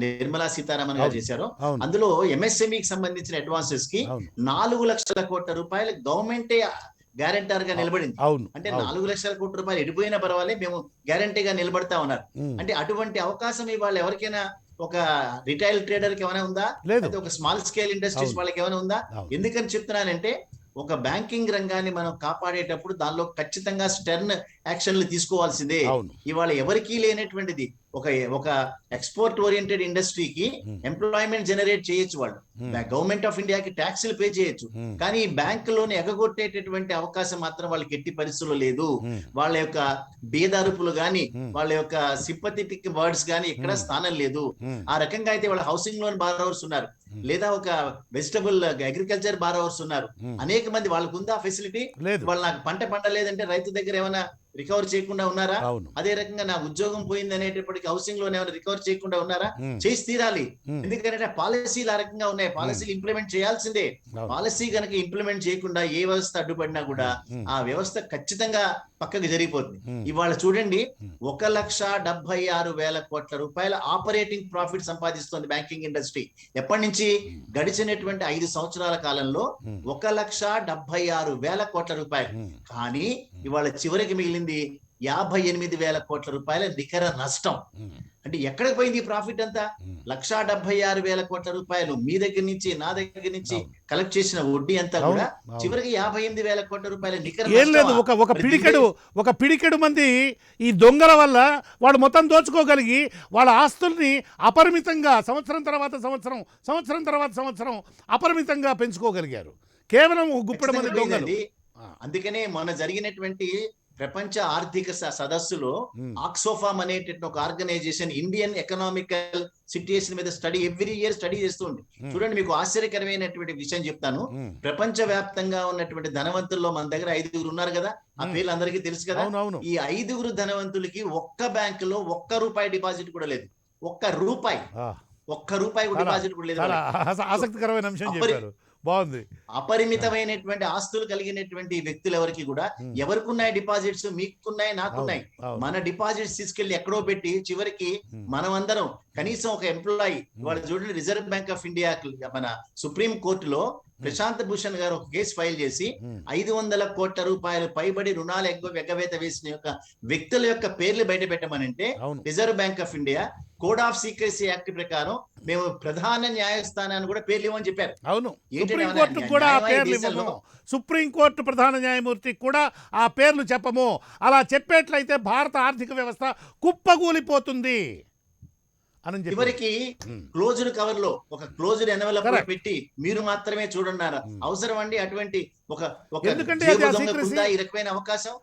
నిర్మలా సీతారామన్ గారు చేశారో అందులో ఎంఎస్ఎంఈకి సంబంధించిన అడ్వాన్సెస్ కి 4 లక్షల కోట్ల రూపాయలు గవర్నమెంటే గ్యారంటర్ గా నిలబడింది. అంటే 4 లక్షల కోట్ల రూపాయలు ఎడిపోయినా పర్వాలేదు, మేము గ్యారంటీగా నిలబడతా ఉన్నారు. అంటే అటువంటి అవకాశం ఇవాళ ఎవరికైనా ఒక రిటైల్ ట్రేడర్ కి ఏమైనా ఉందా? లేదా ఒక స్మాల్ స్కేల్ ఇండస్ట్రీస్ వాళ్ళకి ఏమైనా ఉందా? ఎందుకని చెప్తున్నానంటే ఒక బ్యాంకింగ్ రంగాన్ని మనం కాపాడేటప్పుడు దానిలో ఖచ్చితంగా స్టర్న్ యాక్షన్లు తీసుకోవాల్సిందే. ఇవాళ ఎవరికీ లేనటువంటిది ఒక ఎక్స్పోర్ట్ ఓరియంటెడ్ ఇండస్ట్రీకి ఎంప్లాయ్మెంట్ జనరేట్ చేయొచ్చు, వాళ్ళు గవర్నమెంట్ ఆఫ్ ఇండియాకి ట్యాక్సులు పే చేయొచ్చు, కానీ ఈ బ్యాంకులోని ఎగగొట్టేటటువంటి అవకాశం మాత్రం వాళ్ళకి ఎట్టి పరిస్థితుల్లో లేదు. వాళ్ళ యొక్క బేదారుపులు గాని వాళ్ళ యొక్క సింపథెటిక్ వర్డ్స్ గాని ఎక్కడ స్థానం లేదు. ఆ రకంగా అయితే వాళ్ళ హౌసింగ్ లోన్ బారోవర్స్ ఉన్నారు, లేదా ఒక వెజిటబుల్ అగ్రికల్చర్ బారోవర్స్ ఉన్నారు, అనేక మంది. వాళ్ళకు ఉందా ఫెసిలిటీ? వాళ్ళు నాకు పంట లేదంటే రైతు దగ్గర ఏమైనా రికవర్ చేయకుండా ఉన్నారా? అదే రకంగా నా ఉద్యోగం పోయింది అనేటప్పటికి హౌసింగ్ లోన్ ఏమైనా రికవర్ చేయకుండా ఉన్నారా? చేసి తీరాలి. ఎందుకంటే పాలసీలు ఆ రకంగా ఉన్నాయి, పాలసీలు ఇంప్లిమెంట్ చేయాల్సిందే. పాలసీ కనుక ఇంప్లిమెంట్ చేయకుండా ఏ వ్యవస్థ అడ్డుపడినా కూడా ఆ వ్యవస్థ ఖచ్చితంగా పక్కకు జరిగిపోతుంది. ఇవాళ చూడండి, 1,76,000 కోట్ల రూపాయల ఆపరేటింగ్ ప్రాఫిట్ సంపాదిస్తోంది బ్యాంకింగ్ ఇండస్ట్రీ. ఎప్పటి నుంచి? గడిచినటువంటి 5 సంవత్సరాల కాలంలో 1,76,000 కోట్ల రూపాయలు. కానీ ఇవాళ చివరికి మిగిలింది 58,000 కోట్ల రూపాయల నికర నష్టం. అంటే ఎక్కడికి పోయింది ఈ ప్రాఫిట్ అంతా? 1,76,000 కోట్ల రూపాయలు మీ దగ్గర నుంచి నా దగ్గర నుంచి కలెక్ట్ చేసిన వడ్డీ అంతా కూడా చివరికి 58,000 కోట్ల రూపాయల నికర ఏం లేదు. ఒక పిడికెడు మంది ఈ దొంగల వల్ల వాడు మొత్తం దోచుకోగలిగి వాళ్ళ ఆస్తుల్ని అపరిమితంగా సంవత్సరం తర్వాత సంవత్సరం అపరిమితంగా పెంచుకోగలిగారు కేవలం గుప్పెడు మంది దొంగలు. అందుకనే మొన్న జరిగినటువంటి ప్రపంచ ఆర్థిక సదస్సులో ఆక్సోఫామ్ అనేటువంటి ఒక ఆర్గనైజేషన్ ఇండియన్ ఎకనామికల్ సిట్యుయేషన్ మీద స్టడీ ఎవ్రీ ఇయర్ స్టడీ చేస్తుంది. చూడండి, మీకు ఆశ్చర్యకరమైనటువంటి విషయం చెప్తాను. ప్రపంచ వ్యాప్తంగా ఉన్నటువంటి ధనవంతుల్లో మన దగ్గర 5 ఉన్నారు కదా, ఆ పేర్లు అందరికీ తెలుసు కదా. ఈ 5 ధనవంతులకి ఒక్క బ్యాంకులో ₹1 డిపాజిట్ కూడా లేదు. ₹1 కూడా డిపాజిట్ కూడా లేదు. ఆసక్తికరమైన అంశం చెప్పారు, బాగుంది. అపరిమితమైనటువంటి ఆస్తులు కలిగినటువంటి వ్యక్తులు ఎవరికి కూడా ఎవరికున్నాయి డిపాజిట్స్? మీకున్నాయి, నాకున్నాయి. మన డిపాజిట్స్ తీసుకెళ్లి ఎక్కడో పెట్టి చివరికి మనం అందరం కనీసం ఒక ఎంప్లాయీ, వాళ్ళు చూడండి, రిజర్వ్ బ్యాంక్ ఆఫ్ ఇండియా మన సుప్రీం కోర్టులో ప్రశాంత్ భూషణ్ గారు ఒక కేసు ఫైల్ చేసి 500 కోట్ల రూపాయలు పైబడి రుణాలు ఎగవేత వేసిన యొక్క వ్యక్తుల యొక్క పేర్లు బయట పెట్టమనంటే Reserve Bank of India code of secrecy act ప్రకారం మేము ప్రధాన న్యాయస్థానాన్ని కూడా పేర్లు ఇవ్వమని చెప్పారు. అవును, సుప్రీంకోర్టు ప్రధాన న్యాయమూర్తికి కూడా ఆ పేర్లు చెప్పము. అలా చెప్పేట్లయితే భారత ఆర్థిక వ్యవస్థ కుప్పగూలిపోతుంది అని చివరికి క్లోజ్డ్ కవర్ లో ఒక క్లోజ్డ్ ఎన్వలప్ పెట్టి మీరు మాత్రమే చూడన్నారు. అవసరం అండి అటువంటి ఒక ఈ రకమైన అవకాశం?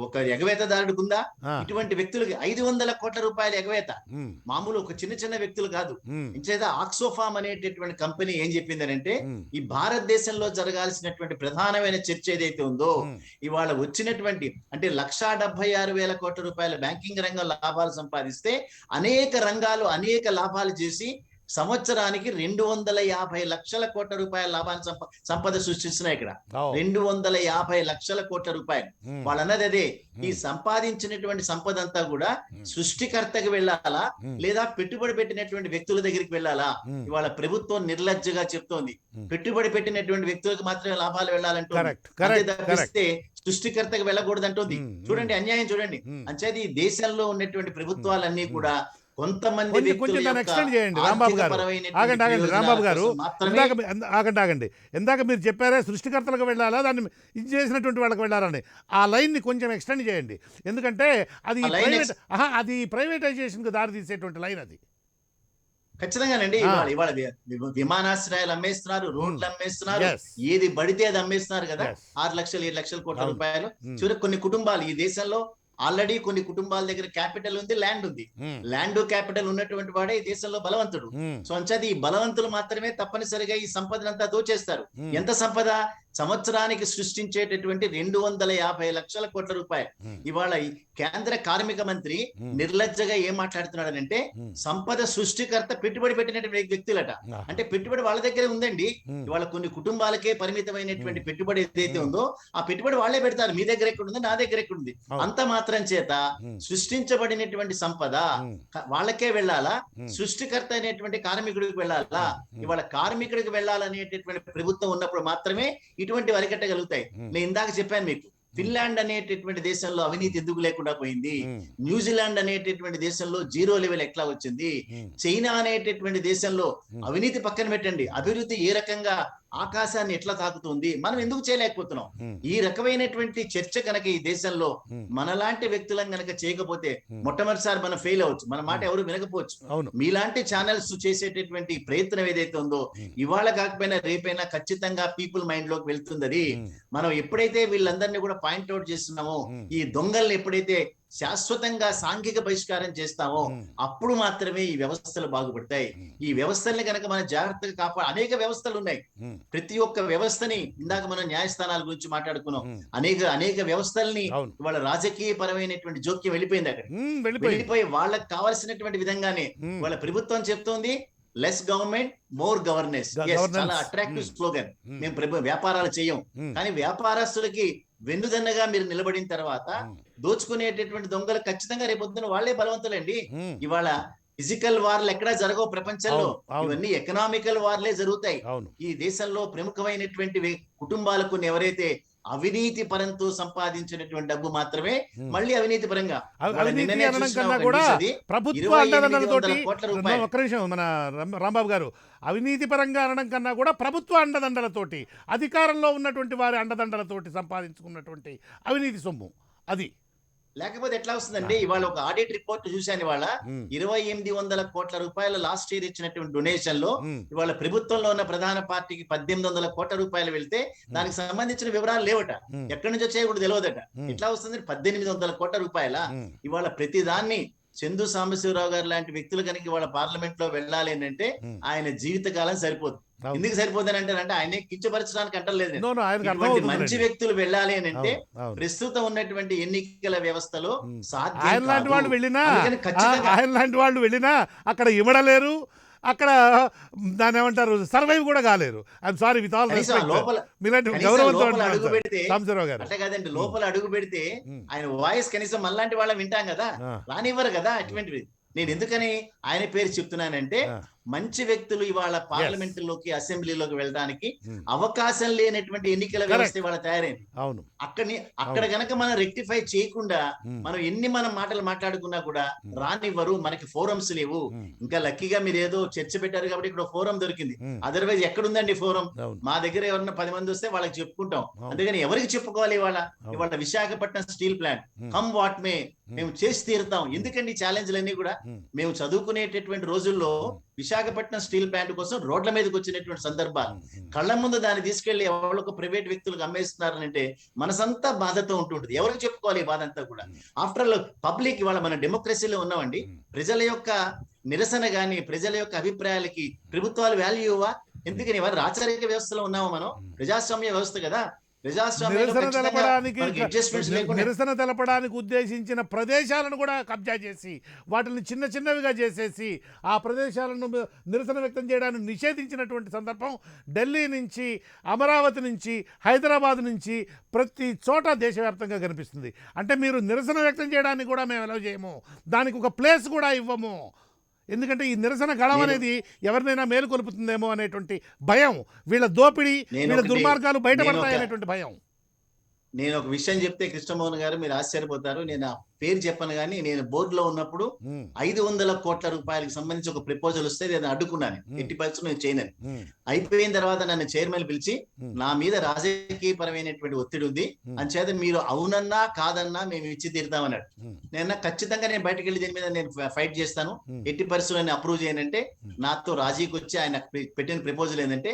ఒక ఎగవేతదారుడికి ఉందా? ఇటువంటి వ్యక్తులకి 500 కోట్ల రూపాయల ఎగవేత మామూలు ఒక చిన్న వ్యక్తులు కాదు. ఇంచేత ఆక్సోఫామ్ అనేటటువంటి కంపెనీ ఏం చెప్పిందనంటే, ఈ భారతదేశంలో జరగాల్సినటువంటి ప్రధానమైన చర్చ ఏదైతే ఉందో, ఇవాళ వచ్చినటువంటి అంటే 1,76,000 కోట్ల రూపాయల బ్యాంకింగ్ రంగం లాభాలు సంపాదిస్తే అనేక రంగాలు అనేక లాభాలు చేసి సంవత్సరానికి 250 లక్షల కోట్ల రూపాయల లాభాన్ని సంపద సృష్టిస్తున్నాయి. ఇక్కడ 250 లక్షల కోట్ల రూపాయలు. వాళ్ళు అన్నది అదే, ఈ సంపాదించినటువంటి సంపద అంతా కూడా సృష్టికర్తకి వెళ్ళాలా లేదా పెట్టుబడి పెట్టినటువంటి వ్యక్తుల దగ్గరికి వెళ్ళాలా? ఇవాళ ప్రభుత్వం నిర్లజ్జగా చెప్తోంది పెట్టుబడి పెట్టినటువంటి వ్యక్తులకు మాత్రమే లాభాలు వెళ్ళాలంటే తప్పిస్తే సృష్టికర్తకు వెళ్ళకూడదు అంటుంది. చూడండి అన్యాయం, చూడండి. అంచేది ఈ దేశంలో ఉన్నటువంటి ప్రభుత్వాలన్నీ కూడా కొంతమంది ఎక్స్టెండ్ చేయండి రాంబాబు గారు. ఆగండి. ఇందాక మీరు చెప్పారే సృష్టికర్తలకు వెళ్ళాలా, దాన్ని ఇది చేసినటువంటి వాళ్ళకి వెళ్ళాలని, ఆ లైన్ని కొంచెం ఎక్స్టెండ్ చేయండి. ఎందుకంటే అది ప్రైవేటైజేషన్కి దారి తీసేటువంటి లైన్ అది. ఖచ్చితంగానండి. ఇవాళ విమానాశ్రయాలు అమ్మేస్తున్నారు, రోడ్లు అమ్మేస్తున్నారు, ఏది పడితే అది అమ్మేస్తున్నారు కదా. 6 లక్షలు 7 లక్షల కోట్ల రూపాయలు. చివరికి కొన్ని కుటుంబాలు ఈ దేశంలో ఆల్రెడీ కొన్ని కుటుంబాల దగ్గర క్యాపిటల్ ఉంది, ల్యాండ్ ఉంది. ల్యాండ్ క్యాపిటల్ ఉన్నటువంటి వాడే ఈ దేశంలో బలవంతుడు. సో అంచేది ఈ బలవంతులు మాత్రమే తప్పనిసరిగా ఈ సంపదనంతా దోచేస్తారు. ఎంత సంపద? సంవత్సరానికి సృష్టించేటటువంటి 250 లక్షల కోట్ల రూపాయలు. ఇవాళ కేంద్ర కార్మిక మంత్రి నిర్లజ్జగా ఏం మాట్లాడుతున్నాడనంటే, సంపద సృష్టికర్త పెట్టుబడి పెట్టినటువంటి వ్యక్తులట. అంటే పెట్టుబడి వాళ్ళ దగ్గరే ఉందండి. ఇవాళ కొన్ని కుటుంబాలకే పరిమితమైనటువంటి పెట్టుబడి ఏదైతే ఉందో ఆ పెట్టుబడి వాళ్ళే పెడతారు. మీ దగ్గర ఎక్కడుంది, నా దగ్గర ఎక్కడుంది. అంత మాత్రం చేత సృష్టించబడినటువంటి సంపద వాళ్ళకే వెళ్ళాలా, సృష్టికర్త అనేటువంటి కార్మికుడికి వెళ్ళాలా? ఇవాళ కార్మికుడికి వెళ్ళాలనేటటువంటి ప్రభుత్వం ఉన్నప్పుడు మాత్రమే ఇటువంటి అరికట్టగలుగుతాయి. నేను ఇందాక చెప్పాను మీకు, ఫిన్లాండ్ అనేటటువంటి దేశంలో అవినీతి ఎందుకు లేకుండా పోయింది, న్యూజిలాండ్ అనేటటువంటి దేశంలో 0 లెవెల్ ఎట్లా వచ్చింది, చైనా అనేటటువంటి దేశంలో అవినీతి పక్కన పెట్టండి, అభివృద్ధి ఏ రకంగా ఆకాశాన్ని ఎట్లా తాకుతుంది, మనం ఎందుకు చేయలేకపోతున్నాం? ఈ రకమైనటువంటి చర్చ కనుక ఈ దేశంలో మనలాంటి వ్యక్తులను కనుక చేయకపోతే మొట్టమొదటిసారి మనం ఫెయిల్ అవ్వచ్చు, మన మాట ఎవరు వినకపోవచ్చు. మీలాంటి ఛానల్స్ చేసేటటువంటి ప్రయత్నం ఏదైతే ఉందో ఇవాళ కాకపోయినా రేపైనా ఖచ్చితంగా పీపుల్ మైండ్ లోకి వెళ్తుంది. మనం ఎప్పుడైతే వీళ్ళందరినీ కూడా పాయింట్అవుట్ చేస్తున్నామో, ఈ దొంగల్ని ఎప్పుడైతే శాశ్వతంగా సాంఘిక బహిష్కారం చేస్తామో అప్పుడు మాత్రమే ఈ వ్యవస్థలు బాగుపడతాయి. ఈ వ్యవస్థల్ని కనుక మనం జాగ్రత్తగా అనేక వ్యవస్థలు ఉన్నాయి. ప్రతి ఒక్క వ్యవస్థని ఇందాక మనం న్యాయస్థానాల గురించి మాట్లాడుకున్నాం. అనేక వ్యవస్థల్ని వాళ్ళ రాజకీయ పరమైనటువంటి జోక్యం వెళ్ళిపోయింది. అక్కడ వెళ్ళిపోయి వాళ్ళకి కావాల్సినటువంటి విధంగానే వాళ్ళ ప్రభుత్వం చెప్తోంది లెస్ గవర్నమెంట్ మోర్ గవర్నెన్స్. చాలా అట్రాక్టివ్ స్లోగన్. మేము వ్యాపారాలు చేయం, కానీ వ్యాపారస్తులకి వెన్నుదన్నగా మీరు నిలబడిన తర్వాత దోచుకునేటటువంటి దొంగలు ఖచ్చితంగా రేపొద్దున వాళ్లే బలవంతులండి. ఇవాళ ఫిజికల్ వార్లు ఎక్కడా జరగవు ప్రపంచంలో, ఇవన్నీ ఎకనామికల్ వార్లే జరుగుతాయి. ఈ దేశంలో ప్రముఖమైనటువంటి కుటుంబాలకు ఎవరైతే అవినీతి పరంతో సంపాదించినటువంటి డబ్బు మాత్రమే మళ్ళీ అవినీతి పరంగా మన రాంబాబు గారు అవినీతి పరంగా అనడం కన్నా కూడా ప్రభుత్వ అండదండలతోటి, అధికారంలో ఉన్నటువంటి వారి అండదండలతోటి సంపాదించుకున్నటువంటి అవినీతి సొమ్ము అది. లేకపోతే ఎట్లా వస్తుందండి? ఇవాళ ఒక ఆడిట్ రిపోర్ట్ చూశాను ఇవాళ. 2800 కోట్ల రూపాయలు లాస్ట్ ఇయర్ ఇచ్చినటువంటి డొనేషన్ లో ఇవాళ ప్రభుత్వంలో ఉన్న ప్రధాన పార్టీకి 1800 కోట్ల రూపాయలు వెళ్తే దానికి సంబంధించిన వివరాలు లేవట. ఎక్కడి నుంచి వచ్చాయో కూడా తెలియదట. ఎట్లా వస్తుంది? 1800 కోట్ల రూపాయల. ఇవాళ ప్రతి దాన్ని చందు సాంబశివరావు గారు లాంటి వ్యక్తులు కనుక ఇవాళ పార్లమెంట్ లో వెళ్ళాలి అంటే ఆయన జీవితకాలం సరిపోదు. ఎందుకు సరిపోదని అంటారంటే ఆయన కించపరచడానికి అంటలేదు. ఇటువంటి మంచి వ్యక్తులు వెళ్ళాలి అని అంటే ప్రస్తుతం ఉన్నటువంటి ఎన్నికల వ్యవస్థలో ఆయన లాంటి వాళ్ళు వెళ్ళినా అక్కడ ఇవ్వడలేరు, అక్కడ దాన్ని ఏమంటారు సర్వైవ్ కూడా కాలేరు. ఐఎమ్ సారీ విత్ ఆల్ అడుగు పెడితే అట్లా కాదండి, లోపల అడుగు పెడితే ఆయన వాయిస్ కనీసం మళ్ళాంటి వాళ్ళం వింటాం కదా, రానివ్వరు కదా అటువంటివి. నేను ఎందుకని ఆయన పేరు చెప్తున్నానంటే మంచి వ్యక్తులు ఇవాళ పార్లమెంట్ లోకి అసెంబ్లీలోకి వెళ్ళడానికి అవకాశం లేనటువంటి ఎన్నికల వ్యవస్థ ఇవాళ తయారైంది. అవును, అక్కడ గనక మనం రెక్టిఫై చేయకుండా మనం ఎన్ని మాటలు మాట్లాడుకున్నా కూడా రానివ్వరు. మనకి ఫోరమ్స్ లేవు. ఇంకా లక్కీగా మీరు ఏదో చర్చ పెట్టారు కాబట్టి ఇక్కడ ఫోరం దొరికింది. అదర్వైజ్ ఎక్కడుందండి ఫోరం? మా దగ్గర ఎవరన్నా 10 మంది వస్తే వాళ్ళకి చెప్పుకుంటాం. అందుకని ఎవరికి చెప్పుకోవాలి? ఇవాళ Visakhapatnam steel plant come what may మేము చేసి తీరుతాం. ఎందుకండి ఛాలెంజ్లన్నీ కూడా? మేము చదువుకునేటటువంటి రోజుల్లో విశాఖపట్నం స్టీల్ ప్లాంట్ కోసం రోడ్ల మీదకి వచ్చినటువంటి సందర్భాలు, కళ్ళ ముందు దాన్ని తీసుకెళ్లి ఎవరికి ప్రైవేట్ వ్యక్తులకు అమ్మేస్తున్నారనంటే మనసంతా బాధతో ఉంటుంటుంది. ఎవరికి చెప్పుకోవాలి ఈ బాధ అంతా కూడా? ఆఫ్టర్ ఆల్ పబ్లిక్ ఇవాళ మన డెమోక్రసీలో ఉన్నామండి. ప్రజల యొక్క నిరసన గాని ప్రజల యొక్క అభిప్రాయాలకి ప్రభుత్వాలు వాల్యూ ఇవ్వా? ఎందుకని ఇవాళ రాచరిక వ్యవస్థలో ఉన్నామో మనం? ప్రజాస్వామ్య వ్యవస్థ కదా. నిరసన తెలపడానికి ఉద్దేశించిన ప్రదేశాలను కూడా కబ్జా చేసి వాటిని చిన్న చిన్నవిగా చేసేసి ఆ ప్రదేశాలను నిరసన వ్యక్తం చేయడానికి నిషేధించినటువంటి సందర్భం ఢిల్లీ నుంచి, అమరావతి నుంచి, హైదరాబాద్ నుంచి ప్రతి చోట దేశవ్యాప్తంగా కనిపిస్తుంది. అంటే మీరు నిరసన వ్యక్తం చేయడానికి కూడా మేము అలౌ చేయము, దానికి ఒక ప్లేస్ కూడా ఇవ్వము. ఎందుకంటే ఈ నిరసన గళం అనేది ఎవరినైనా మేలుకొలుపుతుందేమో అనేటువంటి భయం, వీళ్ళ దోపిడీ, వీళ్ళ దుర్మార్గాలు బయటపడతాయనేటువంటి భయం. నేను ఒక విషయం చెప్తే కృష్ణమోహన్ గారు మీరు ఆశ్చర్యపోతారు. నేను ఆ పేరు చెప్పను కానీ నేను బోర్డులో ఉన్నప్పుడు 500 కోట్ల రూపాయలకు సంబంధించి ఒక ప్రపోజల్ వస్తే నేను అడ్డుకున్నాను. ఎట్టి పరిస్థితుల్లో నేను చేయనని. అయిపోయిన తర్వాత నన్ను చైర్మన్ పిలిచి నా మీద రాజకీయపరమైనటువంటి ఒత్తిడి ఉంది, అంచేత మీరు అవునన్నా కాదన్నా మేము ఇచ్చి తీరుతామన్నాడు. నేను ఖచ్చితంగా నేను బయటకు వెళ్ళి దీని మీద నేను ఫైట్ చేస్తాను, ఎట్టి పరిస్థితుల్లో అప్రూవ్ చేయనంటే నాతో రాజీకి వచ్చి ఆయన పెట్టిన ప్రపోజల్ ఏంటంటే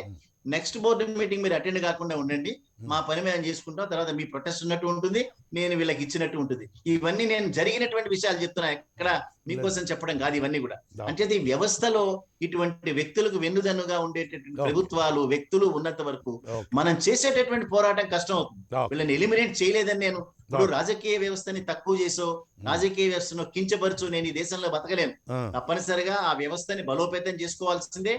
నెక్స్ట్ బోర్డు మీటింగ్ మీరు అటెండ్ కాకుండా ఉండండి, మా పని మేము చేసుకుంటాం, తర్వాత మీ ప్రొటెస్ట్ ఉన్నట్టు ఉంటుంది, నేను వీళ్ళకి ఇచ్చినట్టు ఉంటుంది. ఇవన్నీ నేను జరిగినటువంటి విషయాలు చెప్తున్నా, ఎక్కడ మీకోసం చెప్పడం కాదు ఇవన్నీ కూడా. అంటే ఈ వ్యవస్థలో ఇటువంటి వ్యక్తులకు వెన్నుదన్నుగా ఉండేటటువంటి ప్రభుత్వాలు, వ్యక్తులు ఉన్నంత వరకు మనం చేసేటటువంటి పోరాటం కష్టం అవుతుంది. వీళ్ళని ఎలిమినేట్ చేయలేదని నేను ఇప్పుడు రాజకీయ వ్యవస్థని తక్కువ చేసో, రాజకీయ వ్యవస్థను కించపరచు నేను ఈ దేశంలో బతకలేను. తప్పనిసరిగా ఆ వ్యవస్థని బలోపేతం చేసుకోవాల్సిందే.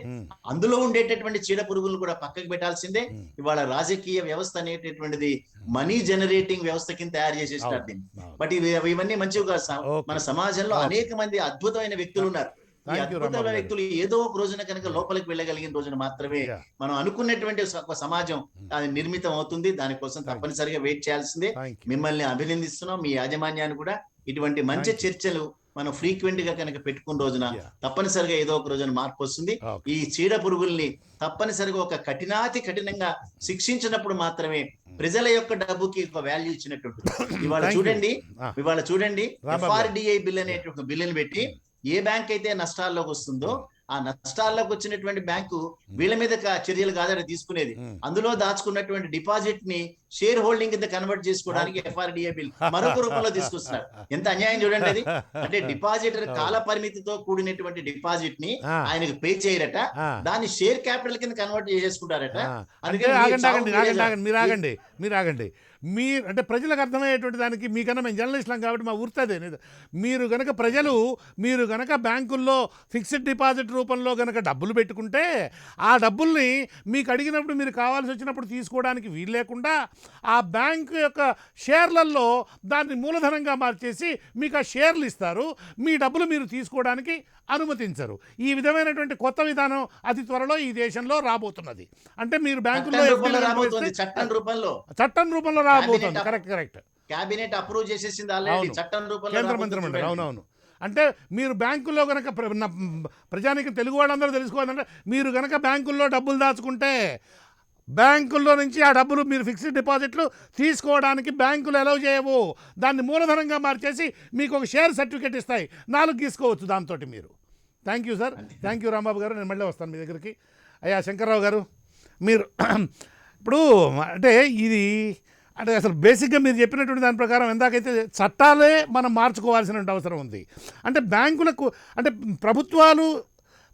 అందులో ఉండేటటువంటి చీడ పురుగులు కూడా పక్కకు పెట్టాల్సిందే. ఇవాళ రాజకీయ వ్యవస్థ అనేటటువంటిది మనీ జనరేటింగ్ వ్యవస్థ కింద తయారు చేసేస్తారు దీన్ని. బట్ ఇవన్నీ మంచివి కాదు. మన సమాజంలో అనేక మంది అద్భుతమైన వ్యక్తులు ఉన్నారు. ఈ అద్భుతమైన వ్యక్తులు ఏదో ఒక రోజున కనుక లోపలికి వెళ్ళగలిగిన రోజున మాత్రమే మనం అనుకున్నటువంటి సమాజం అది నిర్మితం అవుతుంది. దానికోసం తప్పనిసరిగా వెయిట్ చేయాల్సిందే. మిమ్మల్ని అభినందిస్తున్నాం, మీ యాజమాన్యాన్ని కూడా. ఇటువంటి మంచి చర్చలు మనం ఫ్రీక్వెంట్ గా కనుక పెట్టుకున్న రోజున తప్పనిసరిగా ఏదో ఒక రోజున మార్పు వస్తుంది. ఈ చీడ పురుగుల్ని తప్పనిసరిగా ఒక కఠినంగా శిక్షించినప్పుడు మాత్రమే ప్రజల యొక్క డబ్బుకి ఒక వాల్యూ ఇచ్చినట్టు. ఇవాళ చూడండి FRDI బిల్ అనేటువంటి బిల్లుని పెట్టి ఏ బ్యాంక్ అయితే నష్టాల్లోకి వస్తుందో ఆ నష్టాల్లోకి వచ్చినటువంటి బ్యాంకు వీళ్ళ మీద చర్యలు కాదని తీసుకునేది. అందులో దాచుకున్నటువంటి డిపాజిట్ ని షేర్ హోల్డింగ్ కింద కన్వర్ట్ చేసుకోవడానికి FRDI బిల్ మరొక రూపంలో తీసుకొస్తున్నారు. ఎంత అన్యాయం చూడండి అది. అంటే డిపాజిటర్ కాల పరిమితితో కూడినటువంటి డిపాజిట్ ని ఆయనకు పే చేయరట, దాన్ని షేర్ క్యాపిటల్ కింద కన్వర్ట్ చేసుకుంటారట. మీరు ఆగండి. అంటే ప్రజలకు అర్థమయ్యేటువంటి దానికి మీకన్నా మేము జర్నలిస్టులం కాబట్టి మా ఊర్తదే. మీరు గనక బ్యాంకుల్లో ఫిక్స్డ్ డిపాజిట్ రూపంలో గనక డబ్బులు పెట్టుకుంటే ఆ డబ్బుల్ని మీకు అడిగినప్పుడు మీరు కావాల్సి వచ్చినప్పుడు తీసుకోవడానికి వీలు లేకుండా ఆ బ్యాంకు యొక్క షేర్లలో దాన్ని మూలధనంగా మార్చేసి మీకు ఆ షేర్లు ఇస్తారు, మీ డబ్బులు మీరు తీసుకోవడానికి అనుమతించరు. ఈ విధమైనటువంటి కొత్త విధానం అతి త్వరలో ఈ దేశంలో రాబోతున్నది. అంటే మీరు బ్యాంకుల్లో చట్టం రూపంలో రాబోతుంది. కరెక్ట్. క్యాబినెట్ అప్రూవ్ చేసేసింది ఆల్రెడీ, చట్టం రూపంలో కేంద్ర మంత్రిమండలి. అవునవును. అంటే మీరు బ్యాంకుల్లో కనుక ప్రజానికి తెలుగు వాళ్ళందరూ తెలుసుకోవాలంటే మీరు కనుక బ్యాంకుల్లో డబ్బులు దాచుకుంటే బ్యాంకుల్లో నుంచి ఆ డబ్బులు మీరు ఫిక్స్డ్ డిపాజిట్లు తీసుకోవడానికి బ్యాంకులు అలౌ చేయవు. దాన్ని మూలధనంగా మార్చేసి మీకు ఒక షేర్ సర్టిఫికేట్ ఇస్తాయి, 4 తీసుకోవచ్చు దాంతో మీరు. Thank you sir, thank you Rambabu గారు. నేను మళ్ళీ వస్తాను మీ దగ్గరికి. అయ్యా శంకర్రావు గారు, మీరు ఇప్పుడు అంటే ఇది అంటే అసలు బేసిక్గా మీరు చెప్పినటువంటి దాని ప్రకారం ఎందాకైతే చట్టాలే మనం మార్చుకోవాల్సిన అవసరం ఉంది. అంటే బ్యాంకులకు అంటే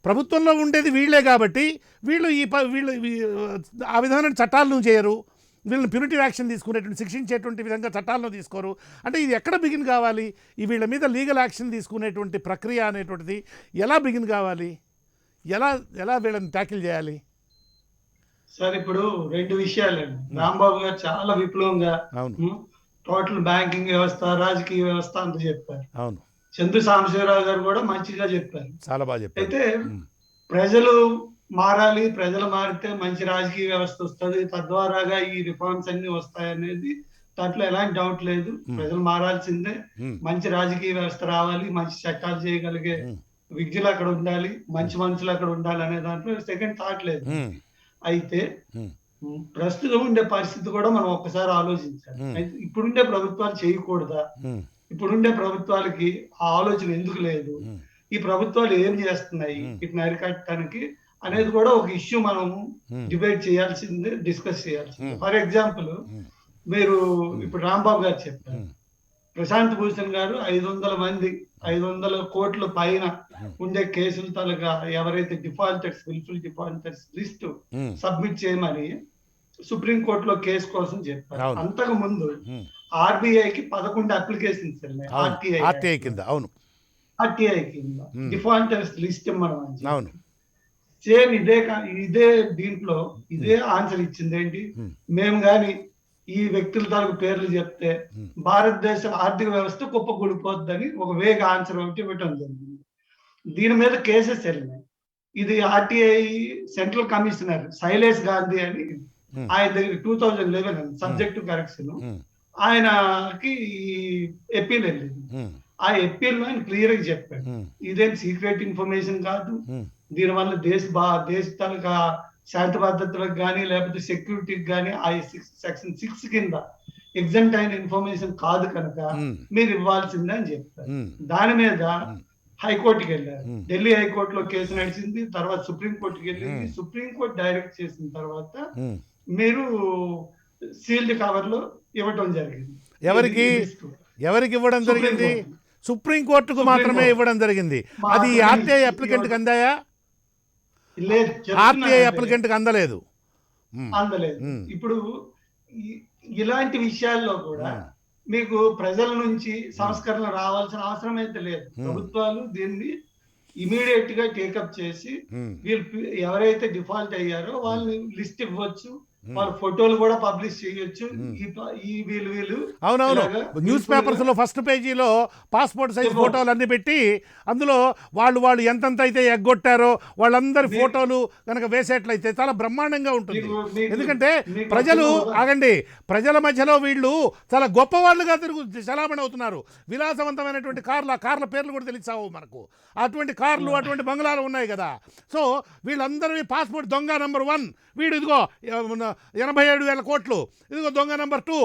ప్రభుత్వంలో ఉండేది వీళ్ళే కాబట్టి వీళ్ళు ఆ విధమైన చట్టాలను చేయరు, వీళ్ళని ప్యూనిటివ్ యాక్షన్ తీసుకునేటువంటి శిక్షించేటువంటి విధంగా చట్టాలను తీసుకోరు. అంటే ఇది ఎక్కడ బిగిన్ కావాలి? ఈ వీళ్ళ మీద లీగల్ యాక్షన్ తీసుకునేటువంటి ప్రక్రియ అనేటువంటిది ఎలా బిగిన్ కావాలి? ఎలా వీళ్ళని ట్యాకిల్ చేయాలి? సార్ ఇప్పుడు 2 విషయాలండి. రాంబాబు గారు చాలా విప్లవంగా టోటల్ బ్యాంకింగ్ వ్యవస్థ, రాజకీయ వ్యవస్థ అంత చెప్పారు. అవును. చంద్ర సాంబశివరావు గారు కూడా మంచిగా చెప్పారు, చాలా బాగా చెప్పారు. అయితే ప్రజలు మారాలి, ప్రజలు మారితే మంచి రాజకీయ వ్యవస్థ వస్తుంది, తద్వారాగా ఈ రిఫార్మ్స్ అన్ని వస్తాయనేది దాంట్లో ఎలాంటి డౌట్ లేదు. ప్రజలు మారాల్సిందే, మంచి రాజకీయ వ్యవస్థ రావాలి, మంచి చట్టాలు చేయగలిగే విద్యులు అక్కడ ఉండాలి, మంచి మనుషులు అక్కడ ఉండాలి అనే దాంట్లో సెకండ్ థాట్ లేదు. అయితే ప్రస్తుతం ఉండే పరిస్థితి కూడా మనం ఒక్కసారి ఆలోచించాలి. అయితే ఇప్పుడుండే ప్రభుత్వాలు చేయకూడదా? ఇప్పుడుండే ప్రభుత్వాలకి ఆ ఆలోచన ఎందుకు లేదు? ఈ ప్రభుత్వాలు ఏం చేస్తున్నాయి వీటిని అరికట్టడానికి అనేది కూడా ఒక ఇష్యూ మనము డిబేట్ చేయాల్సిందే, డిస్కస్ చేయాల్సిందే. ఫర్ ఎగ్జాంపుల్ మీరు ఇప్పుడు రాంబాబు గారు చెప్పారు, ప్రశాంత్ భూషణ్ గారు 500 కోట్ల పైన ఉండే కేసుల తలగా ఎవరైతే విల్ఫుల్ డిఫాల్టర్స్ లిస్ట్ సబ్మిట్ చేయమని సుప్రీంకోర్టులో కేసు కోసం చెప్పారు. అంతకు ముందు ఆర్బీఐకి 11 అప్లికేషన్స్ ఆర్టీఐ కింద డిఫాల్టర్స్ లిస్ట్ ఇవ్వడం. సేమ్ ఇదే దీంట్లో ఇదే ఆన్సర్ ఇచ్చింది ఏంటి, మేము గాని ఈ వ్యక్తుల తాలూకు పేర్లు చెప్తే భారతదేశ ఆర్థిక వ్యవస్థ కుప్పకూలిపోద్దని ఒక వేగ ఆన్సర్ ఒకటి ఇవ్వటం జరిగింది. దీని మీద కేసెస్ వెళ్ళినాయి. ఇది RTI central commissioner Shailesh Gandhi అని ఆయన దగ్గర 2011 సబ్జెక్టు కరెక్షన్ ఆయనకి ఎప్పీల్ వెళ్ళింది. ఆ ఎప్పీల్ లో ఆయన క్లియర్ గా చెప్పాడు, ఇదేం సీక్రెట్ ఇన్ఫర్మేషన్ కాదు, దీనివల్ల దేశ తాలూకా శాంతి భద్రతలకు కానీ లేకపోతే సెక్యూరిటీకి కానీ ఆ సెక్షన్ 6 కింద ఎగ్జామ్ట్ అయిన ఇన్ఫర్మేషన్ కాదు కనుక మీరు ఇవ్వాల్సిందే అని చెప్పారు. దాని మీద హైకోర్టుకి వెళ్ళారు. ఢిల్లీ హైకోర్టులో కేసు నడిచింది, తర్వాత సుప్రీంకోర్టుకి వెళ్ళింది. సుప్రీంకోర్టు డైరెక్ట్ చేసిన తర్వాత మీరు సీల్డ్ కవర్ లో ఇవ్వటం జరిగింది. ఎవరికి ఇవ్వడం జరిగింది? సుప్రీంకోర్టుకు మాత్రమే ఇవ్వడం జరిగింది. అది ఆర్టీఐ అప్లికెంట్కి అందాయా? ఆర్టీఐ అప్లికెంట్కి అందలేదు. ఇప్పుడు ఇలాంటి విషయాల్లో కూడా మీకు ప్రజల నుంచి సంస్కరణ రావాల్సిన అవసరం అయితే లేదు. ప్రభుత్వాలు దీన్ని ఇమీడియట్ గా టేకప్ చేసి వీళ్ళు ఎవరైతే డిఫాల్ట్ అయ్యారో వాళ్ళని లిస్ట్ ఇవ్వచ్చు, వాళ్ళ ఫోటోలు కూడా పబ్లిష్ చేయొచ్చు. అవునవును, న్యూస్ పేపర్స్ లో ఫస్ట్ పేజీలో పాస్పోర్ట్ సైజ్ ఫోటోలు అన్ని పెట్టి అందులో వాళ్ళు ఎంతంత అయితే ఎగ్గొట్టారో వాళ్ళందరి ఫోటోలు కనుక వేసేట్లయితే చాలా బ్రహ్మాండంగా ఉంటుంది. ఎందుకంటే ప్రజల మధ్యలో వీళ్ళు చాలా గొప్పవాళ్ళుగా చలామణి అవుతున్నారు. విలాసవంతమైనటువంటి కార్ల పేర్లు కూడా తెలిసావు మనకు. అటువంటి కార్లు, అటువంటి బంగ్లాలు ఉన్నాయి కదా. సో వీళ్ళందరినీ పాస్పోర్ట్ దొంగ నెంబర్ 1 వీడు ఇదిగో 87,000 కోట్లు, ఇదిగో దొంగ నెంబర్ 2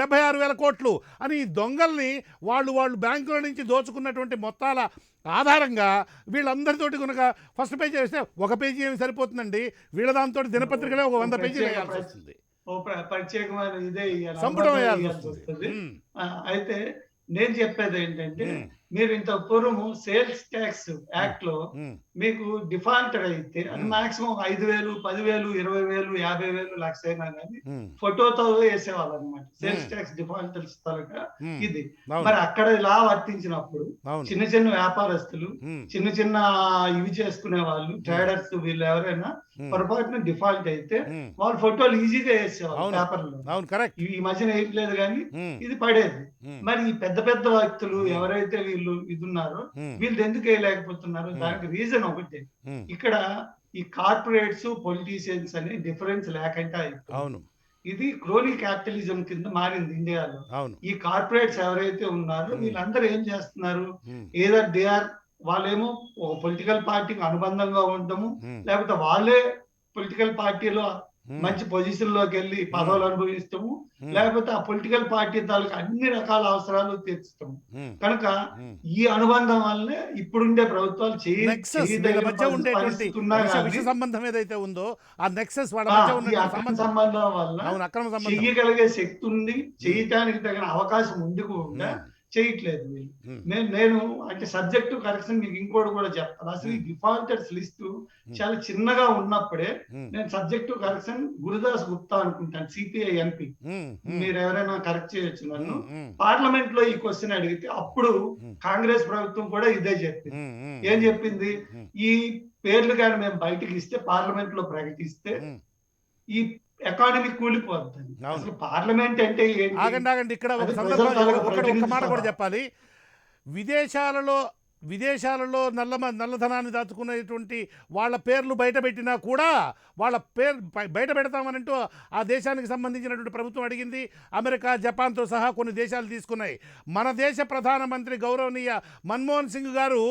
76,000 కోట్లు అని దొంగల్ని వాళ్ళు బ్యాంకుల నుంచి దోచుకున్నటువంటి మొత్తాల ఆధారంగా వీళ్ళందరితోటి కనుక ఫస్ట్ పేజీ వేస్తే ఒక పేజీ ఏమి సరిపోతుందండి, వీళ్ళ దాంతో దినపత్రికలే ఒక 100 పేజీలు వేయాల్సి వస్తుంది, ప్రత్యేకమైన ఇదే సంపుటం వేయాల్సి వస్తుంది. అయితే నేను చెప్పేది ఏంటంటే, మీరు ఇంత పూర్వము సేల్స్ ట్యాక్స్ యాక్ట్ లో మీకు డిఫాల్టర్ అయితే అది మాక్సిమం 5,000, 10,000, 20,000, 50,000, లక్ష అయినా కానీ ఫోటోతో వేసేవాళ్ళు అనమాట సేల్స్ ట్యాక్స్ డిఫాల్టర్స్ తలక. ఇది మరి అక్కడ ఇలా వర్తించినప్పుడు చిన్న వ్యాపారస్తులు, చిన్న ఇవి చేసుకునే వాళ్ళు, ట్రేడర్స్, వీళ్ళు ఎవరైనా పొరపాటున డిఫాల్ట్ అయితే వాళ్ళ ఫోటోలు ఈజీగా వేసేవాళ్ళు పేపర్లో. ఈ మధ్యన వేయట్లేదు కానీ ఇది పడేది. మరి ఈ పెద్ద వ్యక్తులు ఎవరైతే వీళ్ళు ఇది ఉన్నారో వీళ్ళు ఎందుకు వేయలేకపోతున్నారు? దానికి రీజన్ ఒకటి, ఇక్కడ ఈ కార్పొరేట్స్, పొలిటీషియన్స్ అనే డిఫరెన్స్ లేకుండా అయిపోయింది. ఇది క్రోనీ క్యాపిటలిజం కింద మారింది ఇండియాలో. ఈ కార్పొరేట్స్ ఎవరైతే ఉన్నారో వీళ్ళందరూ ఏం చేస్తున్నారు, ఏదర్ దే ఆర్ వాళ్ళేమో ఒక పొలిటికల్ పార్టీకి అనుబంధంగా ఉండటము, లేకపోతే వాళ్ళే పొలిటికల్ పార్టీలో మంచి పొజిషన్ లోకి వెళ్ళి పదవులు అనుభవిస్తాము, లేకపోతే ఆ పొలిటికల్ పార్టీ తాలూకు అన్ని రకాల అవసరాలు తీర్చుతాము. కనుక ఈ అనుబంధం వల్లనే ఇప్పుడుండే ప్రభుత్వాలు నెక్సస్ వీళ్ళ మధ్య ఉండేటువంటి విష సంబంధం ఏదైతే ఉందో ఆ నెక్సస్ వాళ్ళ మధ్య ఉన్న సంబంధం వల్ల అక్రమ సంబంధం చెయ్యగలిగే శక్తి ఉంది, చేయటానికి తగిన అవకాశం ఉంది కూడా చేయట్లేదు వీళ్ళు. నేను అంటే సబ్జెక్టివ్ కరెక్షన్ మీకు ఇంకోటి కూడా చెప్తాను. అసలు ఈ డిఫాల్టర్స్ లిస్ట్ చాలా చిన్నగా ఉన్నప్పుడే నేను సబ్జెక్టివ్ కరెక్షన్ గురుదాస్ గుప్తా అనుకుంటాను, సిపిఐ ఎంపీ, మీరు ఎవరైనా కరెక్ట్ చేయొచ్చు నన్ను, పార్లమెంట్ లో ఈ క్వశ్చన్ అడిగితే అప్పుడు కాంగ్రెస్ ప్రభుత్వం కూడా ఇదే చెప్పింది. ఏం చెప్పింది? ఈ పేర్లు కానీ మేము బయటకి ఇస్తే, పార్లమెంట్ లో ప్రకటిస్తే ఈ ఎకానమీ కూలిపోతుంది. అసలు పార్లమెంట్ అంటే ఆగండి ఇక్కడ ఒక సందర్భం ఒక మాట కూడా చెప్పాలి. విదేశాలలో నల్లధనాన్ని దాచుకునేటువంటి వాళ్ళ పేర్లు బయట పెట్టినా కూడా వాళ్ళ పేరు బయట పెడతామనంటూ ఆ దేశానికి సంబంధించినటువంటి ప్రభుత్వం అడిగింది. అమెరికా, జపాన్తో సహా కొన్ని దేశాలు తీసుకున్నాయి. మన దేశ ప్రధానమంత్రి గౌరవనీయ మన్మోహన్ సింగ్ గారు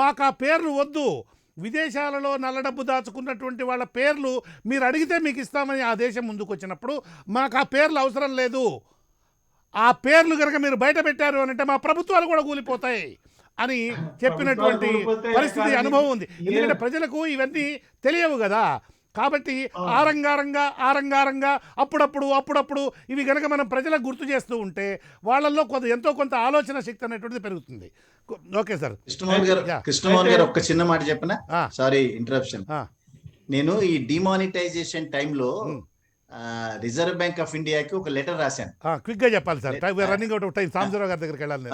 మాకు ఆ పేర్లు వద్దు, విదేశాలలో నల్ల డబ్బు దాచుకున్నటువంటి వాళ్ళ పేర్లు మీరు అడిగితే మీకు ఇస్తామని ఆ దేశం ముందుకు వచ్చినప్పుడు మాకు ఆ పేర్లు అవసరం లేదు, ఆ పేర్లు కనుక మీరు బయట పెట్టారు అని అంటే మా ప్రభుత్వాలు కూడా కూలిపోతాయి అని చెప్పినటువంటి పరిస్థితి అనుభవం ఉంది. ఎందుకంటే ప్రజలకు ఇవన్నీ తెలియవు కదా. కాబట్టి ఆరంగారంగా అప్పుడప్పుడు ఇవి కనుక మనం ప్రజలకు గుర్తు చేస్తూ ఉంటే వాళ్ళల్లో ఎంతో కొంత ఆలోచన శక్తి అనేటువంటిది పెరుగుతుంది. Okay sir. కృష్ణమోహన్ గారు ఒక్క చిన్న మాట చెప్పనా? Sorry interruption. నేను ఈ డిమానిటైజేషన్ టైంలో రిజర్వ్ బ్యాంక్ ఆఫ్ ఇండియాకి ఒక లెటర్ రాశాను. క్విక్ గా చెప్పాలి sir, running out of time. Sambasivarao గారి దగ్గరికి వెళ్ళాలి.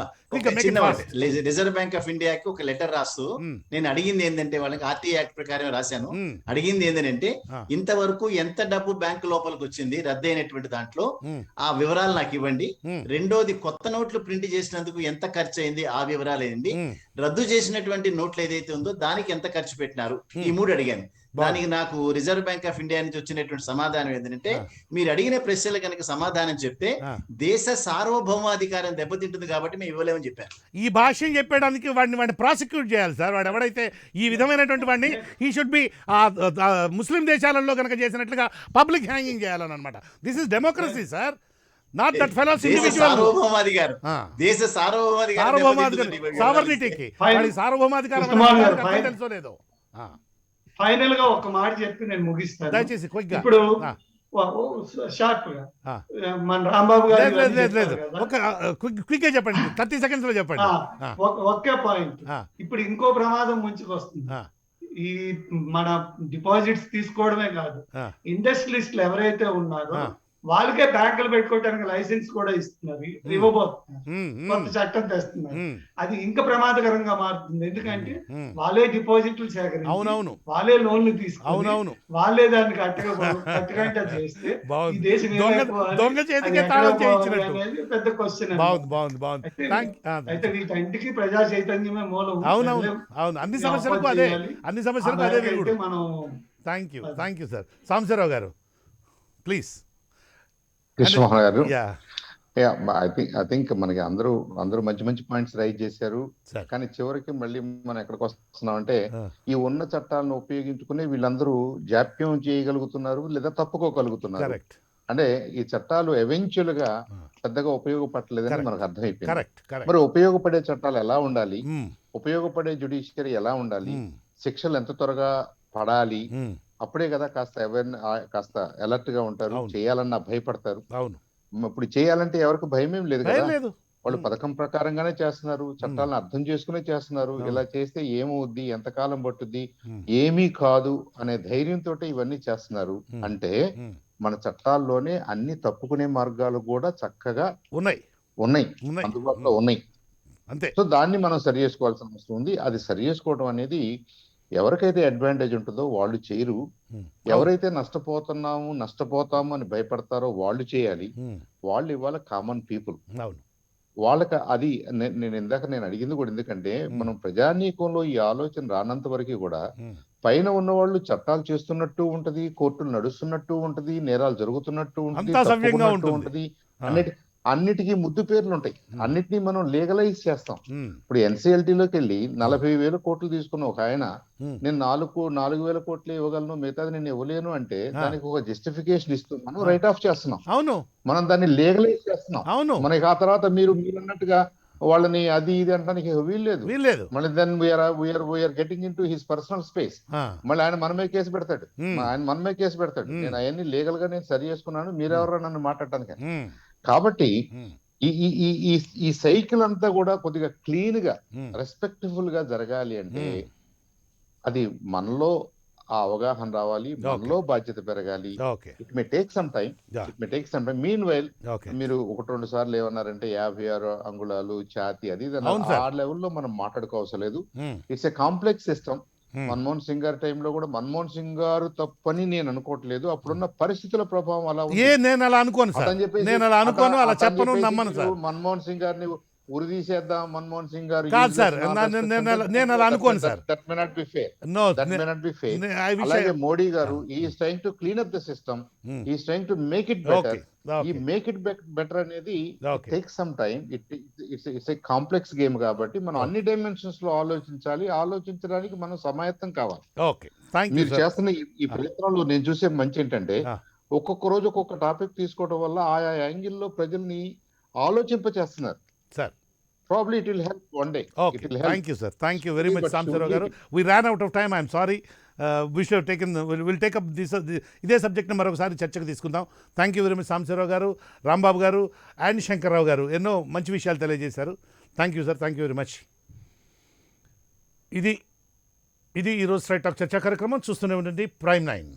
రిజర్వ్ బ్యాంక్ ఆఫ్ ఇండియాకి ఒక లెటర్ రాస్తూ నేను అడిగింది ఏంటంటే, వాళ్ళకి ఆర్టీ యాక్ట్ ప్రకారం రాశాను. అడిగింది ఏంటంటే, ఇంతవరకు ఎంత డబ్బు బ్యాంక్ లోపలికి వచ్చింది రద్దయినటువంటి దాంట్లో ఆ వివరాలు నాకు ఇవ్వండి. రెండోది, కొత్త నోట్లు ప్రింట్ చేసినందుకు ఎంత ఖర్చు అయింది ఆ వివరాలు ఏంటి, రద్దు చేసినటువంటి నోట్లు ఏదైతే ఉందో దానికి ఎంత ఖర్చు పెట్టినారు, ఈ మూడు అడిగాను. దానికి నాకు రిజర్వ్ బ్యాంక్ ఆఫ్ ఇండియా నుంచి వచ్చినటువంటి సమాధానం ఏంటంటే, మీరు అడిగిన ప్రశ్నలు కనుక సమాధానం చెప్తే దేశ సార్వభౌమాధికారం దెబ్బతింటుంది కాబట్టి మేము ఇవ్వలేమని చెప్పారు. ఈ భాష్యం చెప్పడానికి వాడిని ప్రాసిక్యూట్ చేయాలి సార్. వాడు ఎవడైతే ఈ విధమైనటువంటి వాడిని హీ షుడ్ బి ముస్లిం దేశాలలో కనుక చేసినట్లుగా పబ్లిక్ హ్యాంగింగ్ చేయాలని అనమాట. This is democracy sir, not that fellows individual. దేశ సావర్నిటీకి సార్వభౌమాధికారం తెలుసో లేదో. ఫైనల్ గా ఒక మాట చెప్పి నేను ముగిస్తాను దయచేసి. ఇప్పుడు షార్ప్ గా మన రాంబాబు గారు క్విక్ గా చెప్పండి, 30 seconds లో చెప్పండి. ఒకే పాయింట్. ఇప్పుడు ఇంకో ప్రమాదం ముంచుకొస్తుంది. ఈ మన డిపాజిట్స్ తీసుకోవడమే కాదు, ఇండస్ట్రియలిస్టులు ఎవరైతే ఉన్నారో వాళ్ళకే బ్యాంకులు పెట్టుకోవడానికి లైసెన్స్ కూడా ఇస్తున్నారు, ఇవ్వబోతున్నారు, కొత్త చట్టం తెస్తున్నారు. అది ఇంకా ప్రమాదకరంగా మారుతుంది. ఎందుకంటే వాళ్ళే డిపాజిట్లు సేకరించి, వాళ్ళే లోన్లు తీసుకుని, వాళ్ళే దాన్ని కట్టగా చేస్తే ఈ దేశం పెద్ద క్వశ్చన్. అయితే వీటన్నిటికీ ప్రజా చైతన్యమే మూలం. అన్ని సమస్యలకు అదే మనం. Thank you sir. సాంబశివరావు గారు ప్లీజ్. కృష్ణమోహన్ గారు, ఐ థింక్ మనకి అందరూ మంచి పాయింట్స్ రైజ్ చేశారు. కానీ చివరికి మళ్ళీ మనం ఎక్కడికి వస్తున్నాం అంటే, ఈ ఉన్న చట్టాలను ఉపయోగించుకుని వీళ్ళందరూ జాప్యం చేయగలుగుతున్నారు లేదా తప్పుకోగలుగుతున్నారు. అంటే ఈ చట్టాలు ఎవెన్చువల్ గా పెద్దగా ఉపయోగపడలేదని మనకు అర్థమైపోయింది. మరి ఉపయోగపడే చట్టాలు ఎలా ఉండాలి, ఉపయోగపడే జ్యుడిషియరీ ఎలా ఉండాలి, శిక్షలు ఎంత త్వరగా పడాలి, అప్పుడే కదా కాస్త అలర్ట్ గా ఉంటారు, చేయాలన్నా భయపడతారు. ఇప్పుడు చేయాలంటే ఎవరికి భయమేం లేదు కదా, వాళ్ళు పథకం ప్రకారంగానే చేస్తున్నారు, చట్టాలను అర్థం చేసుకునే చేస్తున్నారు. ఇలా చేస్తే ఏమవుద్ది, ఎంతకాలం పట్టుద్ది, ఏమీ కాదు అనే ధైర్యంతో ఇవన్నీ చేస్తున్నారు. అంటే మన చట్టాల్లోనే అన్ని తప్పుకునే మార్గాలు కూడా చక్కగా ఉన్నాయి, అందుబాటులో ఉన్నాయి. సో దాన్ని మనం సరి చేసుకోవాల్సిన అవసరం ఉంది. అది సరి చేసుకోవడం అనేది ఎవరికైతే అడ్వాంటేజ్ ఉంటుందో వాళ్ళు చేయరు, ఎవరైతే నష్టపోతాము అని భయపడతారో వాళ్ళు చేయాలి. వాళ్ళు ఇవాళ కామన్ పీపుల్, వాళ్ళకి అది నేను అడిగింది కూడా. ఎందుకంటే మనం ప్రజానీకంలో ఈ ఆలోచన రానంత వరకు కూడా పైన ఉన్న వాళ్ళు చట్టాలు చేస్తున్నట్టు ఉంటది, కోర్టులు నడుస్తున్నట్టు ఉంటది, నేరాలు జరుగుతున్నట్టు ఉంటది, ఉంటది, అన్నిటికీ ముద్దు పేర్లు ఉంటాయి. అన్నిటినీ మనం లీగలైజ్ చేస్తాం. ఉమ్, ఇప్పుడు NCLT-లోకి వెళ్ళి 40,000 కోట్లు తీసుకున్న ఒక ఆయన ఉమ్, నేను 4,000 కోట్లు ఇవ్వగలను, మిగతాది నేను ఇవ్వలేను అంటే దానికి ఒక జస్టిఫికేషన్ ఇస్తూ మనం రైట్ ఆఫ్ చేస్తున్నాం. అవును మనం దాన్ని లీగలైజ్ చేస్తున్నాం. అవును మనకి ఆ తర్వాత మీరు అన్నట్టుగా వాళ్ళని అది ఇది అంటానికి వీల్లేదు. వీల్లేదు. మళ్ళీ then we are getting in to his personal space. ఆ, మళ్ళీ ఆయన మనమే కేసు పెడతాడు. ఉమ్, ఆయన మనమే కేసు పెడతాడు. ఉమ్, నేను అవన్నీ లీగల్ గా నేను సరి చేసుకున్నాను, మీరెవరో నన్ను మాట్లాడటానికి. ఉమ్, కాబట్టి ఉమ్, ఈ ఈ ఈ ఈ ఈ సైకిల్ అంతా కూడా కొద్దిగా క్లీన్ గా ఉమ్, రెస్పెక్ట్ఫుల్ గా జరగాలి అంటే ఉమ్. అది మనలో ఆ అవగాహన రావాలి, మనలో బాధ్యత పెరగాలి. Okay it may take some time. Yeah. It may take some time. Mean while okay మీరు 1-2 సార్లు ఏమన్నారంటే 56 అంగుళాలు ఛాతి అది ఇది అన్నారు. అవును సార్. ఆ లెవెల్లో మనం మాట్లాడుకోవసరం లేదు. ఉమ్, ఇట్స్ ఏ కాంప్లెక్స్ సిస్టమ్. ఉమ్, మన్మోహన్ సింగ్ గారి టైంలో కూడా మన్మోహన్ సింగ్ గారు తప్పని నేను అనుకోవట్లేదు. అప్పుడున్న పరిస్థితుల ప్రభావం అలా ఉంది. నేను అలా అనుకోను సార్, అతను చెప్పేసి- నేను అలా అనుకోను, అలా అతను చెప్పను, చెప్పేసి నమ్మను మీరు సార్. మన్మోహన్ సింగ్ గారిని ఉరి తీసేద్దాం, మన్మోహన్ సింగ్ గారు కాదు useless సార్, and all నా- that stuff నేను అంటే నేను అలా అనుకోను sir. that may not be fair. No That may not be fair. I అలాగే విష్ మోడీ గారు is trying to clean up the system, is trying to make it better. ఈ make it better అనేది Okay. Take some time. It's a complex game కాబట్టి మనం అన్ని dimensions లో ఆలోచించాలి. ఆలోచించడానికి మనం సమాయత్తం కావాలి. ఓకే థ్యాంక్ యూ మీరు సార్. చేస్తున్న ఈ ప్రయత్నంలో నేను చూసే మంచి ఏంటంటే Ah. ఒక్కొక్క రోజు ఒక్కొక్క టాపిక్ తీసుకోవడం వల్ల ఆయా యాంగిల్లో ప్రజల్ని ఆలోచింప చేస్తున్నారు. Sir probably it will help one day. Okay thank you sir, thank you very much But Sambasivarao గారు. surely- we ran out of time, I'm sorry. We should taken will take up ఇదే సబ్జెక్ట్ని మరొకసారి చర్చకు తీసుకుందాం. Thank you very much Sambasivarao గారు, రాంబాబు గారు and Shankarrao గారు ఎన్నో మంచి విషయాలు తెలియజేశారు. Thank you sir, thank you very much. ఇది ఈరోజు స్ట్రైట్ టాక్ చర్చా కార్యక్రమం. చూస్తూనే ఉండండి Prime 9.